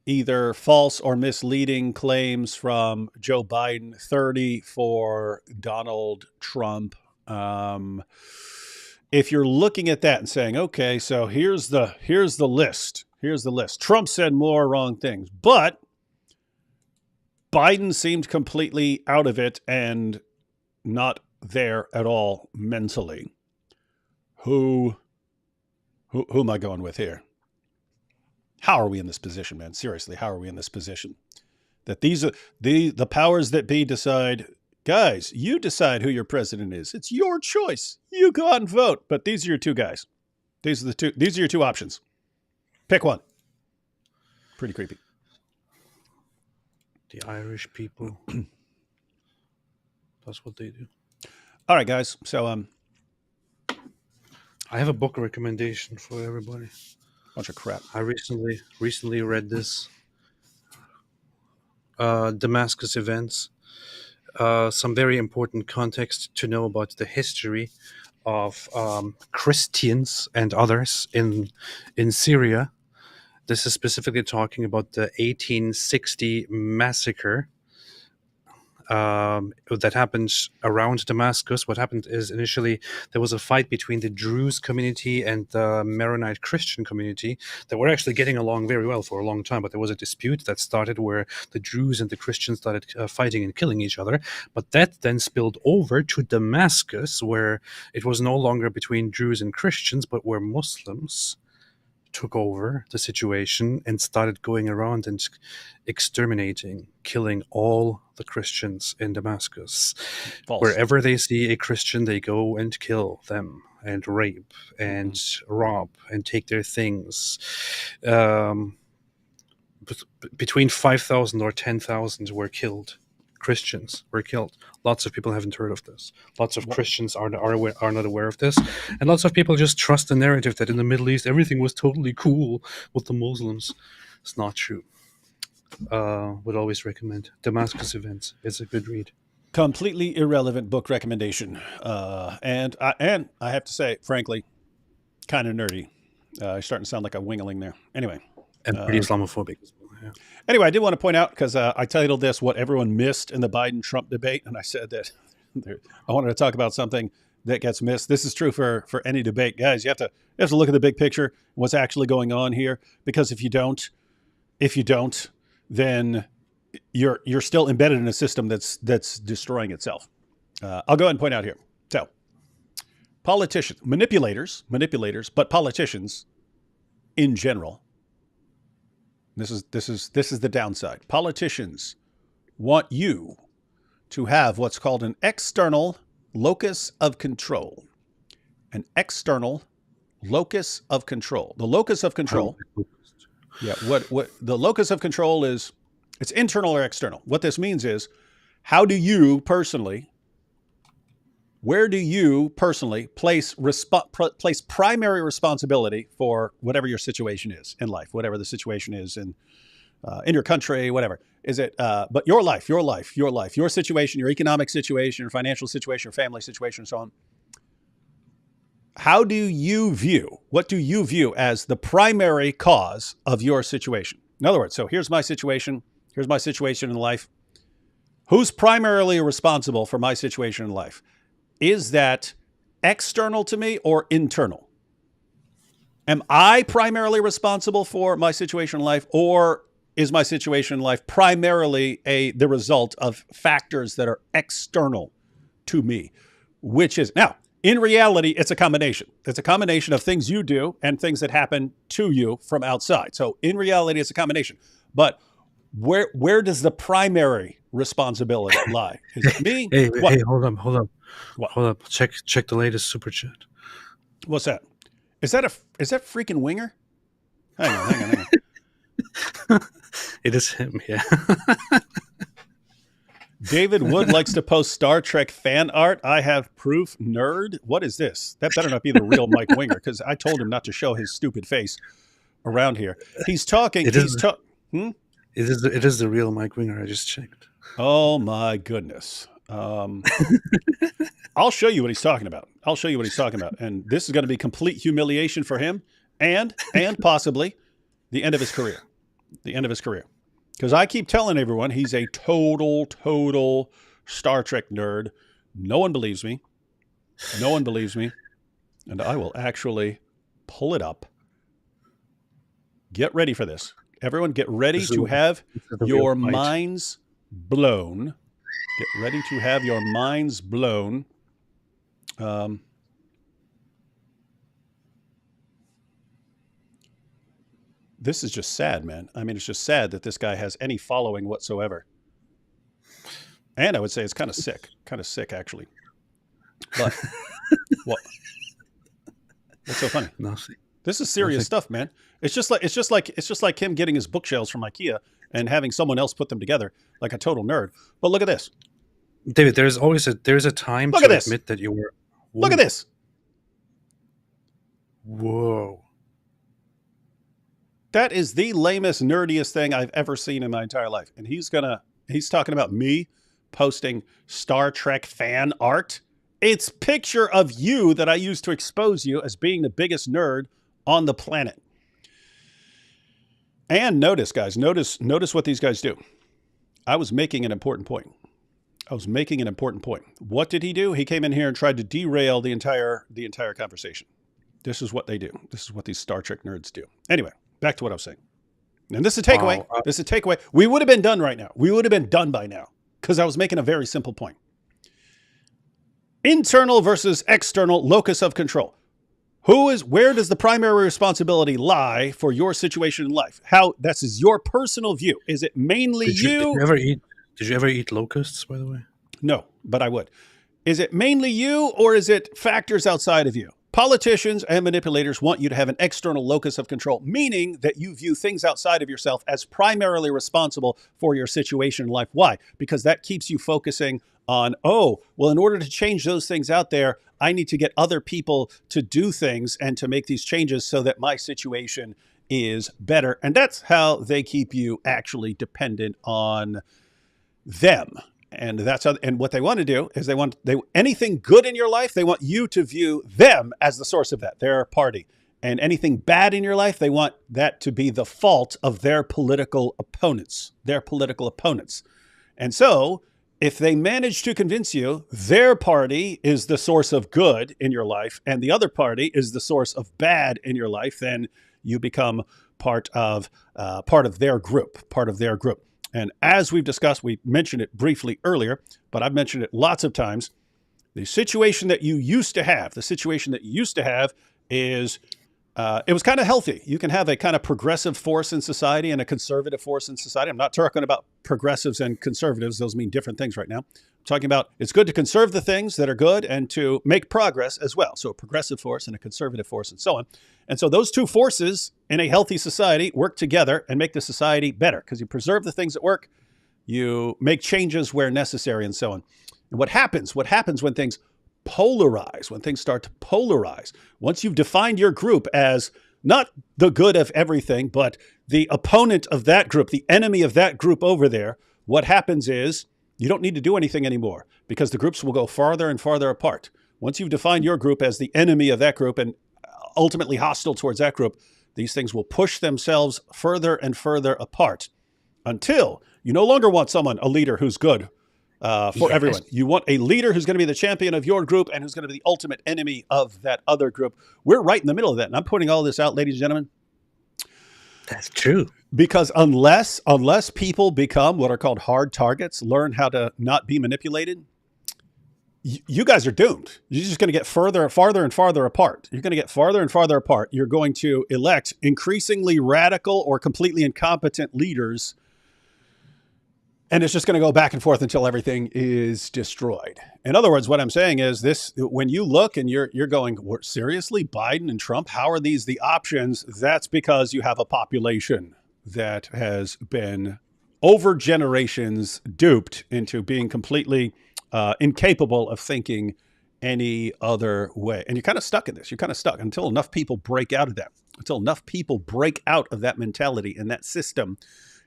either false or misleading claims from Joe Biden, 30 for Donald Trump. If you're looking at that and saying, okay, so here's the list. Here's the list. Trump said more wrong things, but Biden seemed completely out of it and not there at all mentally. Who am I going with here? How are we in this position, man? Seriously, how are we in this position? That these are the powers that be decide, guys, you decide who your president is. It's your choice. You go out and vote. But these are your two guys. These are your two options. Pick one. Pretty creepy. The Irish people. That's what they do. All right, guys. So I have a book recommendation for everybody. Bunch of crap. I recently read this. Damascus Events. Some very important context to know about the history of Christians and others in Syria. This is specifically talking about the 1860 massacre that happened around Damascus. What happened is initially there was a fight between the Druze community and the Maronite Christian community that were actually getting along very well for a long time, but there was a dispute that started where the Druze and the Christians started fighting and killing each other. But that then spilled over to Damascus, where it was no longer between Druze and Christians, but where Muslims took over the situation and started going around and exterminating, killing all the Christians in Damascus. False. Wherever they see a Christian, they go and kill them and rape and rob and take their things. Between 5,000 or 10,000 were killed. Christians were killed. Lots of people haven't heard of this. Lots of Christians are not aware of this. And lots of people just trust the narrative that in the Middle East, everything was totally cool with the Muslims. It's not true. Would always recommend Damascus Events. It's a good read. Completely irrelevant book recommendation. And I have to say, frankly, kind of nerdy. You're starting to sound like a wingling there. Anyway. And pretty Islamophobic as well. Yeah. Anyway, I did want to point out, because I titled this What Everyone Missed in the Biden-Trump Debate, and I said that I wanted to talk about something that gets missed. This is true for any debate. Guys, you have to look at the big picture, what's actually going on here, because if you don't, then you're still embedded in a system that's destroying itself. I'll go ahead and point out here. So, politicians, manipulators, but politicians in general. This is the downside. Politicians want you to have what's called an external locus of control. An external locus of control. The locus of control. Yeah. What the locus of control is, it's internal or external. What this means is, where do you personally place primary responsibility for whatever your situation is in life, whatever the situation is in your country, whatever. Is it, but your life, your situation, your economic situation, your financial situation, your family situation, and so on. What do you view as the primary cause of your situation? In other words, so here's my situation in life. Who's primarily responsible for my situation in life? Is that external to me or internal? Am I primarily responsible for my situation in life, or is my situation in life primarily the result of factors that are external to me? Which is, now, in reality, it's a combination. It's a combination of things you do and things that happen to you from outside. So in reality, it's a combination. But where does the primary responsibility lie? Is it me? Hey, hold on. What? Hold up. Check the latest super chat. What's that? Is that freaking Winger? Hang on. It is him, yeah. David Wood likes to post Star Trek fan art. I have proof. Nerd. What is this? That better not be the real Mike Winger, because I told him not to show his stupid face around here. He's talking. It He's is, Hmm? it is the real Mike Winger. I just checked. Oh my goodness. I'll show you what he's talking about. I'll show you what he's talking about. And this is going to be complete humiliation for him and possibly the end of his career. The end of his career. Because I keep telling everyone he's a total Star Trek nerd. No one believes me. No one believes me. And I will actually pull it up. Get ready for this. Everyone get ready to have your minds blown. Get ready to have your minds blown. This is just sad, man. I mean, it's just sad that this guy has any following whatsoever. And I would say it's kind of sick, actually. But what? What's so funny? Nothing. This is serious stuff, man. It's just like him getting his bookshelves from IKEA and having someone else put them together like a total nerd. But look at this. David, there's a time Look to at this. admit that you were. Look at this. Whoa. That is the lamest, nerdiest thing I've ever seen in my entire life. And he's talking about me posting Star Trek fan art. It's picture of you that I used to expose you as being the biggest nerd on the planet. And notice, guys, notice what these guys do. I was making an important point. What did he do? He came in here and tried to derail the entire conversation. This is what they do. This is what these Star Trek nerds do. Anyway, back to what I was saying. And this is a takeaway. Wow. This is a takeaway. We would have been done right now. We would have been done by now because I was making a very simple point. Internal versus external locus of control. Where does the primary responsibility lie for your situation in life? This is your personal view. Is it mainly Did you ever eat locusts, by the way? No, but I would. Is it mainly you or is it factors outside of you? Politicians and manipulators want you to have an external locus of control, meaning that you view things outside of yourself as primarily responsible for your situation in life. Why? Because that keeps you focusing on, in order to change those things out there, I need to get other people to do things and to make these changes so that my situation is better. And that's how they keep you actually dependent on them. And and what they want to do is anything good in your life, they want you to view them as the source of that, their party. And anything bad in your life, they want that to be the fault of their political opponents. And so if they manage to convince you their party is the source of good in your life and the other party is the source of bad in your life, then you become part of their group. And as we've discussed, we mentioned it briefly earlier, but I've mentioned it lots of times. The situation that you used to have is it was kind of healthy. You can have a kind of progressive force in society and a conservative force in society. I'm not talking about progressives and conservatives. Those mean different things right now. I'm talking about it's good to conserve the things that are good and to make progress as well. So a progressive force and a conservative force and so on. And so those two forces in a healthy society work together and make the society better because you preserve the things that work, you make changes where necessary and so on. And what happens when things polarize, when things start to polarize, once you've defined your group as not the good of everything, but the opponent of that group, the enemy of that group over there, what happens is you don't need to do anything anymore because the groups will go farther and farther apart. Once you've defined your group as the enemy of that group and ultimately hostile towards that group, these things will push themselves further and further apart until you no longer want a leader who's good for everyone. You want a leader who's going to be the champion of your group and who's going to be the ultimate enemy of that other group. We're right in the middle of that. And I'm putting all this out, ladies and gentlemen. That's true. Because unless people become what are called hard targets, learn how to not be manipulated, you guys are doomed. You're just going to get farther and farther apart. You're going to get farther and farther apart. You're going to elect increasingly radical or completely incompetent leaders. And it's just going to go back and forth until everything is destroyed. In other words, what I'm saying is this: when you look and you're going, seriously, Biden and Trump, how are these the options? That's because you have a population that has been over generations duped into being completely incapable of thinking any other way. And you're kind of stuck in this. You're kind of stuck until enough people break out of that. Until enough people break out of that mentality and that system,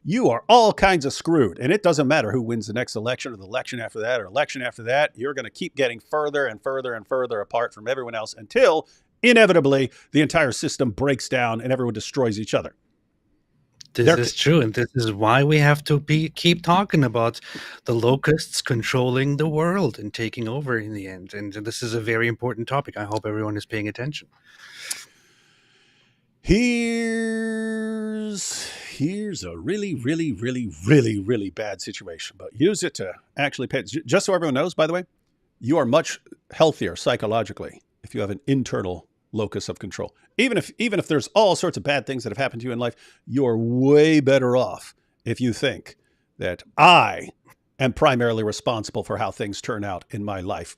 you are all kinds of screwed. And it doesn't matter who wins the next election or the election after that or election after that. You're going to keep getting further and further and further apart from everyone else until inevitably the entire system breaks down and everyone destroys each other. This is true, and this is why we have to keep talking about the locusts controlling the world and taking over in the end. And this is a very important topic. I hope everyone is paying attention. Here's a really, really, really, really, really bad situation, but use it to actually pay. Just so everyone knows, by the way, you are much healthier psychologically if you have an internal locus of control. Even if there's all sorts of bad things that have happened to you in life, you're way better off if you think that I am primarily responsible for how things turn out in my life.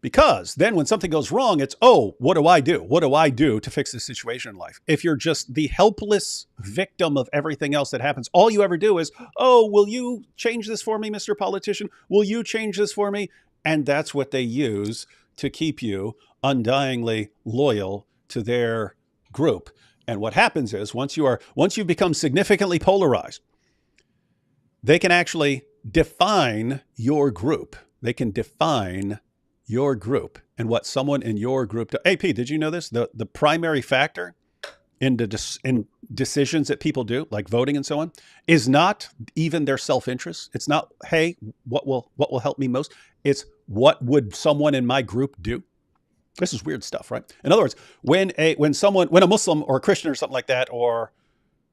Because then when something goes wrong, it's, oh, what do I do? What do I do to fix this situation in life? If you're just the helpless victim of everything else that happens, all you ever do is, oh, will you change this for me, Mr. Politician? Will you change this for me? And that's what they use to keep you undyingly loyal to their group. And what happens is once you become significantly polarized, they can actually define your group. They can define your group and what someone in your group does. AP, did you know this? The primary factor in decisions that people do, like voting and so on, is not even their self-interest. It's not, hey, what will help me most? It's what would someone in my group do? This is weird stuff, right? In other words, when a Muslim or a Christian or something like that, or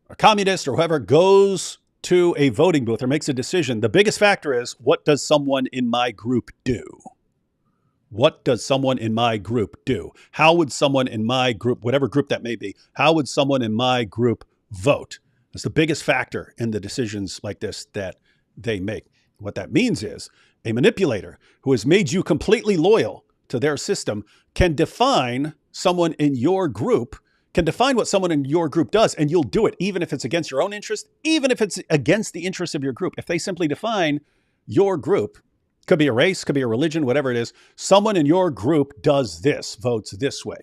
a communist or whoever goes to a voting booth or makes a decision, the biggest factor is, what does someone in my group do? What does someone in my group do? How would someone in my group, whatever group that may be, how would someone in my group vote? That's the biggest factor in the decisions like this that they make. What that means is a manipulator who has made you completely loyal to their system can define someone in your group, can define what someone in your group does, and you'll do it, even if it's against your own interest, even if it's against the interests of your group. If they simply define your group, could be a race, could be a religion, whatever it is, someone in your group does this, votes this way.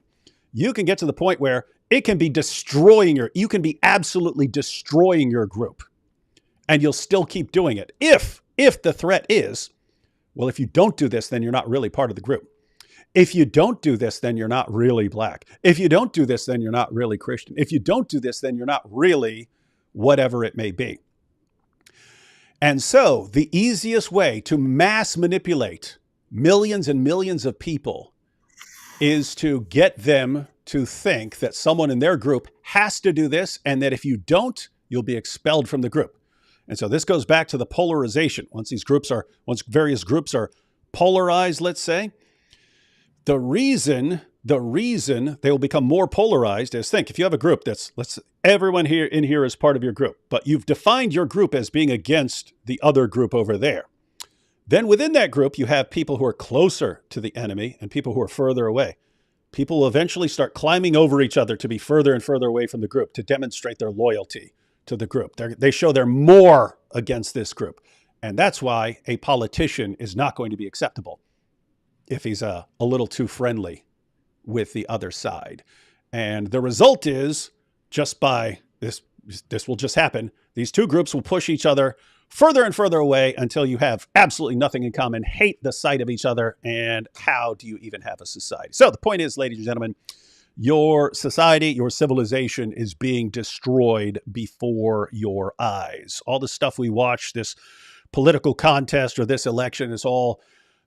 You can get to the point where it can be you can be absolutely destroying your group, and you'll still keep doing it. If the threat is, well, if you don't do this, then you're not really part of the group. If you don't do this, then you're not really black. If you don't do this, then you're not really Christian. If you don't do this, then you're not really whatever it may be. And so the easiest way to mass manipulate millions and millions of people is to get them to think that someone in their group has to do this, and that if you don't, you'll be expelled from the group. And so this goes back to the polarization. Once various groups are polarized, let's say, the reason they will become more polarized is, think, if you have a group everyone here is part of your group, but you've defined your group as being against the other group over there. Then within that group, you have people who are closer to the enemy and people who are further away. People will eventually start climbing over each other to be further and further away from the group to demonstrate their loyalty to the group. They show they're more against this group. And that's why a politician is not going to be acceptable if he's a little too friendly with the other side. And the result is, just by this will just happen. These two groups will push each other further and further away until you have absolutely nothing in common, hate the sight of each other, and how do you even have a society? So the point is, ladies and gentlemen, your society, your civilization is being destroyed before your eyes. All the stuff we watch, this political contest or this election,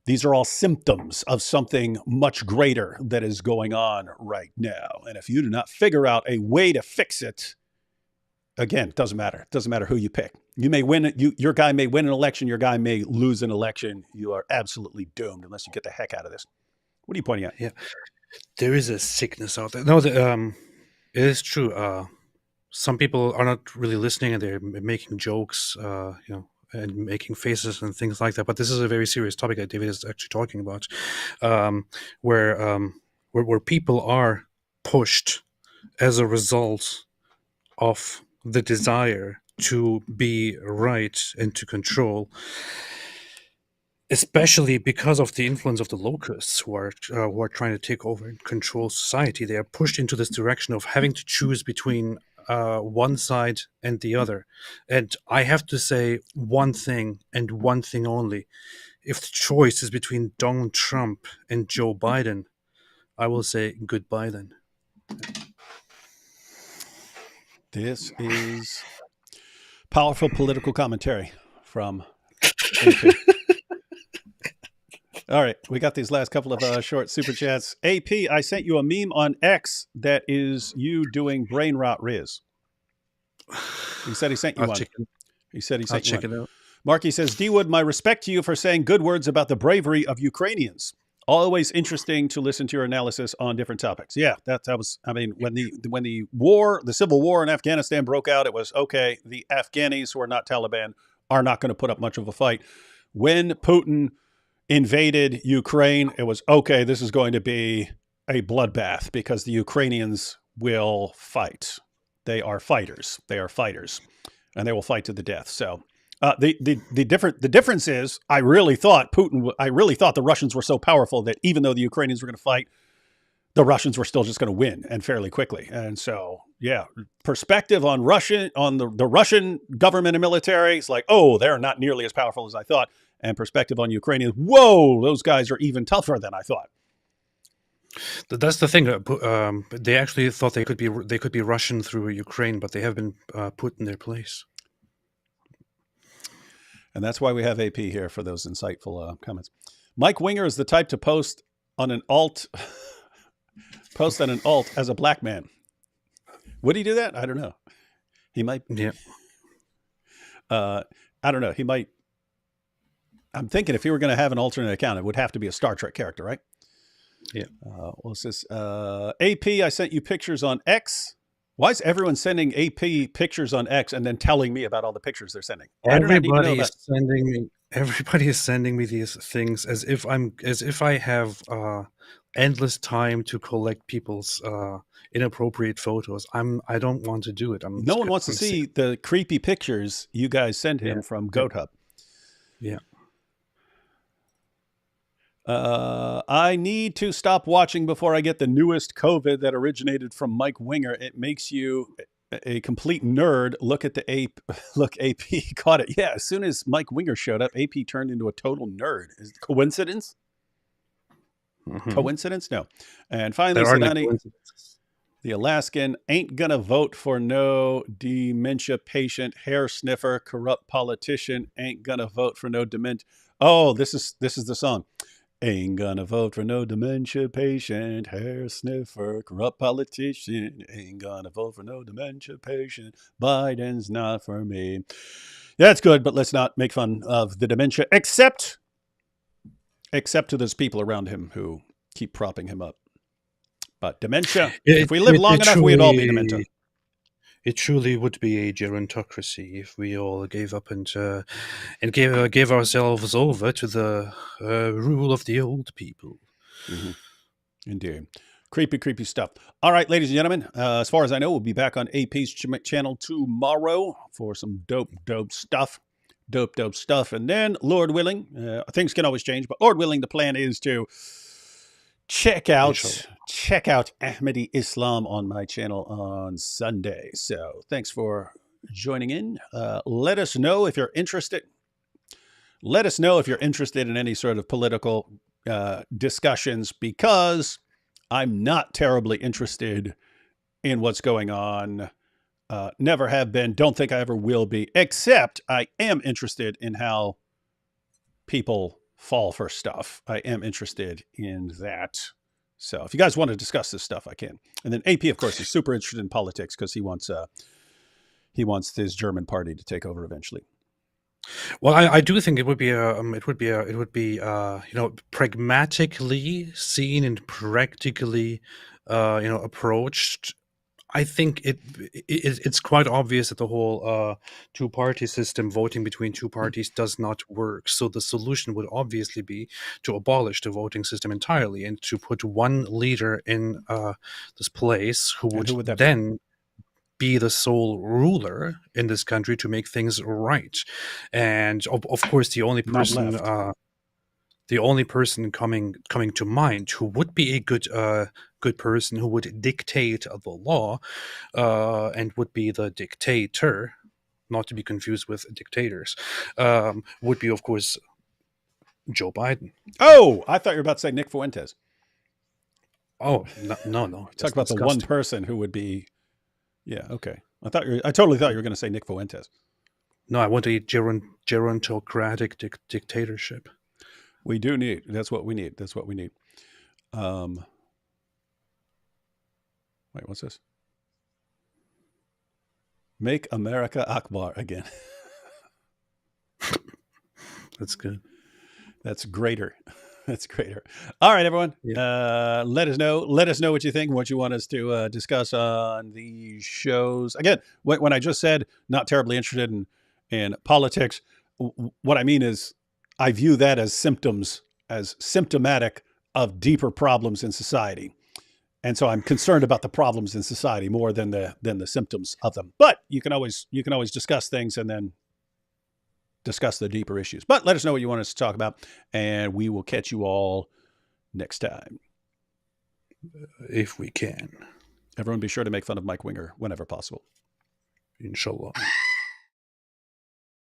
these are all symptoms of something much greater that is going on right now. And if you do not figure out a way to fix it, again, it doesn't matter. It doesn't matter who you pick. You may win. Your guy may win an election. Your guy may lose an election. You are absolutely doomed unless you get the heck out of this. What are you pointing at? Yeah, there is a sickness out there. No, it is true. Some people are not really listening, and they're making jokes, and making faces and things like that. But this is a very serious topic that David is actually talking about, where people are pushed as a result of the desire to be right and to control, especially because of the influence of the locusts who are trying to take over and control society. They are pushed into this direction of having to choose between one side and the other. And I have to say one thing and one thing only. If the choice is between Donald Trump and Joe Biden, I will say goodbye then. This is powerful political commentary from AP. All right, we got these last couple of short super chats. AP, I sent you a meme on X that is you doing brain rot Riz. He said he sent you one. He said he sent you one. Check it out. Marky says, D Wood, my respect to you for saying good words about the bravery of Ukrainians. Always interesting to listen to your analysis on different topics. Yeah, that was. I mean, when the civil war in Afghanistan broke out, it was okay. The Afghanis, who are not Taliban, are not going to put up much of a fight. When Putin invaded Ukraine, it was okay. This is going to be a bloodbath because the Ukrainians will fight. They are fighters. They are fighters, and they will fight to the death. So. The difference is I really thought the Russians were so powerful that even though the Ukrainians were going to fight, the Russians were still just going to win, and fairly quickly. And so, yeah, perspective on the Russian government and military is like, oh, they're not nearly as powerful as I thought. And perspective on Ukrainians, whoa, those guys are even tougher than I thought. That's the thing. They actually thought they could be Russian through Ukraine, but they have been put in their place. And that's why we have AP here for those insightful comments. Mike Winger is the type to post on an alt as a black man. Would he do that? I don't know. He might. Yeah. I don't know. He might. I'm thinking if he were going to have an alternate account, it would have to be a Star Trek character, right? Yeah. What's this? AP, I sent you pictures on X. Why is everyone sending AP pictures on X and then telling me about all the pictures they're sending? Everybody is sending me these things as if I have endless time to collect people's inappropriate photos. I don't want to do it. No one wants to see the creepy pictures you guys send him from Goat Hub. Yeah. I need to stop watching before I get the newest COVID that originated from Mike Winger. It makes you a complete nerd. Look at the ape. Look, AP caught it. Yeah, as soon as Mike Winger showed up, AP turned into a total nerd. Is it coincidence? Mm-hmm. Coincidence? No. And finally, Sedani, the Alaskan, ain't gonna vote for no dementia patient, hair sniffer, corrupt politician. Ain't gonna vote for no dementia. Oh, this is the song. Ain't gonna vote for no dementia patient, hair sniffer, corrupt politician. Ain't gonna vote for no dementia patient. Biden's not for me. That's good, but let's not make fun of the dementia, except to those people around him who keep propping him up. But dementia, if we live long enough, we'd all be dementia. It truly would be a gerontocracy if we all gave up and gave ourselves over to the rule of the old people. Mm-hmm. Indeed. Creepy stuff. All right, ladies and gentlemen, as far as I know, we'll be back on AP's channel tomorrow for some dope stuff. Dope stuff. And then, Lord willing, things can always change, but Lord willing, the plan is to check out Ahmadi Islam on my channel on Sunday. So thanks for joining in. Let us know if you're interested. Let us know if you're interested in any sort of political discussions, because I'm not terribly interested in what's going on. Never have been. Don't think I ever will be, except I am interested in how people fall for stuff. I am interested in that. So if you guys want to discuss this stuff, I can. And then AP, of course, is super interested in politics because he wants his German party to take over eventually. Well, I do think it would be pragmatically seen and practically approached. I think it's quite obvious that the whole two-party system, voting between two parties, does not work. So the solution would obviously be to abolish the voting system entirely and to put one leader in this place who would then be the sole ruler in this country to make things right. And of course, the only person coming to mind who would be a good person who would dictate the law and would be the dictator, not to be confused with dictators, would be, of course, Joe Biden. Oh, I thought you were about to say Nick Fuentes. Oh, no. Talk about the one person who would be. Yeah, okay. I totally thought you were going to say Nick Fuentes. No, I want a gerontocratic dictatorship. We do need. That's what we need. Wait, what's this? Make America Akbar again. That's good. That's greater. That's greater. All right, everyone. Yeah. Let us know. Let us know what you think, what you want us to discuss on these shows. Again, when I just said not terribly interested in politics, what I mean is I view that as symptomatic of deeper problems in society. And so I'm concerned about the problems in society more than the symptoms of them. But you can always discuss things and then discuss the deeper issues. But let us know what you want us to talk about, and we will catch you all next time. If we can. Everyone be sure to make fun of Mike Winger whenever possible. Inshallah.